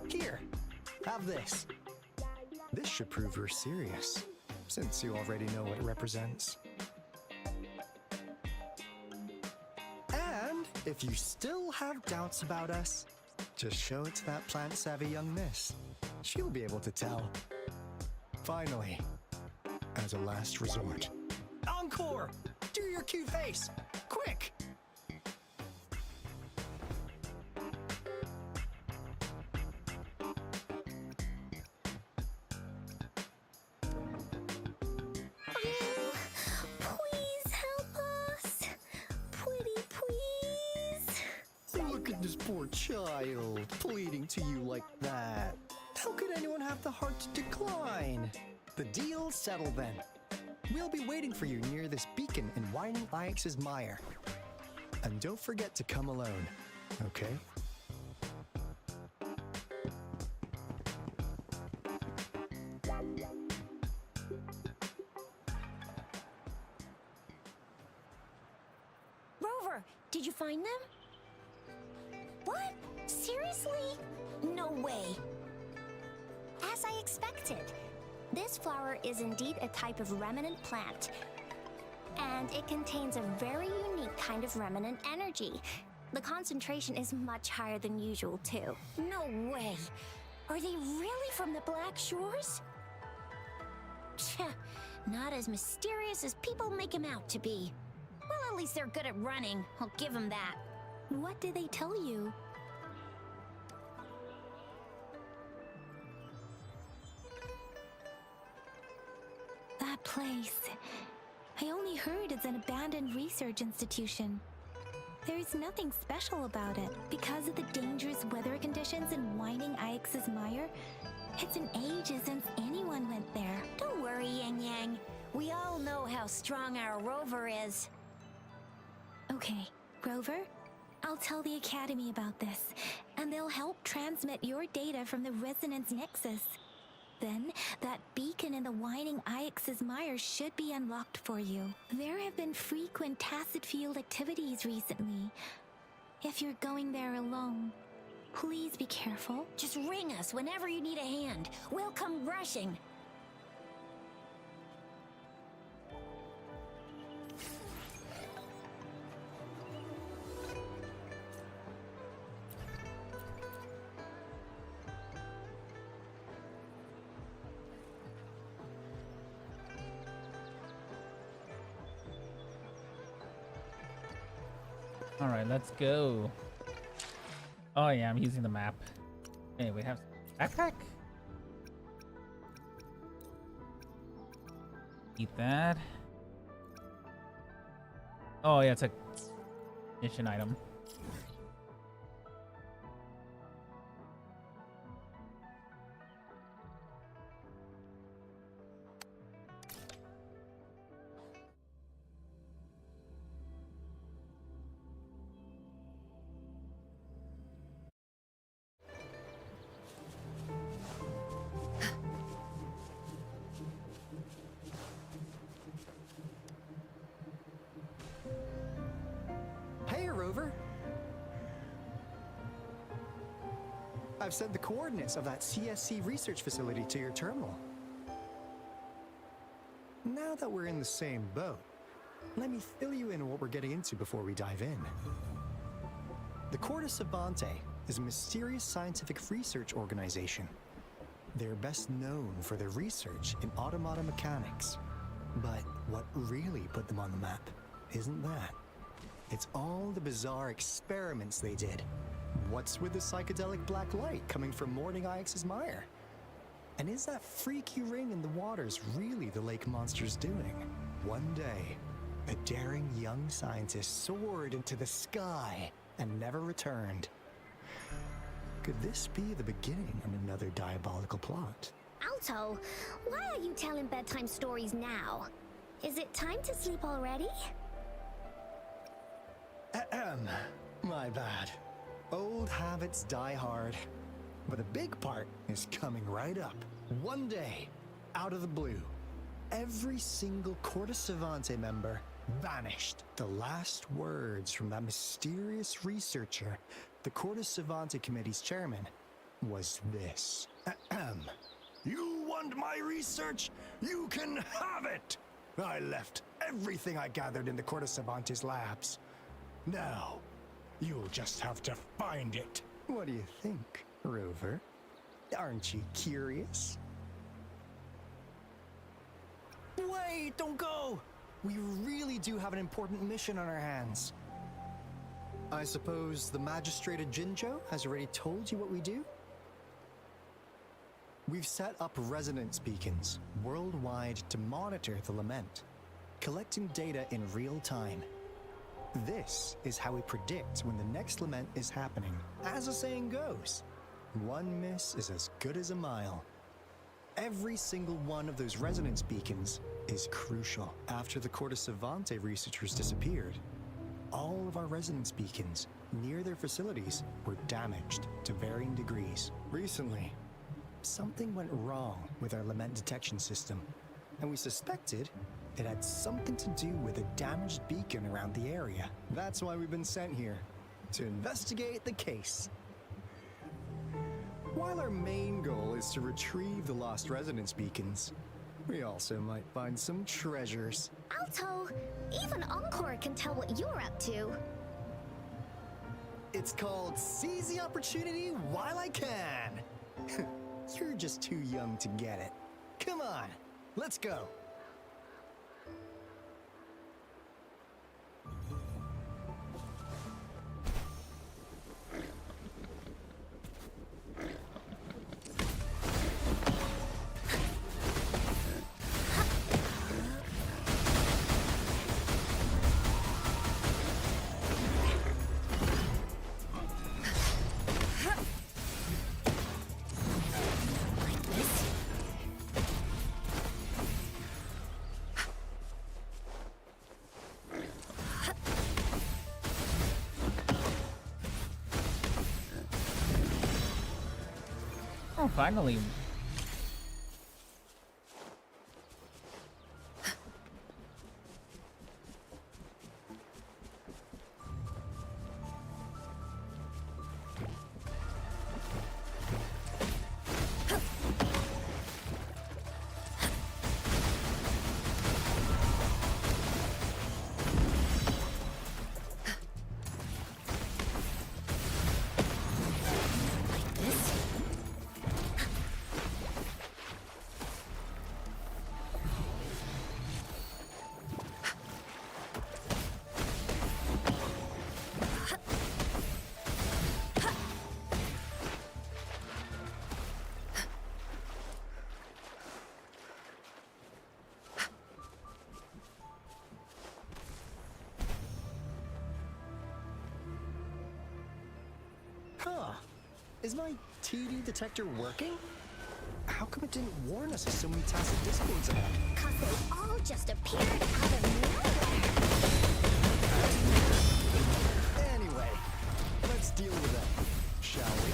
Here, have this. This should prove you're serious, since you already know what it represents. And if you still have doubts about us, just show it to that plant-savvy young miss. She'll be able to tell. Finally, as a last resort, Encore! Do your cute face! Quick! Please help us. Pretty please. Look at this poor child, pleading to you like that. How could anyone have the heart to decline? The deal's settled then. We'll be waiting for you near this beacon in Whining Ix's mire. And don't forget to come alone, okay? Rover, did you find them? What? Seriously? No way. As I expected, this flower is indeed a type of remnant plant, and it contains a very unique kind of remnant energy. The concentration is much higher than usual, too. No way. Are they really from the Black Shores? Tch, not as mysterious as people make them out to be. Well, at least they're good at running. I'll give them that. What did they tell you? That place. I only heard it's an abandoned research institution. There is nothing special about it. Because of the dangerous weather conditions in Winding Ix's Mire, it's been ages since anyone went there. Don't worry, Yang Yang. We all know how strong our rover is. Okay, Rover, I'll tell the Academy about this, and they'll help transmit your data from the Resonance Nexus. Then, that beacon in the Winding Ix's Mire should be unlocked for you. There have been frequent tacit field activities recently. If you're going there alone, please be careful. Just ring us whenever you need a hand. We'll come rushing. All right, let's go. Oh yeah, I'm using the map. Okay, we have backpack. Eat that. Oh yeah, it's a mission item. Hey, Rover. I've sent the coordinates of that CSC research facility to your terminal. Now that we're in the same boat, let me fill you in on what we're getting into before we dive in. The Corte Savante is a mysterious scientific research organization. They're best known for their research in automata mechanics. But what really put them on the map isn't that. It's all the bizarre experiments they did. What's with the psychedelic black light coming from Morning Ix's Mire? And is that freaky ring in the waters really the lake monster's doing? One day, a daring young scientist soared into the sky and never returned. Could this be the beginning of another diabolical plot? Alto, why are you telling bedtime stories now? Is it time to sleep already? Ahem. My bad. Old habits die hard. But a big part is coming right up. One day, out of the blue, every single Corte Savante member vanished. The last words from that mysterious researcher, the Corte Savante Committee's chairman, was this. Ahem. You want my research? You can have it! I left everything I gathered in the Corte Savante's labs. Now, you'll just have to find it. What do you think, Rover? Aren't you curious? Wait, don't go! We really do have an important mission on our hands. I suppose the Magistrate of Jinzhou has already told you what we do? We've set up resonance beacons worldwide to monitor the lament, collecting data in real time. This is how we predict when the next lament is happening. As the saying goes, one miss is as good as a mile. Every single one of those resonance beacons is crucial. After the Corte Savante researchers disappeared, all of our resonance beacons near their facilities were damaged to varying degrees. Recently, something went wrong with our lament detection system, and we suspected it had something to do with a damaged beacon around the area. That's why we've been sent here, to investigate the case. While our main goal is to retrieve the lost resonance beacons, we also might find some treasures. Alto, even Encore can tell what you're up to. It's called Seize the Opportunity While I Can. You're just too young to get it. Come on, let's go. Finally. Huh. Is my TD detector working? How come it didn't warn us of so many tacit discords about? Cause they all just appeared out of nowhere. Anyway, let's deal with them, shall we?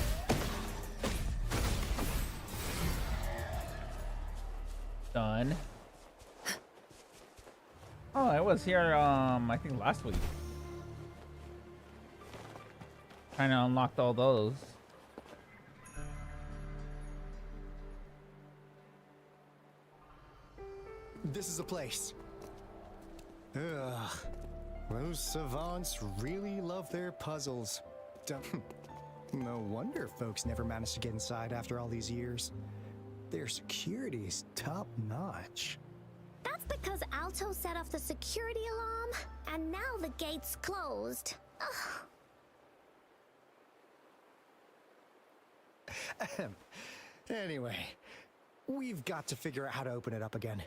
Done. Oh, I was here, I think last week. Trying to unlock all those. This is the place. Ugh. Those savants really love their puzzles. No wonder folks never managed to get inside after all these years. Their security's top notch. That's because Alto set off the security alarm, and now the gate's closed. Ugh. Anyway, we've got to figure out how to open it up again.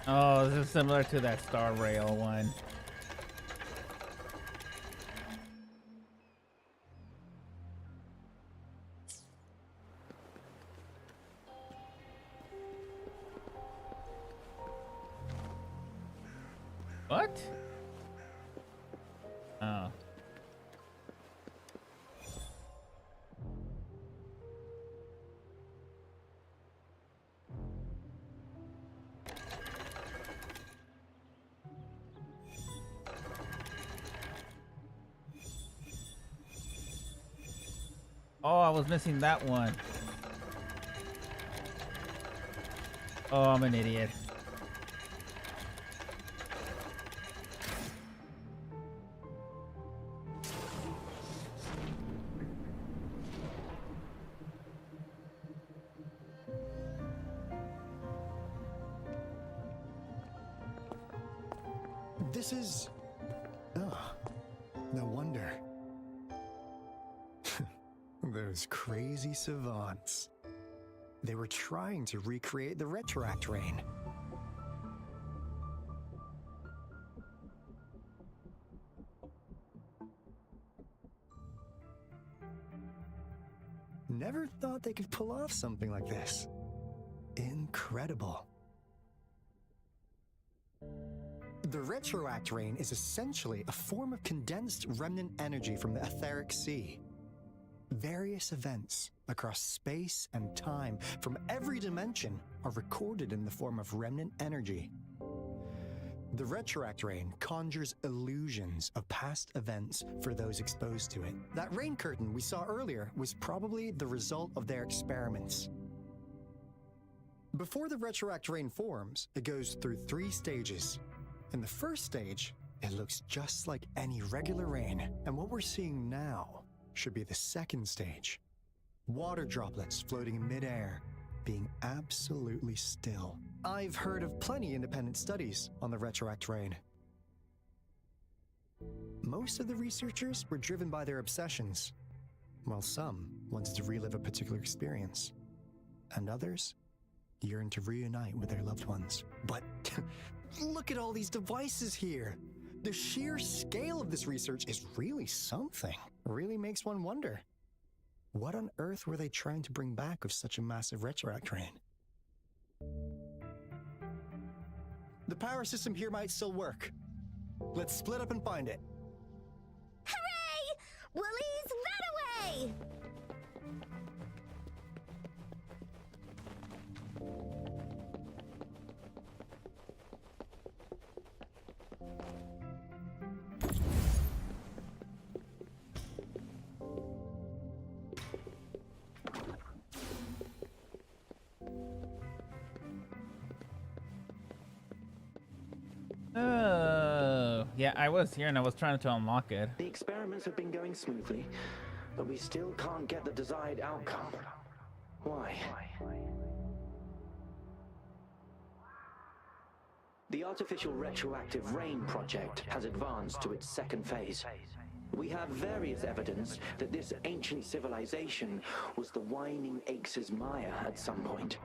Oh, this is similar to that Star Rail one. What? Oh. Oh, I was missing that one. Oh, I'm an idiot. This is... Oh, no wonder. Those crazy savants. They were trying to recreate the Retroact Rain. Never thought they could pull off something like this. Incredible. The Retroact Rain is essentially a form of condensed remnant energy from the etheric sea. Various events across space and time from every dimension are recorded in the form of remnant energy. The Retroact Rain conjures illusions of past events for those exposed to it. That rain curtain we saw earlier was probably the result of their experiments. Before the Retroact Rain forms, it goes through 3 stages. In the first stage, it looks just like any regular rain, and what we're seeing now should be the second stage. Water droplets floating in midair, being absolutely still. I've heard of plenty independent studies on the Retroact Rain. Most of the researchers were driven by their obsessions, while some wanted to relive a particular experience, and others yearned to reunite with their loved ones. But look at all these devices here. The sheer scale of this research is really something. Really makes one wonder. What on earth were they trying to bring back with such a massive retroact rain? The power system here might still work. Let's split up and find it. Hooray! Woolies, run away! Yeah, I was here and I was trying to unlock it. The experiments have been going smoothly, but we still can't get the desired outcome. Why? The artificial retroactive rain project has advanced to its second phase. We have various evidence that this ancient civilization was the Whining Aches' Maya at some point.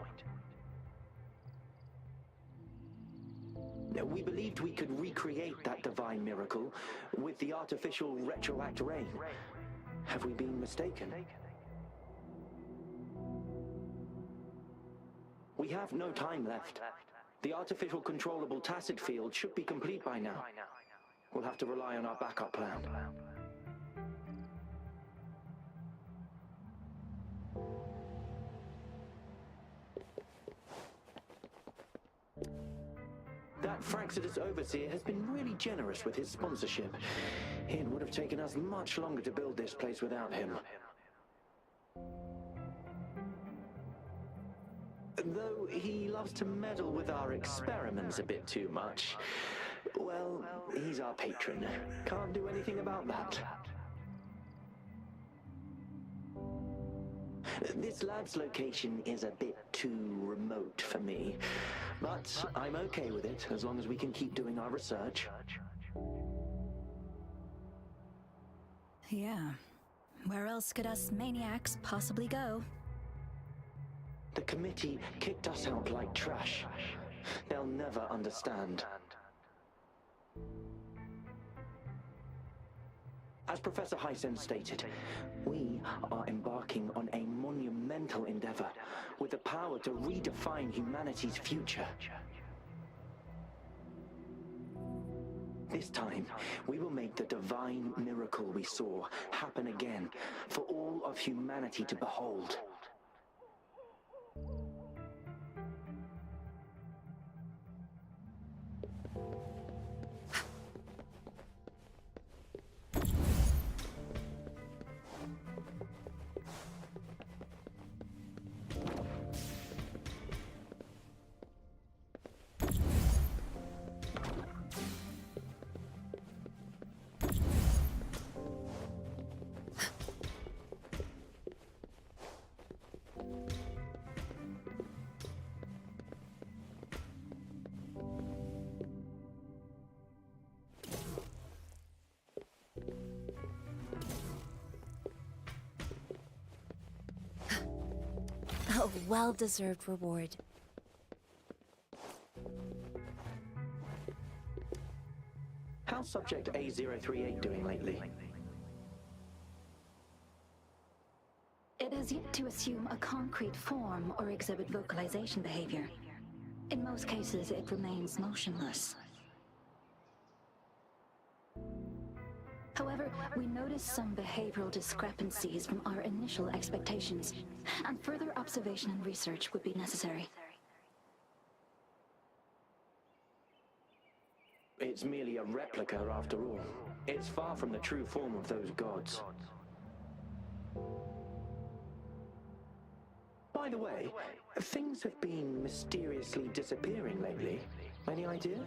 We believed we could recreate that divine miracle with the artificial retroact rain. Have we been mistaken? We have no time left. The artificial controllable tacit field should be complete by now. We'll have to rely on our backup plan. That Fraxidus overseer has been really generous with his sponsorship. It would have taken us much longer to build this place without him. Though he loves to meddle with our experiments a bit too much. Well, he's our patron. Can't do anything about that. This lab's location is a bit too remote for me, but I'm okay with it as long as we can keep doing our research. Yeah. Where else could us maniacs possibly go? The committee kicked us out like trash. They'll never understand. As Professor Hysen stated, we are embarking on a monumental endeavor with the power to redefine humanity's future. This time, we will make the divine miracle we saw happen again for all of humanity to behold. A well-deserved reward. How's Subject A038 doing lately? It has yet to assume a concrete form or exhibit vocalization behavior. In most cases, it remains motionless. However, we noticed some behavioral discrepancies from our initial expectations, and further observation and research would be necessary. It's merely a replica after all. It's far from the true form of those gods. By the way, things have been mysteriously disappearing lately. Any idea?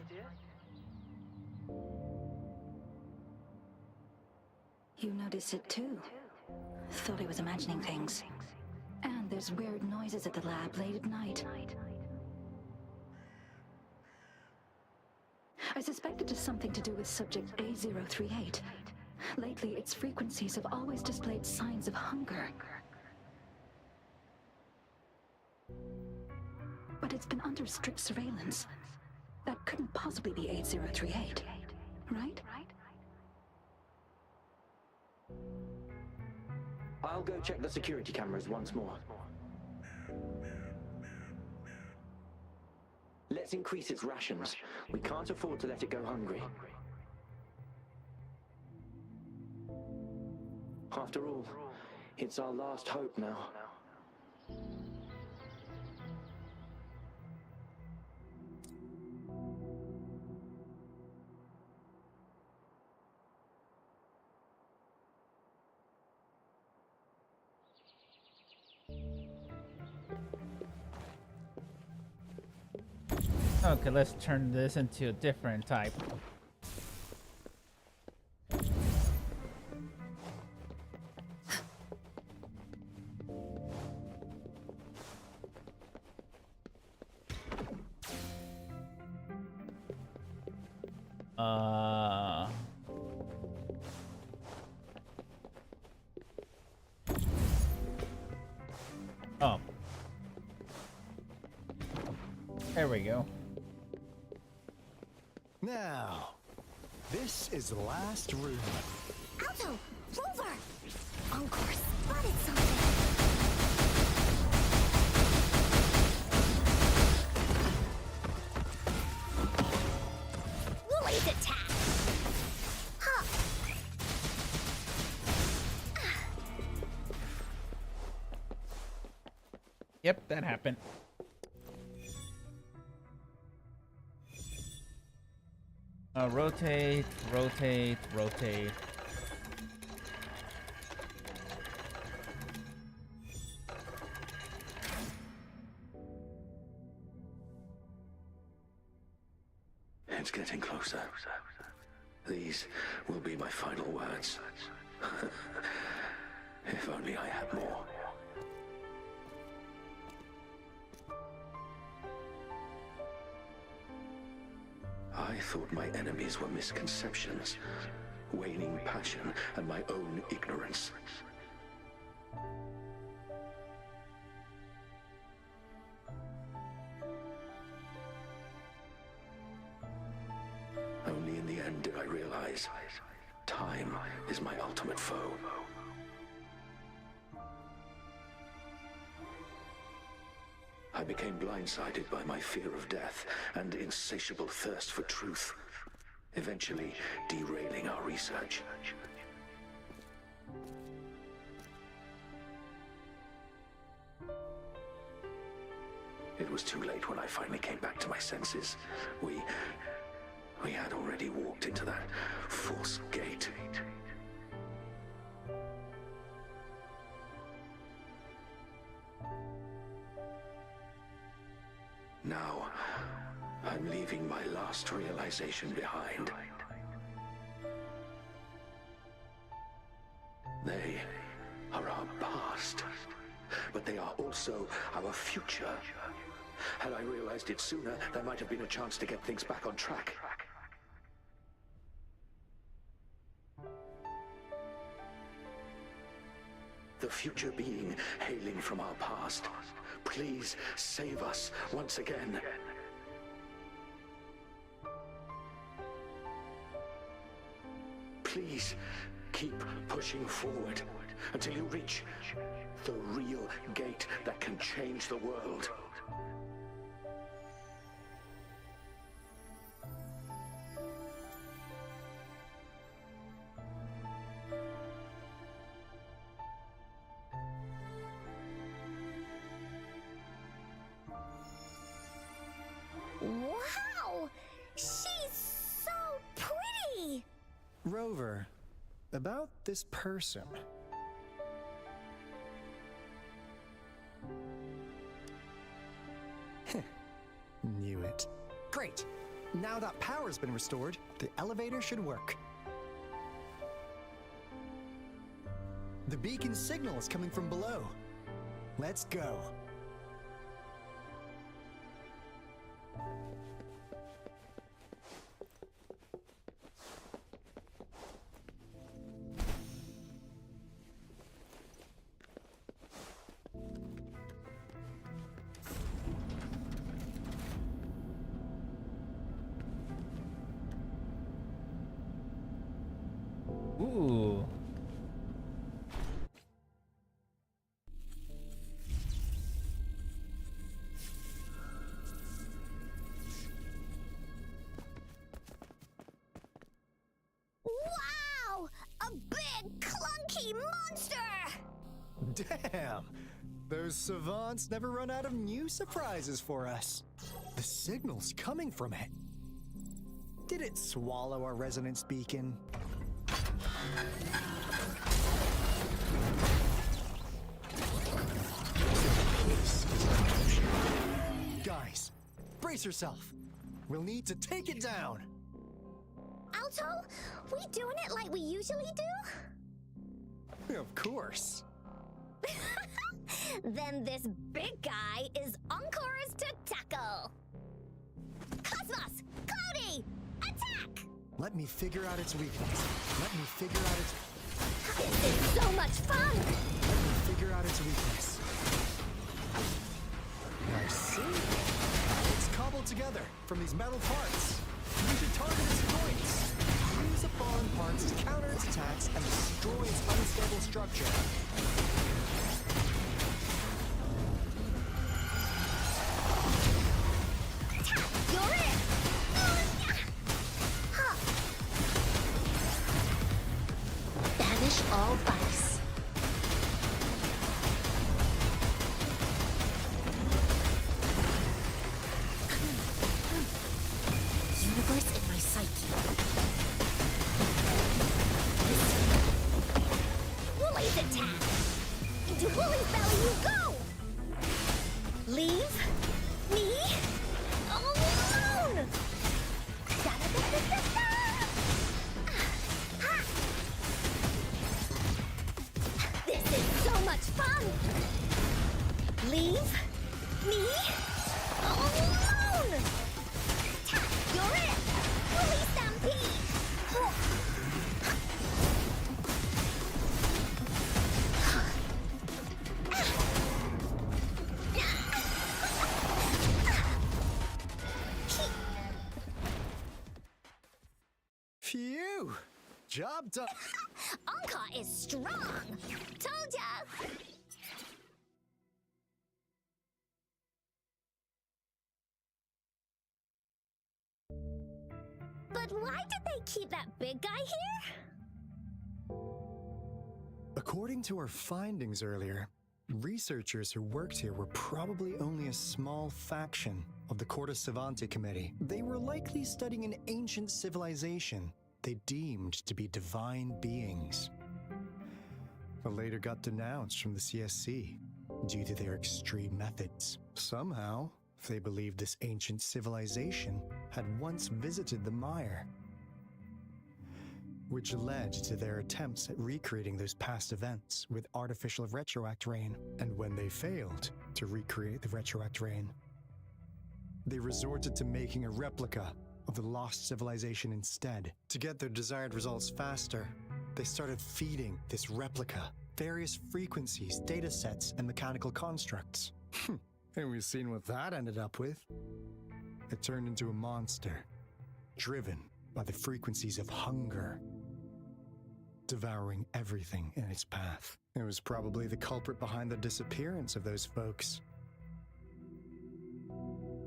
You notice it too. Thought I was imagining things. And there's weird noises at the lab late at night. I suspect it is something to do with subject A038. Lately, its frequencies have always displayed signs of hunger. But it's been under strict surveillance. That couldn't possibly be A038. right? I'll go check the security cameras once more. Let's increase its rations. We can't afford to let it go hungry. After all, it's our last hope now. Okay, let's turn this into a different type. Oh. There we go. Now, this is the last room. Alto! Rover! Encore spotted something! Woolly's attack! Huh. Yep, that happened. Rotate, rotate, rotate. It's getting closer. These will be my final words. If only I had more. I thought my enemies were misconceptions, waning passion, and my own ignorance. Only in the end did I realize time is my ultimate foe. I became blindsided by my fear of death and insatiable thirst for truth, eventually derailing our research. It was too late when I finally came back to my senses. We had already walked into that false gate. Now, I'm leaving my last realization behind. They are our past, but they are also our future. Had I realized it sooner, there might have been a chance to get things back on track. The future being hailing from our past. Please save us once again. Please keep pushing forward until you reach the real gate that can change the world. Wow! She's so pretty! Rover, about this person. Knew it. Great! Now that power's been restored, the elevator should work. The beacon signal is coming from below. Let's go. Spooky monster! Damn! Those savants never run out of new surprises for us. The signal's coming from it. Did it swallow our resonance beacon? Guys, brace yourself. We'll need to take it down. Alto, we doing it like we usually do? Of course. Then this big guy is Encore's to tackle. Cosmos! Cloudy! Attack! Let me figure out its weakness. Let me figure out its... This is so much fun! Let me figure out its weakness. I see. It's cobbled together from these metal parts. We should target its joints. Use the fallen parts to counter its attacks and destroy its unstable structure. You're it! Banish all vice. Universe in my psyche. Woolly's attack! Into Woolly's belly you go! Leave me alone! Da-da-da-da-da-da! Ha! This is so much fun! Leave me alone! You're it! Woolly Stampede! Phew! Job done. Anka is strong! Told ya! But why did they keep that big guy here? According to our findings earlier, researchers who worked here were probably only a small faction of the Corte Savante Committee. They were likely studying an ancient civilization they deemed to be divine beings, but later got denounced from the CSC due to their extreme methods. Somehow, they believed this ancient civilization had once visited the mire, which led to their attempts at recreating those past events with artificial retroact rain. And when they failed to recreate the retroact rain, they resorted to making a replica of the lost civilization instead. To get their desired results faster, they started feeding this replica various frequencies, data sets, and mechanical constructs. And we've seen what that ended up with. It turned into a monster, driven by the frequencies of hunger, devouring everything in its path. It was probably the culprit behind the disappearance of those folks.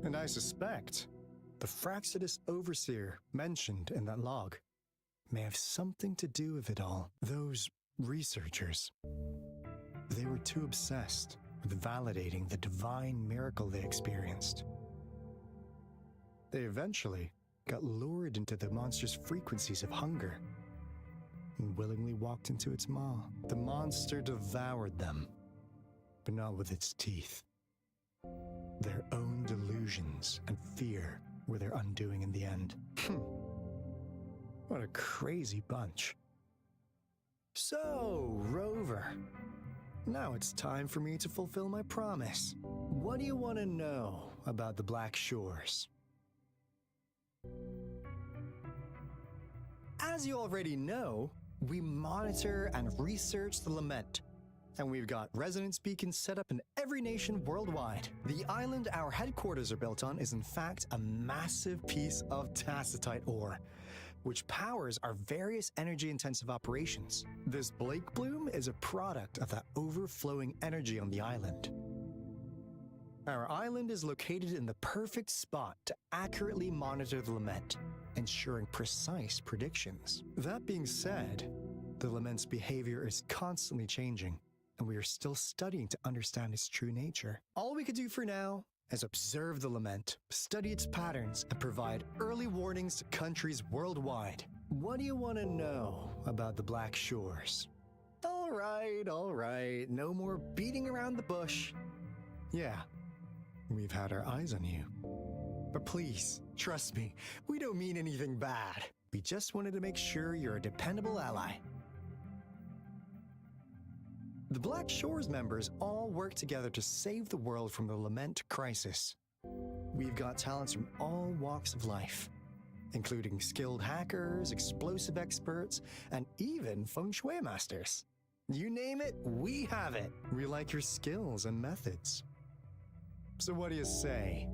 And I suspect the Fraxidus Overseer mentioned in that log may have something to do with it all. Those researchers, they were too obsessed with validating the divine miracle they experienced. They eventually got lured into the monster's frequencies of hunger and willingly walked into its maw. The monster devoured them, but not with its teeth. Their own delusions and fear were their undoing in the end. What a crazy bunch. So, Rover, now it's time for me to fulfill my promise. What do you want to know about the Black Shores? As you already know, we monitor and research the Lament, and we've got resonance beacons set up in every nation worldwide. The island our headquarters are built on is in fact a massive piece of tacitite ore, which powers our various energy-intensive operations. This Blake Bloom is a product of that overflowing energy on the island. Our island is located in the perfect spot to accurately monitor the Lament, ensuring precise predictions. That being said, The Lament's behavior is constantly changing, and we are still studying to understand its true nature. All we could do for now is observe the Lament, study its patterns, and provide early warnings to countries worldwide. What do you want to know about the Black Shores? All right, no more beating around the bush. Yeah, we've had our eyes on you. But please, trust me, we don't mean anything bad. We just wanted to make sure you're a dependable ally. The Black Shores members all work together to save the world from the Lament crisis. We've got talents from all walks of life, including skilled hackers, explosive experts, and even feng shui masters. You name it, we have it. We like your skills and methods. So what do you say?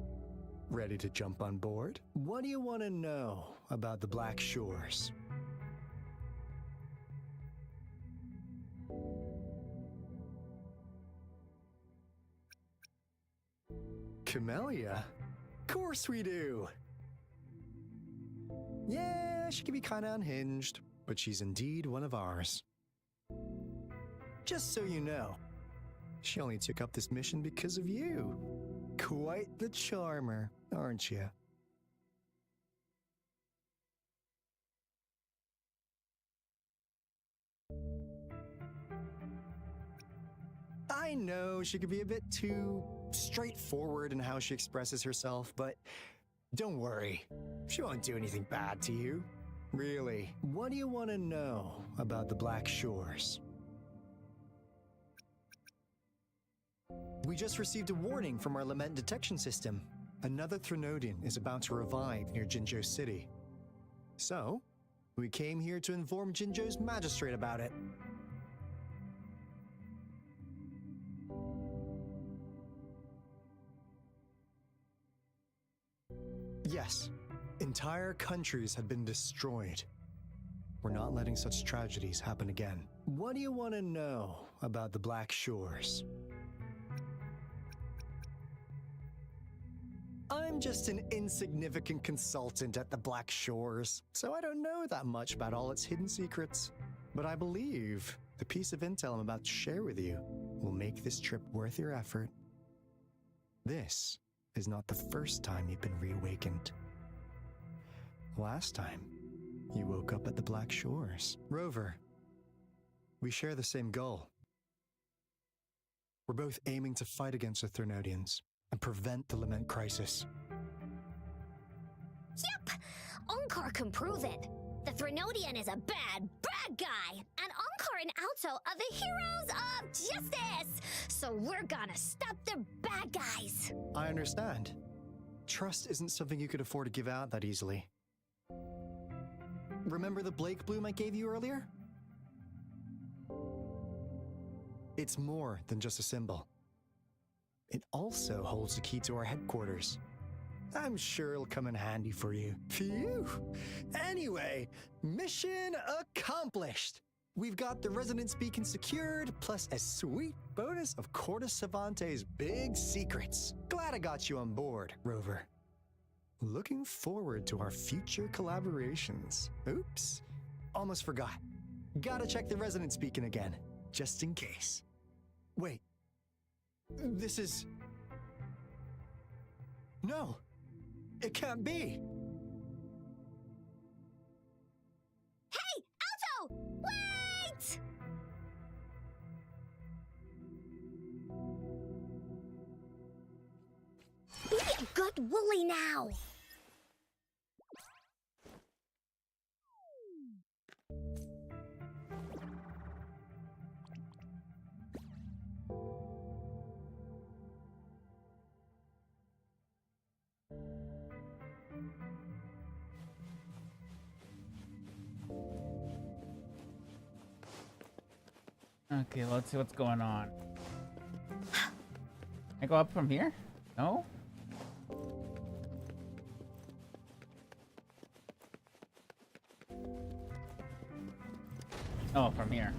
Ready to jump on board? What do you want to know about the Black Shores? Camellia? Of course we do! Yeah, she can be kinda unhinged, but she's indeed one of ours. Just so you know, she only took up this mission because of you. Quite the charmer, aren't you? I know she could be a bit too straightforward in how she expresses herself, but don't worry. She won't do anything bad to you. Really, what do you want to know about the Black Shores? We just received a warning from our Lament detection system. Another Threnodian is about to revive near Jinzhou City. So, we came here to inform Jinzhou's magistrate about it. Yes, entire countries had been destroyed. We're not letting such tragedies happen again. What do you want to know about the Black Shores? I'm just an insignificant consultant at the Black Shores, so I don't know that much about all its hidden secrets. But I believe the piece of intel I'm about to share with you will make this trip worth your effort. This is not the first time you've been reawakened. Last time, you woke up at the Black Shores. Rover, we share the same goal. We're both aiming to fight against the Threnodians and prevent the Lament crisis. Yep! Onkar can prove it. The Threnodian is a bad guy, and Onkar and Alto are the heroes of justice! So we're gonna stop the bad guys! I understand. Trust isn't something you could afford to give out that easily. Remember the Blake bloom I gave you earlier? It's more than just a symbol. It also holds the key to our headquarters. I'm sure it'll come in handy for you. Phew! Anyway, mission accomplished! We've got the resonance beacon secured, plus a sweet bonus of Cortus Savante's big secrets. Glad I got you on board, Rover. Looking forward to our future collaborations. Oops, almost forgot. Gotta check the resonance beacon again, just in case. Wait, this is... No, it can't be. Hey, Alto! Wait! Be a good woolly now! Okay, let's see what's going on. I go up from here? No? Oh, from here.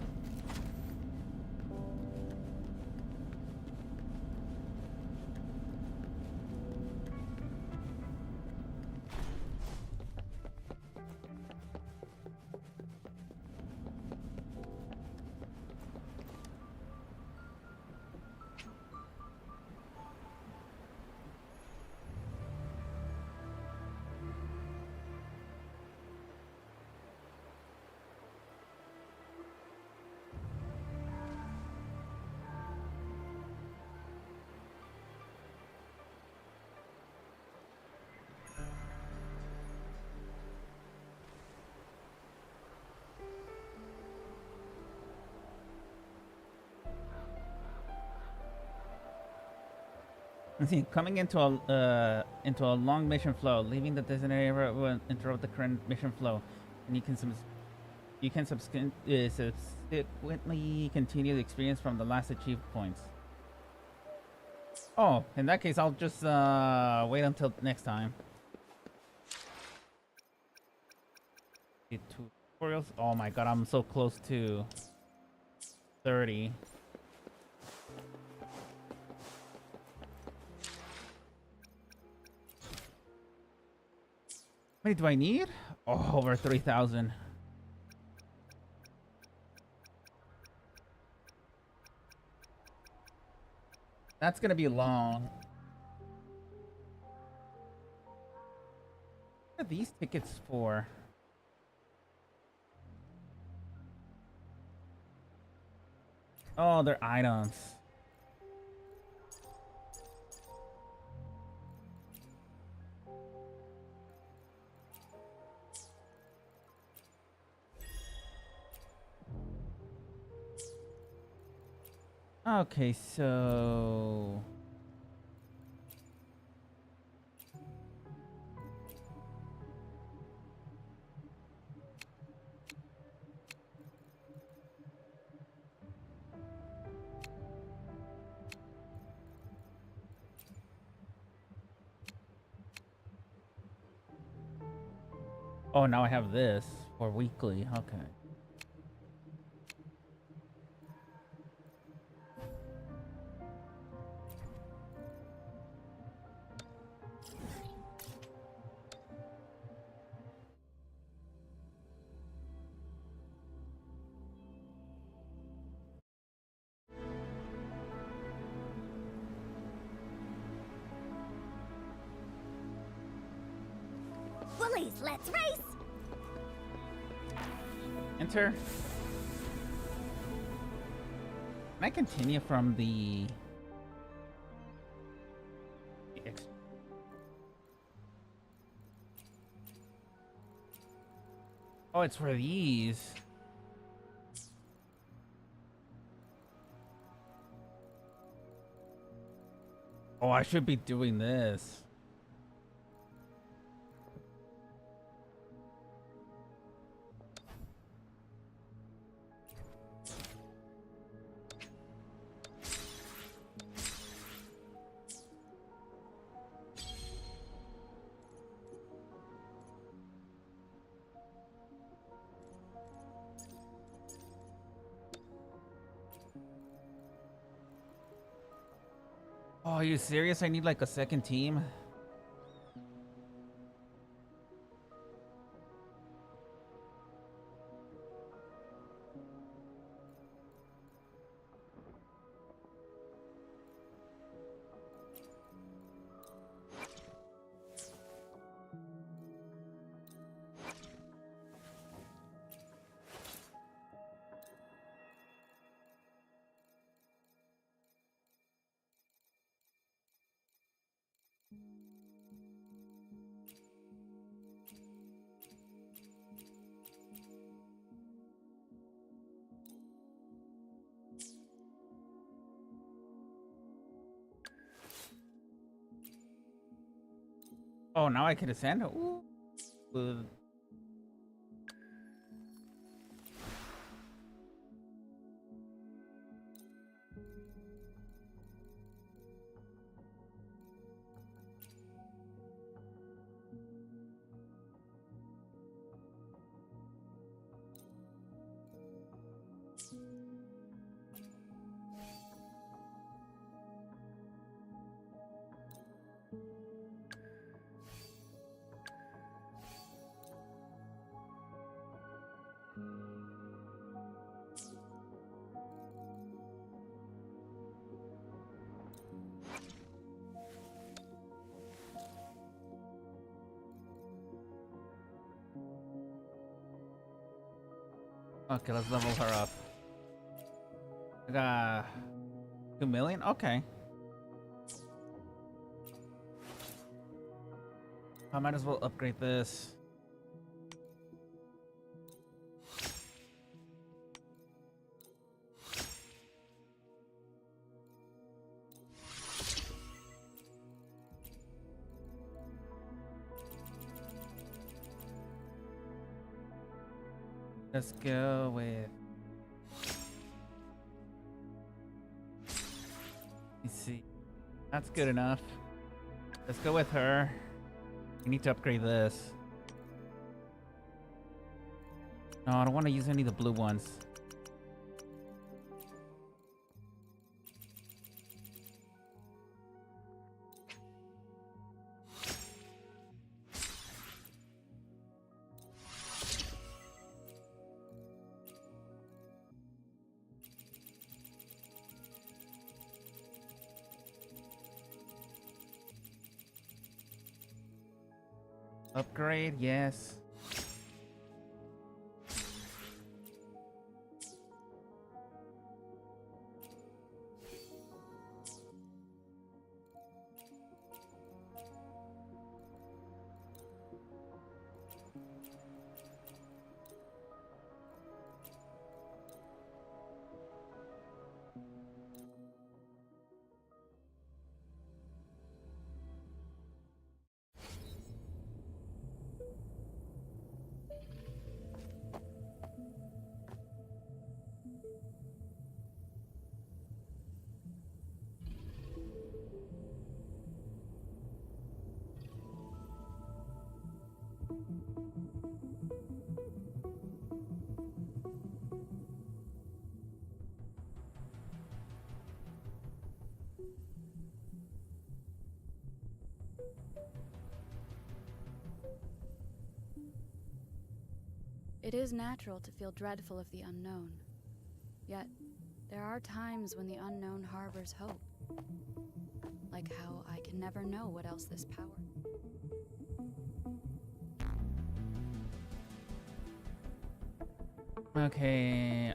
Let's see, coming into a long mission flow, leaving the designated area will interrupt the current mission flow, and you can subsequently continue the experience from the last achieved points. Oh, in that case, I'll just wait until next time. Tutorials. Oh my god, I'm so close to 30. How many do I need? Oh, over 3,000. That's gonna be long. What are these tickets for? Oh, they're items. Okay, so... Oh, now I have this for weekly. Okay. Bullies, let's race! Enter. Can I continue from the... Oh, it's for these. Oh, I should be doing this. Oh, are you serious? I need like a second team? Oh, now I can ascend? Ooh. Okay, let's level her up. I got 2 million? Okay. I might as well upgrade this. Let's go with. Let's see. That's good enough. Let's go with her. We need to upgrade this. No, I don't want to use any of the blue ones. Upgrade, yes. It is natural to feel dreadful of the unknown. Yet, there are times when the unknown harbors hope. Like how I can never know what else this power. Okay.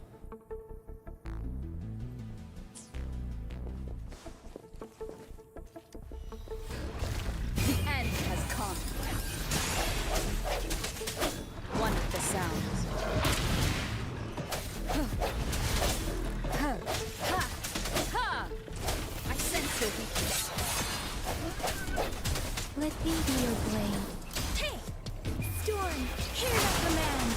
The end has come. One of the sounds. I sense your weakness. Let me be your blade. Hey! Storm, hear the command!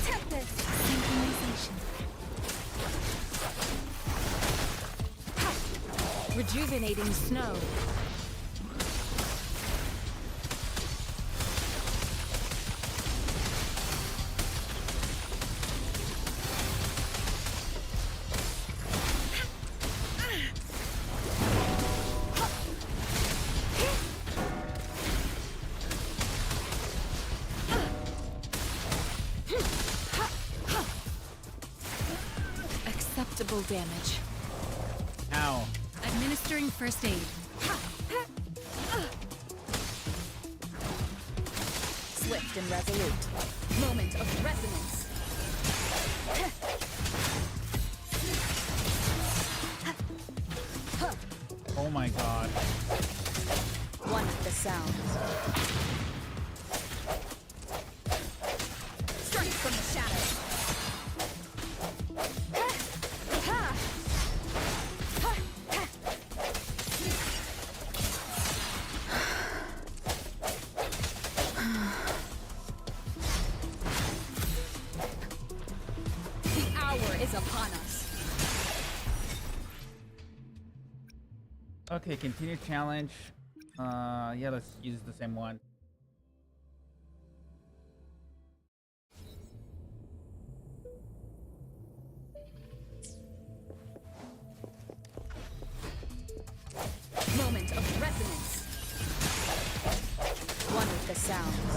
Tempest! Synchronization. Rejuvenating snow. Acceptable damage. Ow. Administering first aid. Swift and resolute. Moment of resonance. Oh my god. One of the sounds. Strike from the shadows. The hour is upon us. Okay, continue challenge. Yeah, let's use the same one. Moment of resonance. One with the sounds.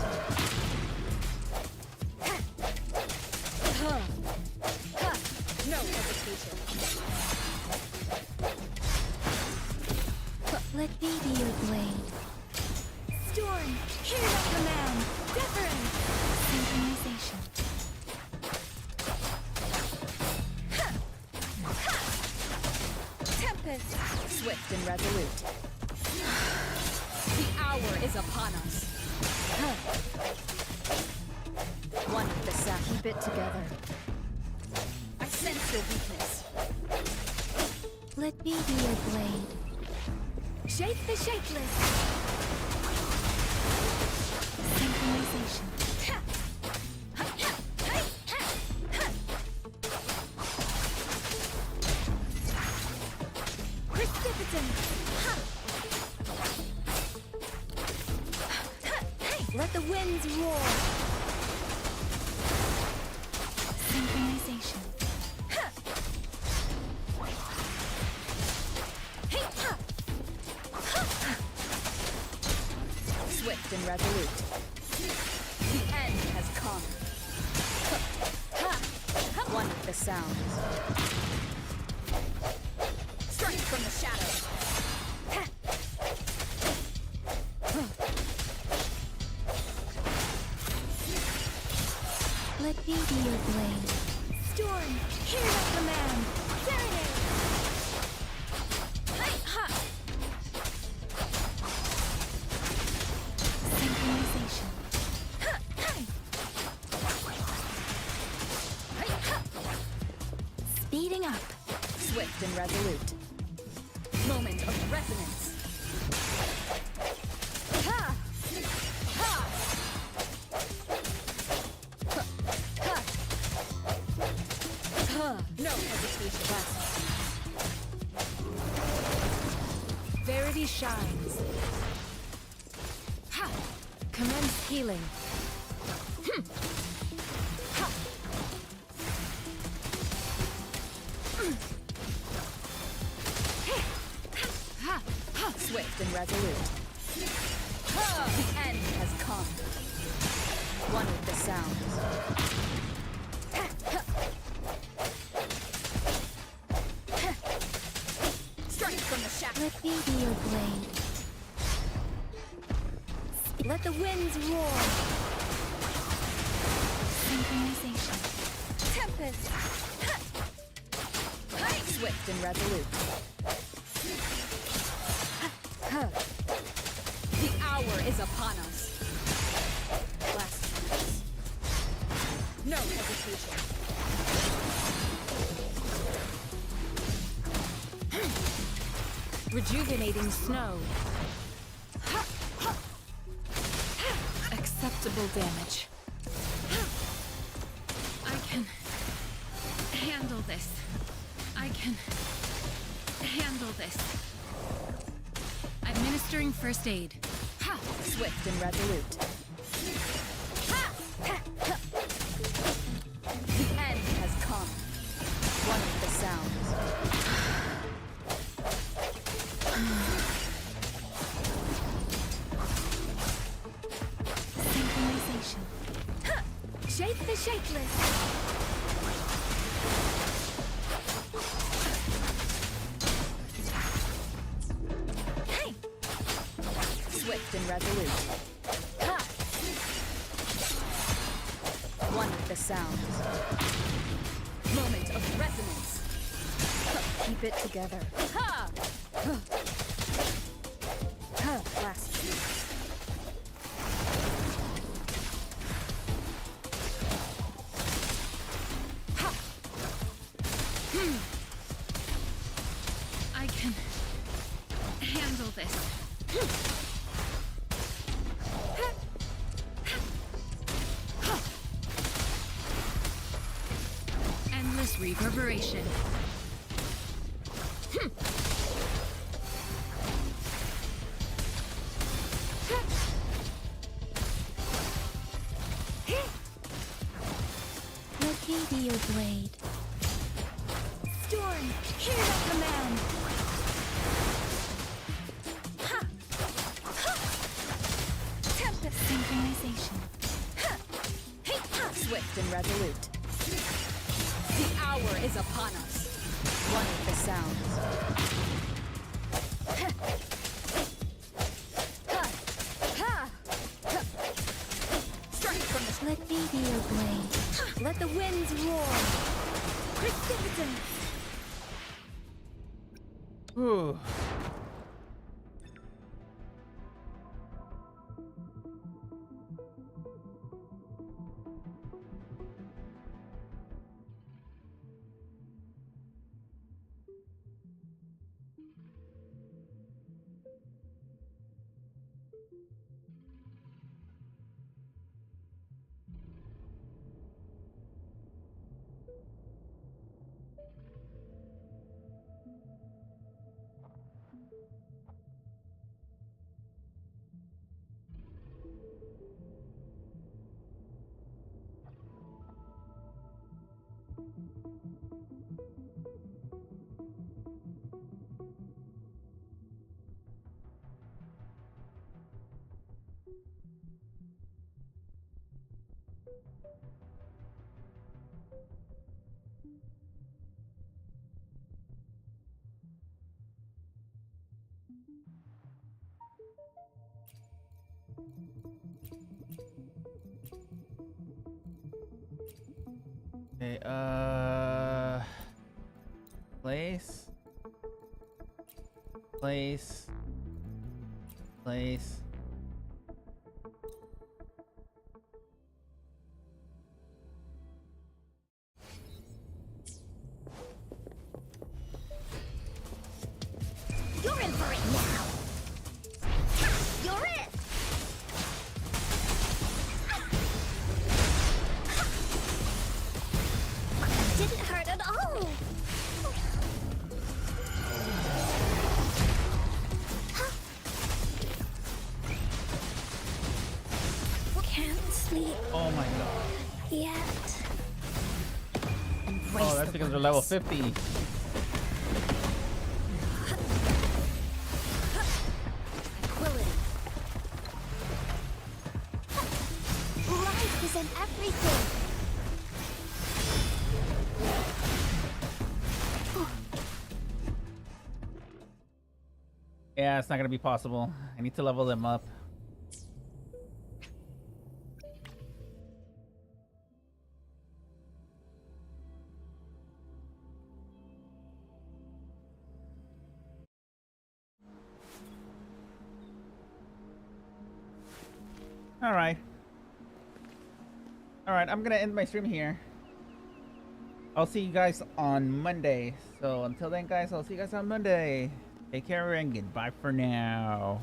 No hesitation. Let me be your blade. Storm, hear the command! Wuthering! Synchronization. Tempest! Swift and resolute. The hour is upon us. One with the sound. Keep it together. I sense your weakness. Let me be your blade. Shake the shapeless. Synchronization. Precipitant. Let the winds roar. Synchronization. Swift and resolute. The end has come. One with the sound. Strike from the shadows. Let me be your blade. Storm, hear my command. Serenade. Synchronization. Speeding up. Swift and resolute. Moment of resonance. Ha! Ha! No hesitation. Verity shines. Ha! Commence healing. Ha! Ha! Ha! Swift and resolute. The end has come. One with the sound. Strike from the shadow. Let me be your blade. Let the winds roar. Synchronization. Tempest. Swift and resolute. The hour is upon us. Last chance. No hesitation. Rejuvenating snow. Acceptable damage. I can handle this. I can handle this. Administering first aid. Ha! Swift and resolute. The end has come. One with the sound. Synchronization. Shake the shapeless. Swift and resolute. Ha! One with the sound. Moment of resonance. Keep it together. Ha! Ha! Last chance. I can handle this. Endless reverberation. Let me be your blade. Storm, hear the command. Ha! Ha! Tempest. Synchronization. Ha! Hey, ha! Swift and resolute. The hour is upon us. One with the sound. Strike from Let me be your blade. Let the winds roar. Precipitant. Whew. Okay, place. Place. Place. You're in for it now! You're it! Didn't hurt at all! Can't sleep Oh my god. yet. Oh, that's because they're level 50. Tranquility. Life is in everything. Yeah, it's not gonna be possible. I need to level them up. Alright. Alright, I'm gonna end my stream here. I'll see you guys on Monday. So until then, guys, I'll see you guys on Monday. Take care and goodbye for now.